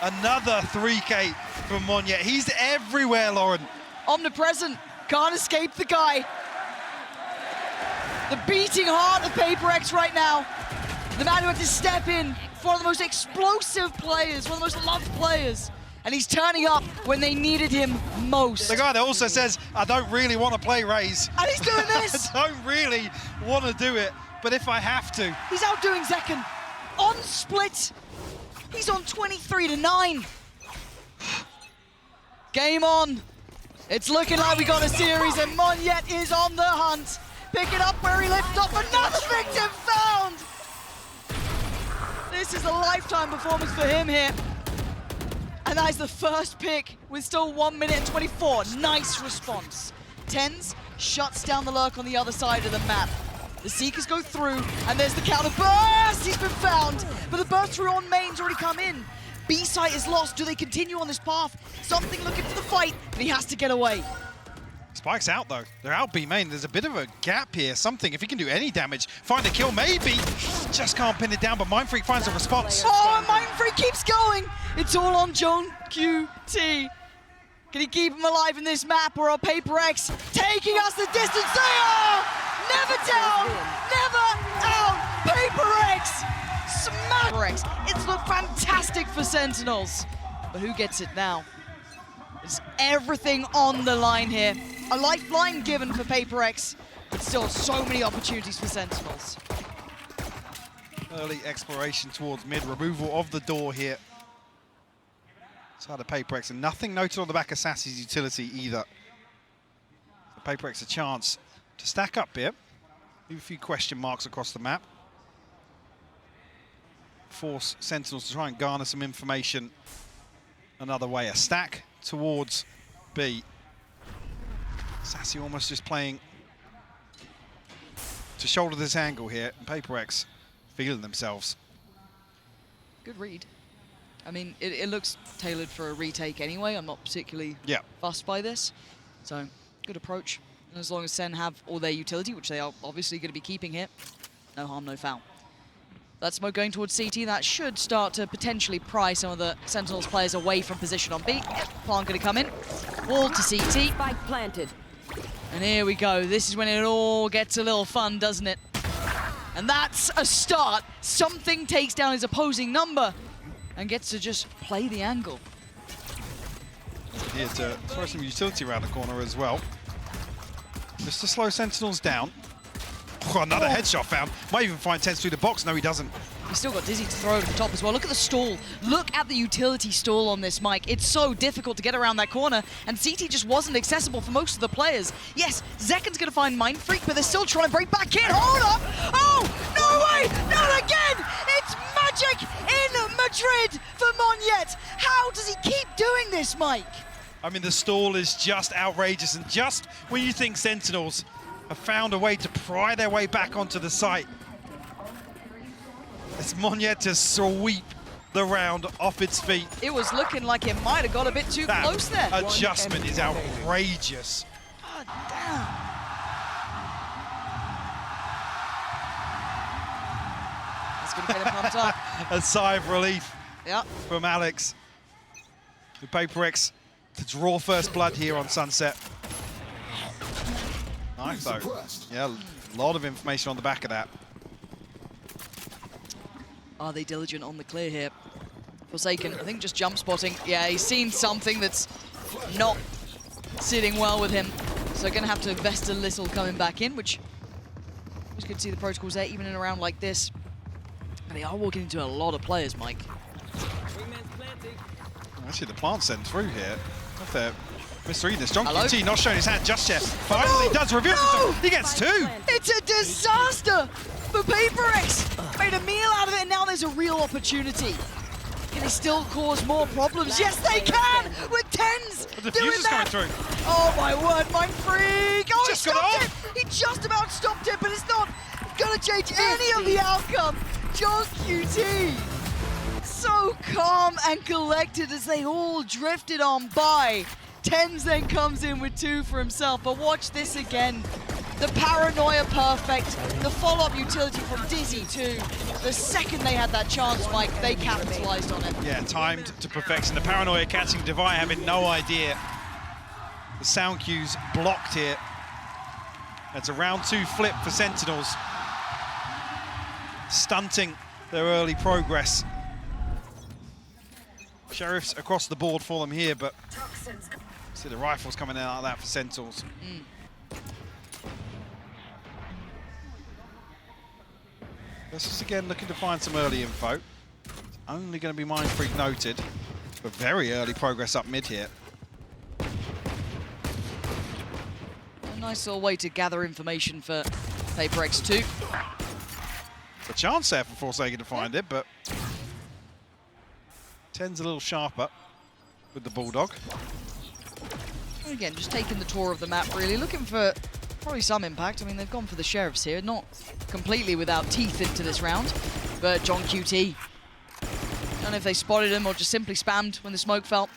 Another 3K from Monyet. He's everywhere, Lauren. Omnipresent. Can't escape the guy. The beating heart of PRX right now. The man who had to step in for one of the most explosive players, one of the most loved players. And he's turning up when they needed him most. The guy that also says, I don't really want to play Raze. And he's doing this. I don't really want to do it, but if I have to. He's outdoing Zekken. On split. He's on 23-9. Game on. It's looking like we got a series, and Monyet is on the hunt. Picking up where he left off. Another victim found. This is a lifetime performance for him here. And that is the first pick with still 1 minute and 24. Nice response. 10's shuts down the lurk on the other side of the map. The Seekers go through, and there's the counter burst! He's been found, but the burst through on main's already come in. B-site is lost. Do they continue on this path? Something looking for the fight, but he has to get away. Spike's out, though. They're out B main. There's a bit of a gap here. Something, if he can do any damage, find a kill, maybe. Just can't pin it down, but Mindfreak finds a response. Oh, and Mindfreak keeps going. It's all on John QT. Can he keep him alive in this map, or are PRX taking us the distance? They are! Never down! Never out! PRX! Smash! It's looked fantastic for Sentinels. But who gets it now? It's everything on the line here. A lifeline given for PRX, but still so many opportunities for Sentinels. Early exploration towards mid, removal of the door here. Side of PRX, and nothing noted on the back of Sassy's utility either. PRX a chance to stack up here. Leave a few question marks across the map. Force Sentinels to try and garner some information another way. A stack towards B. Sassy almost just playing to shoulder this angle here, and PRX feeling themselves. Good read. I mean, it looks tailored for a retake anyway. I'm not particularly fussed by this. So, good approach. And as long as SEN have all their utility, which they are obviously going to be keeping here, no harm, no foul. That smoke going towards CT, that should start to potentially pry some of the Sentinels players away from position on B. Plant going to come in. Wall to CT. Spike planted. And here we go. This is when it all gets a little fun, doesn't it? And that's a start. Something takes down his opposing number and gets to just play the angle. Here to throw some utility around the corner as well. Just to slow Sentinels down. Oh, another headshot found. Might even find Tens through the box. No, he doesn't. He's still got Dizzy to throw over the top as well. Look at the stall. Look at the utility stall on this mic. It's so difficult to get around that corner, and CT just wasn't accessible for most of the players. Yes, Zekken's going to find Mind Freak, but they're still trying to break back in. Hold up! Oh, no way! Not again! It's magic in Madrid for Monyet. How does he keep doing this, Mike? I mean, the stall is just outrageous, and just when you think Sentinels have found a way to pry their way back onto the site, it's Monyet to sweep the round off its feet. It was looking like it might have got a bit too close there. Adjustment is outrageous. God damn. That's going to get him pumped up. A sigh of relief Yeah. from Alex. The PRX to draw first blood here on Sunset. Nice though. Yeah, a lot of information on the back of that. Are they diligent on the clear here? Forsaken, I think just jump spotting. Yeah, he's seen something that's not sitting well with him. So going to have to invest a little coming back in, which is good to see the protocols there, even in a round like this. And they are walking into a lot of players, Mike. Actually, the plant sent through here. Not there. Mr. Edith, John Hello? QT not showing his hand just yet. Finally does reveal himself. He gets two. It's a disaster for PRX. Made a meal out of it, and now there's a real opportunity. Can they still cause more problems? Yes, they can! With Tens The doing diffuser's that! coming through. Oh my word, Mind Freak! Oh, Just he got stopped off. it! He just about stopped it, but it's not gonna change any of the outcome. John QT, so calm and collected as they all drifted on by. Tens then comes in with two for himself, but watch this again. The paranoia perfect, the follow-up utility from Dizzy too. The second they had that chance, Mike, they capitalized on it. Yeah, timed to perfection. The paranoia catching Devi having no idea. The sound cues blocked here. That's a round two flip for Sentinels. Stunting their early progress. Sheriffs across the board for them here, but see the rifles coming out like that for Sentinels. This is again looking to find some early info. It's only going to be Mind Freak noted, but very early progress up mid here. A nice little way to gather information for PRX 2. A chance there for Forsaken to find it, but Ten's a little sharper with the Bulldog. And again, just taking the tour of the map, really looking for probably some impact. I mean, they've gone for the Sheriffs here, not completely without teeth into this round, but John QT, don't know if they spotted him or just simply spammed when the smoke fell,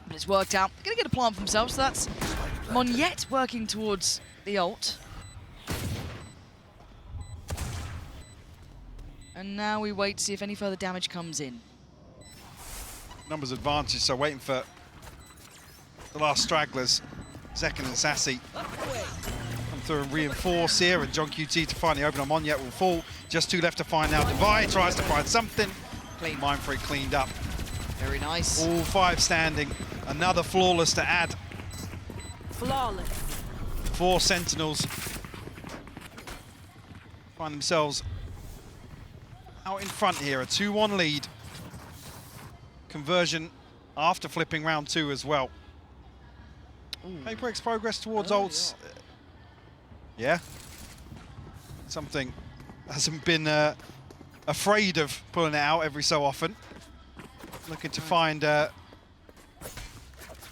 but it's worked out. Gonna get a plant for themselves, so that's Monyet working towards the ult. And now we wait to see if any further damage comes in. Numbers advantage, so waiting for the last stragglers, Zekken and Sassy, come through and reinforce here, and John QT to finally open on Monyet will fall. Just two left to find now. Devi tries to find something. Clean. Mind Freak cleaned up. Very nice. All five standing. Another flawless to add. Flawless. 4 Sentinels find themselves Out in front here, a 2-1 lead. Conversion after flipping round 2 as well. PRX progress towards ults. Yeah. Something hasn't been afraid of pulling it out every so often. Looking to find a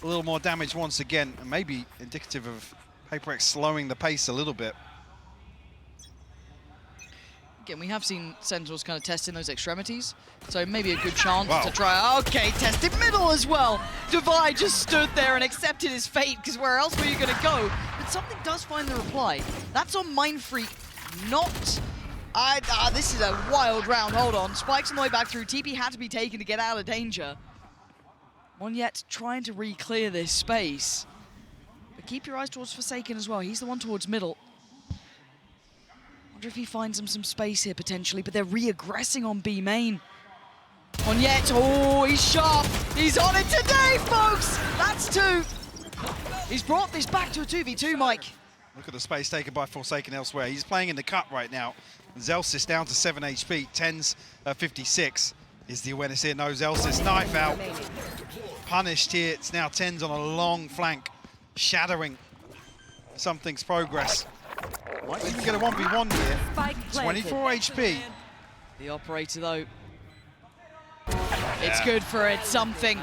little more damage once again, and maybe indicative of PRX slowing the pace a little bit. Again, we have seen Sentinels kind of testing those extremities, so maybe a good chance to try. Okay, tested middle as well. Divide just stood there and accepted his fate, because where else were you going to go? But something does find the reply. That's on Mindfreak, not... this is a wild round. Hold on. Spikes on the way back through. TP had to be taken to get out of danger. Monyet trying to re-clear this space. But keep your eyes towards Forsaken as well. He's the one towards middle. Wonder if he finds him some space here potentially, but they're re-aggressing on B main. Monyet, oh, he's sharp. He's on it today, folks. That's 2. He's brought this back to a 2v2, Mike. Look at the space taken by Forsaken elsewhere. He's playing in the cut right now. Zelsis down to 7 HP, 10's 56. Is the awareness here? No, Zelsis, knife out. Punished here, it's now 10's on a long flank. Shattering something's progress. Might even get a 1v1 here. 24 HP. The operator though, it's good for it, something.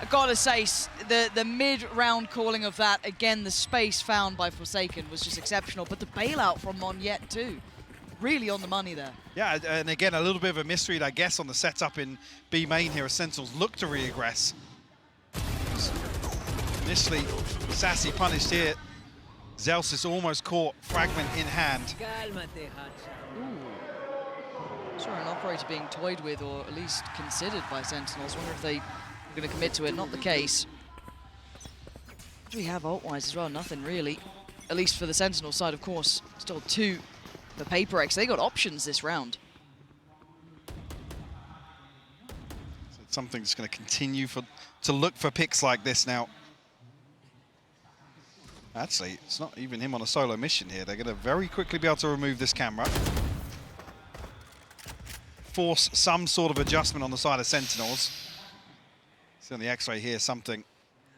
I gotta say, the mid-round calling of that, again, the space found by Forsaken was just exceptional, but the bailout from Monyet too. Really on the money there. Yeah, and again, a little bit of a misread, I guess, on the setup in B main here as Sentinels look to re-aggress. Initially, Sassy punished here. Zelsis almost caught Fragment in hand. Saw an operator being toyed with, or at least considered by Sentinels. Wonder if they were going to commit to it. Not the case. What do we have ult-wise as well? Nothing really. At least for the Sentinel side, of course. Still 2 for PRX. They got options this round. So it's something that's going to continue to look for picks like this now. Actually, it's not even him on a solo mission here. They're going to very quickly be able to remove this camera. Force some sort of adjustment on the side of Sentinels. See on the X-ray here, something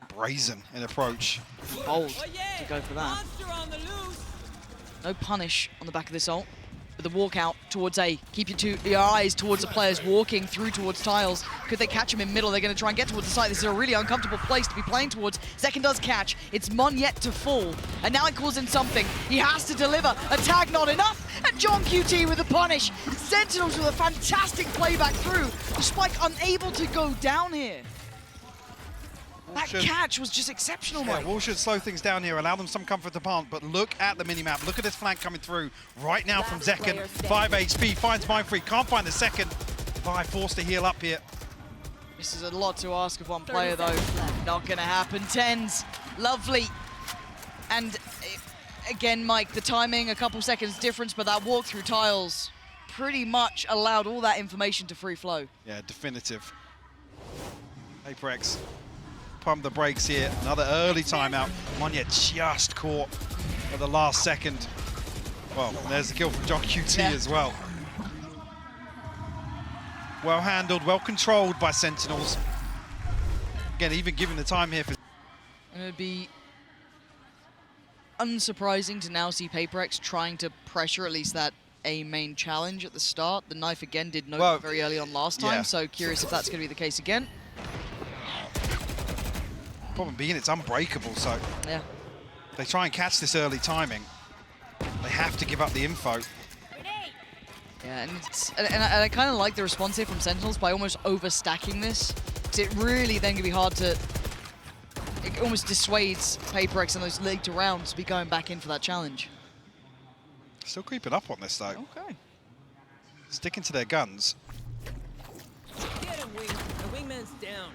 brazen in approach. Bold to go for that. No punish on the back of this ult. But the walkout towards A. Keep your eyes towards the players walking through towards tiles. Could they catch him in middle? They're going to try and get towards the site. This is a really uncomfortable place to be playing towards. Zekken does catch. It's Monyet to fall. And now it calls in something. He has to deliver. A tag not enough. And John QT with a punish. Sentinels with a fantastic play back through. The Spike unable to go down here. That catch was just exceptional, Mike. Yeah, Wall should slow things down here, allow them some comfort to plant, but look at the minimap. Look at this flank coming through right now from Zekken. 5 HP, finds Mindfreak, can't find the second. Vi forced to heal up here. This is a lot to ask of one player, though. Not going to happen. 10's, lovely. And again, Mike, the timing, a couple seconds difference, but that walk through tiles pretty much allowed all that information to free flow. Yeah, definitive. PRX. Pump the brakes here. Another early timeout. Monyet just caught at the last second. Well, there's the kill from John QT as well. Well handled, well controlled by Sentinels. Again, even given the time here for... And it'd be unsurprising to now see PRX trying to pressure at least that A main challenge at the start. The knife again did note very early on last time, so curious if that's going to be the case again. Problem being it's unbreakable, so if they try and catch this early timing, they have to give up the info. Yeah, and I kind of like the response here from Sentinels by almost overstacking this, because it really then can be hard to... It almost dissuades PRX in those later rounds to be going back in for that challenge. Still creeping up on this, though. Okay. Sticking to their guns. Get him, Wing. The wingman's down.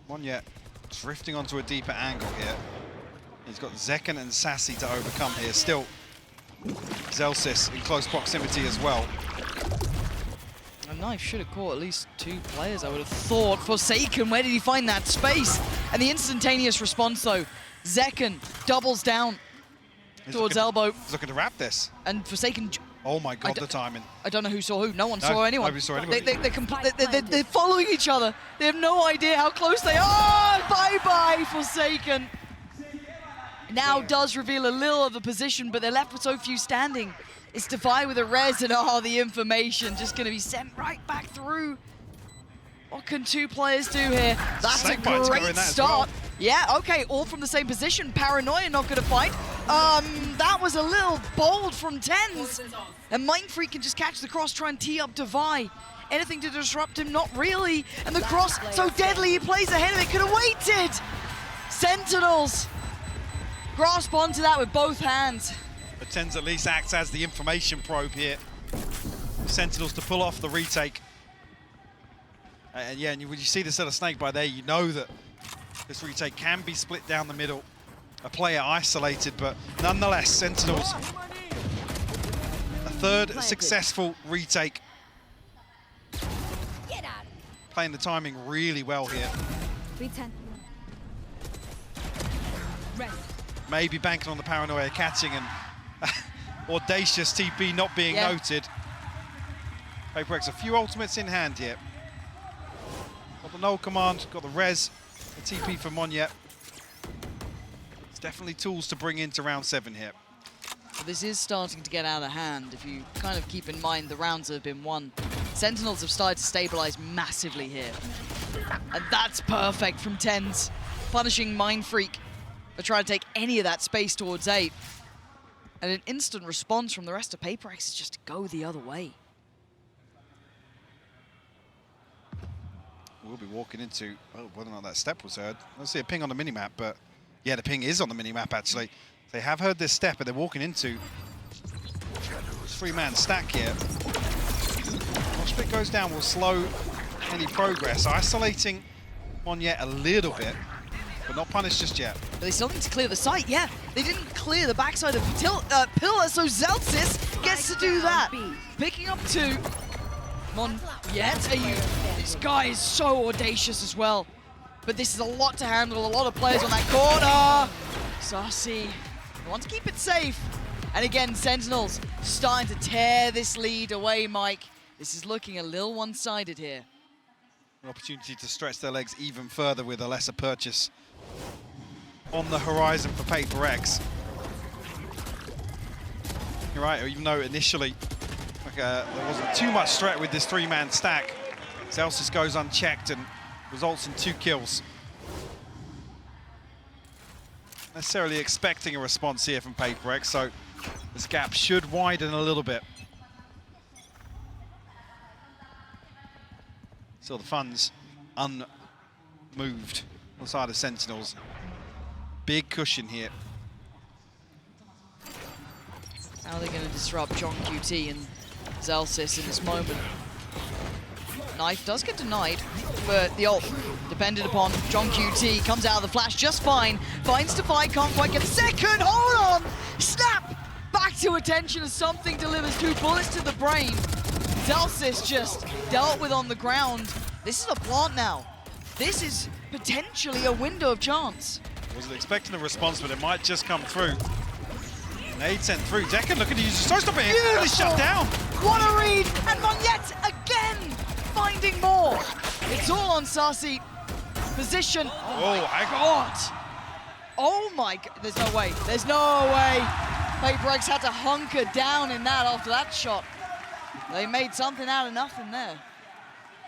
Monyet drifting onto a deeper angle here. He's got Zekken and Sassy to overcome here. Still, Zelsis in close proximity as well. A knife should have caught at least 2 players, I would have thought. Forsaken, where did he find that space? And the instantaneous response, though. Zekken doubles down towards elbow. He's looking to wrap this. And Forsaken Oh my God, the timing. I don't know who saw who. No one No, saw anyone. nobody saw anybody. They're following each other. They have no idea how close they are. Bye-bye, Forsaken. Now does reveal a little of the position, but they're left with so few standing. It's Defy with a res, and the information just going to be sent right back through. What can two players do here? That's a great start. Yeah, okay, all from the same position. Paranoia not going to fight. That was a little bold from Tens. And Mindfreak can just catch the cross, try and tee up Defy. Anything to disrupt him? Not really. And the cross, so deadly, he plays ahead of it. Could have waited. Sentinels grasp onto that with both hands. But Tens at least acts as the information probe here. Sentinels to pull off the retake. And yeah, and when you see this little snake by there, you know that this retake can be split down the middle. A player isolated, but nonetheless, Sentinels, a third successful retake. Playing the timing really well here. 310. Maybe banking on the Paranoia catching and audacious TP not being noted. PRX, a few ultimates in hand here. Got the null command, got the res, the TP for Monyet. It's definitely tools to bring into round 7 here. Well, this is starting to get out of hand if you kind of keep in mind the rounds that have been won. Sentinels have started to stabilize massively here. And that's perfect from Tens, punishing Mindfreak for trying to take any of that space towards 8. And an instant response from the rest of PRX is just to go the other way. We'll be walking into, whether or not that step was heard. I don't see a ping on the minimap, but yeah, the ping is on the minimap actually. They have heard this step, and they're walking into a 3-man stack here. Split goes down will slow any progress, isolating Monyet a little bit, but not punished just yet. But they still need to clear the site, yeah. They didn't clear the backside of Pillar, so Zelsis gets to do that. Picking up 2. Monyet, this guy is so audacious as well. But this is a lot to handle, a lot of players on that corner. Saucy, they want to keep it safe. And again, Sentinels starting to tear this lead away, Mike. This is looking a little one-sided here. An opportunity to stretch their legs even further with a lesser purchase on the horizon for PRX. You're right, even though initially there wasn't too much threat with this 3-man stack, Zelsis goes unchecked and results in 2 kills. Necessarily expecting a response here from PRX, so this gap should widen a little bit. Still the funds unmoved on the side of Sentinels. Big cushion here. How are they going to disrupt John QT and Zelsis in this moment? Knife does get denied, but the ult depended upon John QT. Comes out of the flash just fine. Finds Defy, can't quite get the second. Hold on! Snap! Back to attention as something delivers 2 bullets to the brain. Zelsis just dealt with on the ground. This is a plant now. This is potentially a window of chance. Wasn't expecting the response, but it might just come through. Nade sent through. Decken looking to use a showstopper here. Really shut down. What a read! And Monyet again finding more. It's all on Saucy. Position. Oh my God. Oh my God. There's no way. There's no way. PRX had to hunker down in that after that shot. They made something out of nothing there.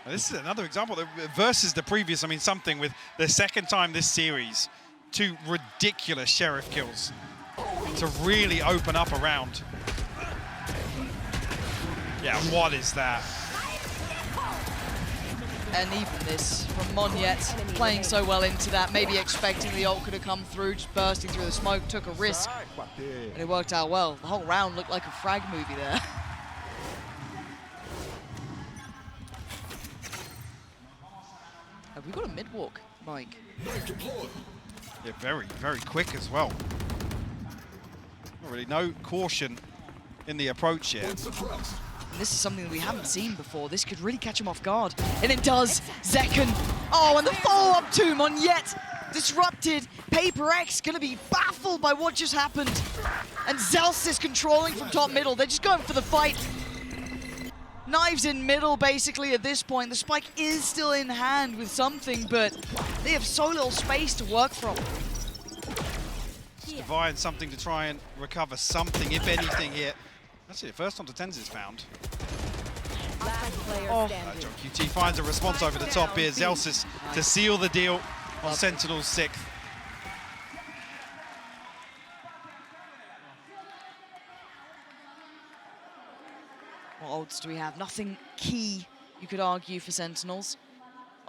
This is another example versus the previous. I mean, something with the second time this series, 2 ridiculous Sheriff kills to really open up a round. Yeah, what is that? And even this from Monyet, playing so well into that, maybe expecting the ult could have come through, just bursting through the smoke, took a risk, and it worked out well. The whole round looked like a frag movie there. Have we got a mid-walk, Mike? Yeah, very, very quick as well. Not really no caution in the approach here. And this is something that we haven't seen before. This could really catch him off guard. And it does. Zekken. Oh, and the follow-up to Monyet. disrupted. PRX gonna be baffled by what just happened. And Zelsys controlling from top middle. They're just going for the fight. Knives in middle, basically, at this point. The spike is still in hand with something, but they have so little space to work from. Divine something to try and recover something, if anything, here. That's it, first onto tens is found. Last player standing. John QT finds a response over the top here. Zelsys to seal the deal on Sentinel's 6th. What odds do we have? Nothing key, you could argue, for Sentinels.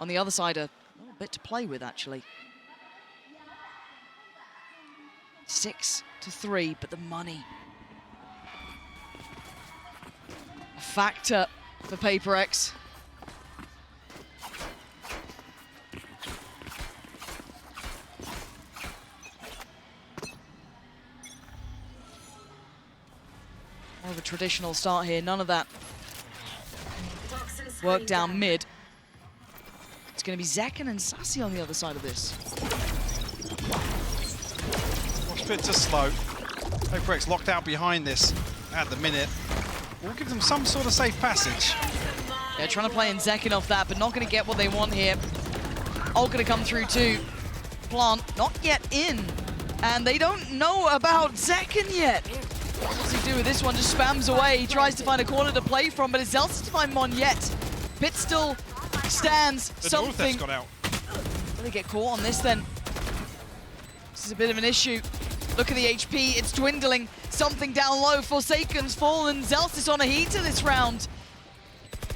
On the other side, a little bit to play with, actually. 6-3, but the money. A factor for PRX. More of a traditional start here, none of that work down mid. It's going to be Zekken and Sassy on the other side of this. Watch bit too slow. PRX locked out behind this at the minute. We'll give them some sort of safe passage. They're trying to play in Zekken off that, but not going to get what they want here. Ult going to come through too. Plant not yet in. And they don't know about Zekken yet. What does he do with this one? Just spams away. He tries to find a corner to play from, but it's Zelsys to find Mon yet. Pit still stands The something. got out. Will they get caught on this then? This is a bit of an issue. Look at the HP, it's dwindling. Something down low, Forsaken's fallen. Zelsys on a heater this round.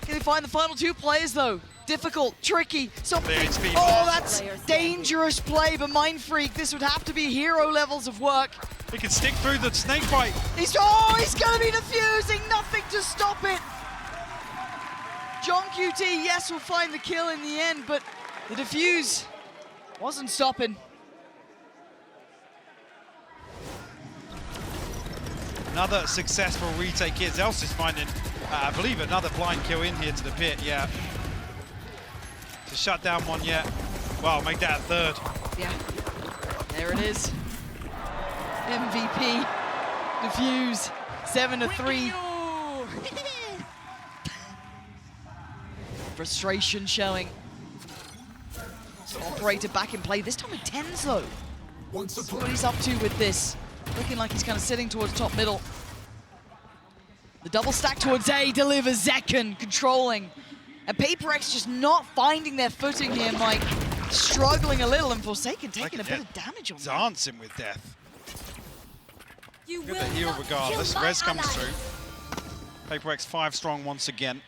Can they find the final 2 players though? Difficult, tricky, something. HP Oh, that's dangerous play, but Mind Freak, this would have to be hero levels of work. He can stick through the snake bite. He's gonna be defusing, nothing to stop it. John QT, yes, will find the kill in the end, but the defuse wasn't stopping. Another successful retake here. Zelsys finding, I believe, another blind kill in here to the pit, yeah. To shut down one yet. Well, make that a 3rd. Yeah, there it is. MVP, defuse, 7-3. Frustration showing. Operator back in play, this time with 10s though. See what he's up to with this. Looking like he's kind of sitting towards top middle. The double stack towards A delivers Zekken, controlling. And PRX just not finding their footing here, Mike. Struggling a little, and Forsaken taking a bit of damage on that. Dancing with death. You Get will the heal not regardless. kill my Res comes ally. through. PRX 5 strong once again.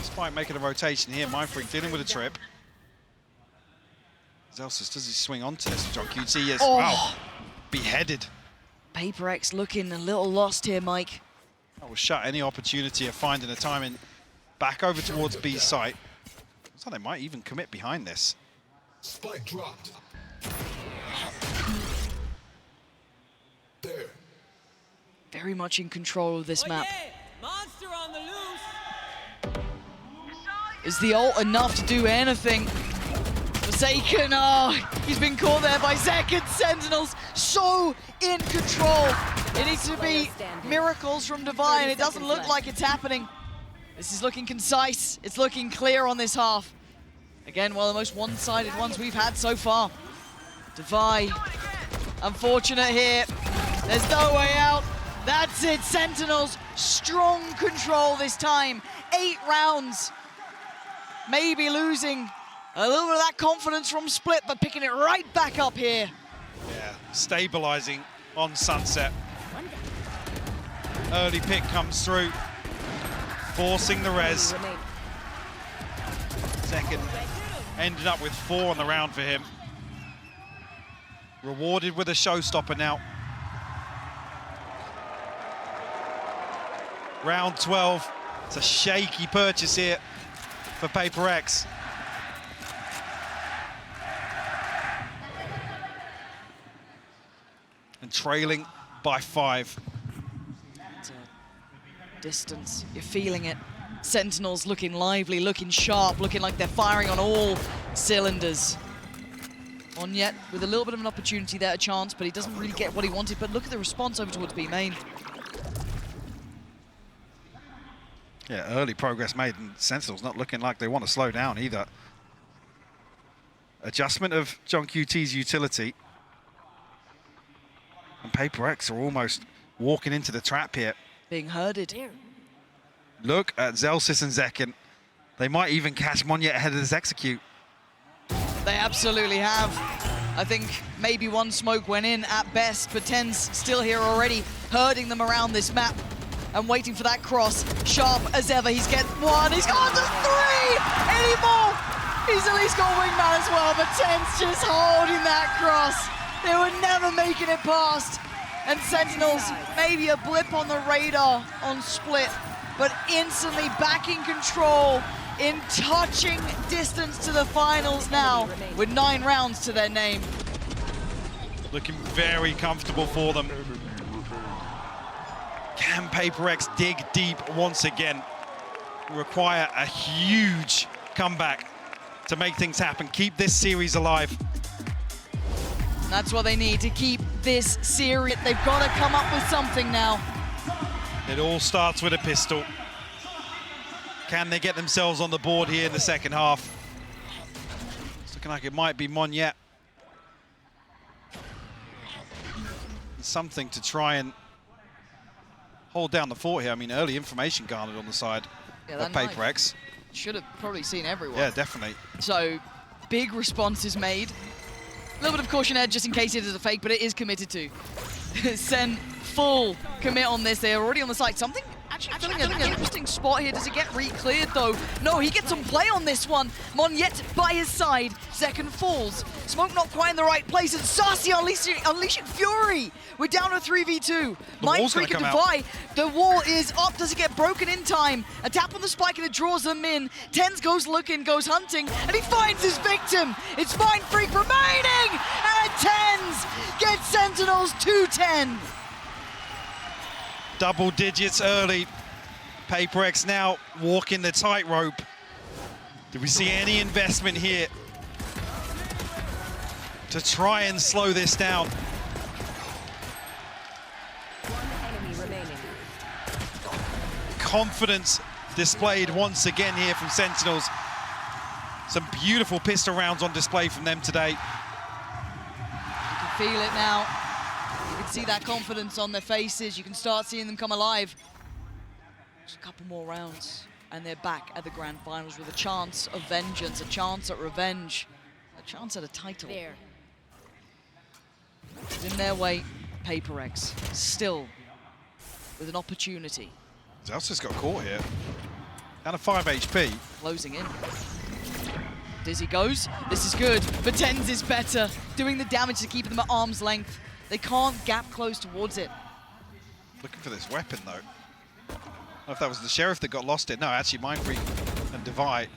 Despite making a rotation here, Mind Freak dealing with a trip. Zelsys, does he swing onto this? John QT, yes. Oh. Wow. Beheaded. PRX looking a little lost here, Mike. That will shut any opportunity of finding a timing back over towards B's site. So they might even commit behind this. Spike dropped. There. Very much in control of this Oh map. yeah, monster on the loose. Is the ult enough to do anything? Forsaken, he's been caught there by Zekken. Sentinels so in control. It needs to be miracles from Divine. It doesn't look like it's happening. This is looking concise. It's looking clear on this half. Again, one of the most one-sided ones we've had so far. Divine, unfortunate here. There's no way out. That's it, Sentinels, strong control this time. 8 rounds. Maybe losing a little bit of that confidence from Split, but picking it right back up here. Yeah, stabilizing on Sunset. Early pick comes through, forcing the res. Second, ended up with 4 on the round for him. Rewarded with a showstopper now. Round 12, it's a shaky purchase here for PRX. And trailing by 5. It's a distance, you're feeling it. Sentinels looking lively, looking sharp, looking like they're firing on all cylinders. Monyet with a little bit of an opportunity there, a chance, but he doesn't really get what he wanted. But look at the response over towards B main. Yeah, early progress made, and Sentinels not looking like they want to slow down either. Adjustment of John QT's utility. And PRX are almost walking into the trap here. Being herded. There. Look at Zelsis and Zekken. They might even catch Monyet ahead of this execute. They absolutely have. I think maybe one smoke went in at best, but Ten's still here already, herding them around this map and waiting for that cross. Sharp as ever, he's get one, he's gone to three! Anymore! He's at least got wingman as well, but Ten's just holding that cross. They were never making it past. And Sentinels, maybe a blip on the radar on split, but instantly back in control, in touching distance to the finals now, with 9 rounds to their name. Looking very comfortable for them. Can PRX dig deep once again? Require a huge comeback to make things happen. Keep this series alive. That's what they need to keep this series. They've got to come up with something now. It all starts with a pistol. Can they get themselves on the board here in the second half? It's looking like it might be Monyet. Something to try and hold down the fort here. I mean, early information garnered on the side of PRX. Should have probably seen everyone. Yeah, definitely. So, big responses made. A little bit of caution edge just in case it is a fake, but it is committed to. SEN full commit on this. They're already on the site. Something actually filling an interesting spot here. Does it get re-cleared though? No, he gets some play on this one. Monyet by his side. Second falls. Smoke not quite in the right place. And Sassy unleashing fury. We're down to 3v2. Mind Freak and Defy. The wall is up. Does it get broken in time? A tap on the spike and it draws them in. Tens goes looking, goes hunting, and he finds his victim. It's Mind Freak remaining. And Tens gets Sentinels 2-10. Double digits early. PRX now walking the tightrope. Do we see any investment here to try and slow this down? Confidence displayed once again here from Sentinels. Some beautiful pistol rounds on display from them today. You can feel it now. You can see that confidence on their faces. You can start seeing them come alive. Just a couple more rounds, and they're back at the grand finals with a chance of vengeance, a chance at revenge, a chance at a title. There. It's in their way. PRX still with an opportunity. Zelsis got caught here. Down to 5 HP. Closing in. Dizzy goes. This is good, but Tens is better. Doing the damage to keep them at arm's length. They can't gap close towards it. Looking for this weapon, though. I don't know if that was the Sheriff that got lost it. No, actually, Mind Freak and Devi.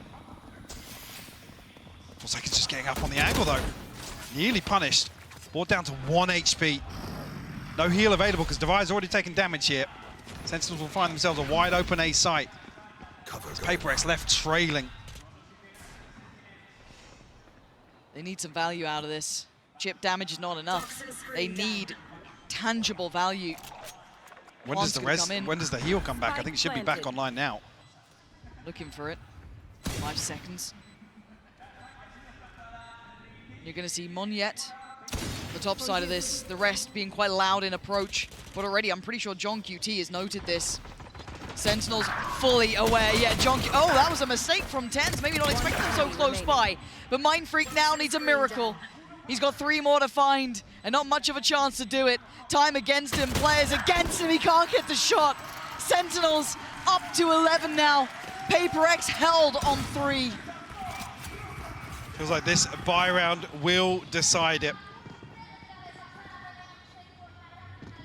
Looks like it's just getting up on the angle, though. Nearly punished. Brought down to 1 HP. No heal available because Devi's already taken damage here. Sentinels will find themselves a wide open A site. PRX left trailing. They need some value out of this. Chip damage is not enough. They need tangible value. When does the heal come back? I think it should be back online now. Looking for it. 5 seconds. You're going to see Monyet, the top side of this, the rest being quite loud in approach. But already, I'm pretty sure John QT has noted this. Sentinels fully aware. Yeah, oh, that was a mistake from Tens. Maybe not expecting them so close by. But Mind Freak now needs a miracle. He's got 3 more to find, and not much of a chance to do it. Time against him, players against him. He can't get the shot. Sentinels up to 11 now. PRX held on 3. Feels like this buy round will decide it.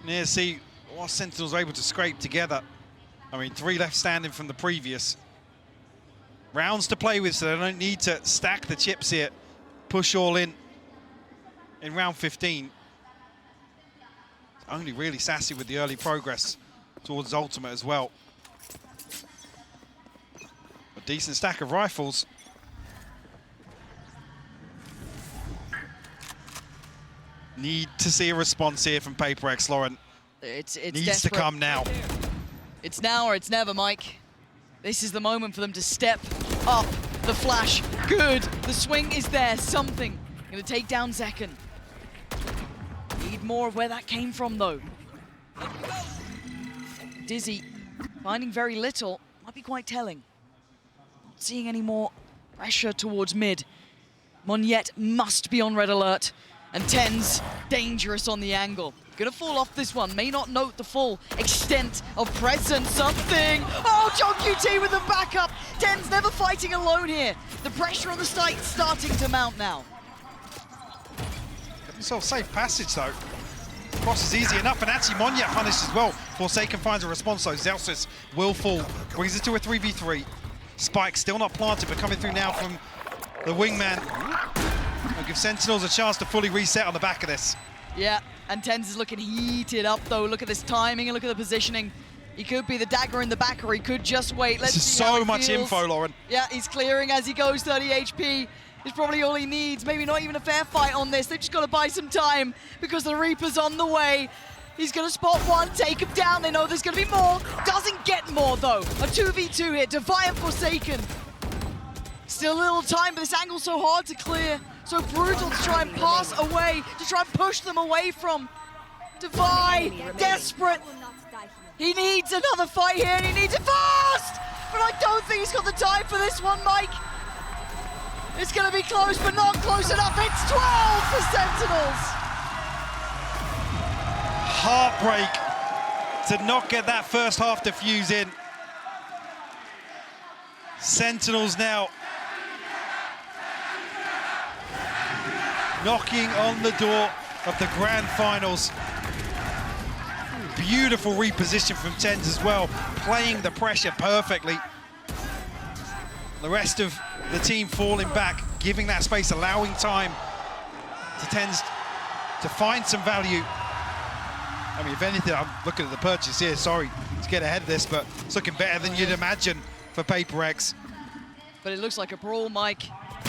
And here, see what Sentinels are able to scrape together. I mean, 3 left standing from the previous. Rounds to play with, so they don't need to stack the chips here. Push all in round 15. Only really Sassy with the early progress towards ultimate as well. A decent stack of rifles. Need to see a response here from PRX, Lauren. It's Needs desperate. to come now. It's now or it's never, Mike. This is the moment for them to step up. The flash, good. The swing is there, something. Gonna take down Zekken. Need more of where that came from, though. Dizzy, finding very little, might be quite telling. Not seeing any more pressure towards mid. Monyet must be on red alert. And TenZ, dangerous on the angle. Gonna fall off this one, may not note the full extent of presence. Something! Oh, John QT with the backup! TenZ never fighting alone here. The pressure on the site starting to mount now. So safe passage though. Cross is easy enough, and actually Monyet punished as well. Forsaken finds a response though. Zelsis will fall, brings it to a 3v3. Spike still not planted, but coming through now from the wingman. Will give Sentinels a chance to fully reset on the back of this. Yeah, and TenZ is looking heated up though. Look at this timing and look at the positioning. He could be the dagger in the back, or he could just wait. Let's This is see how so it much feels. info, Lauren. Yeah, he's clearing as he goes. 30 HP is probably all he needs. Maybe not even a fair fight on this. They've just got to buy some time because the Reaper's on the way. He's going to spot one, take him down. They know there's going to be more. Doesn't get more, though. A 2v2 here. Defiant Forsaken. Still a little time, but this angle's so hard to clear. So brutal to try and pass away, to try and push them away from. Devi, desperate. He needs another fight here, and he needs it fast! But I don't think he's got the time for this one, Mike. It's going to be close, but not close enough. It's 12 for Sentinels. Heartbreak to not get that first half defuse in. Sentinels now knocking on the door of the grand finals. Beautiful reposition from TenZ as well, playing the pressure perfectly. The rest of the team falling back, giving that space, allowing time to TenZ to find some value. I mean, if anything, I'm looking at the purchase here, sorry to get ahead of this, but it's looking better than you'd imagine for PRX. But it looks like a brawl, Mike.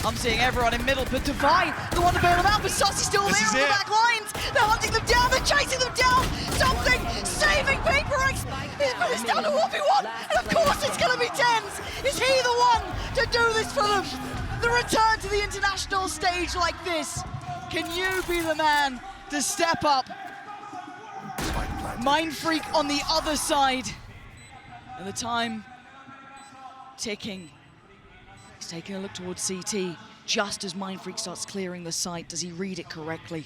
I'm seeing everyone in middle, but Devi, the one to bail them out, but Sussie's still This there is on the it. back lines. They're hunting them down, they're chasing them down. Something saving PRX. But it's down to 1v1, and of course it's going to be TenZ. Is he the one to do this for them? The return to the international stage like this. Can you be the man to step up? Mindfreak on the other side. And the time ticking. He's taking a look towards CT. Just as Mindfreak starts clearing the site, does he read it correctly?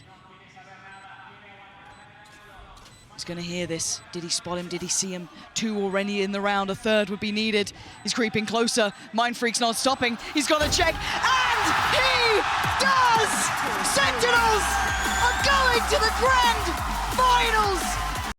He's gonna hear this. Did he spot him? Did he see him? 2 already in the round, a 3rd would be needed. He's creeping closer. Mindfreak's not stopping. He's got to check, and he does! Sentinels are going to the grand finals!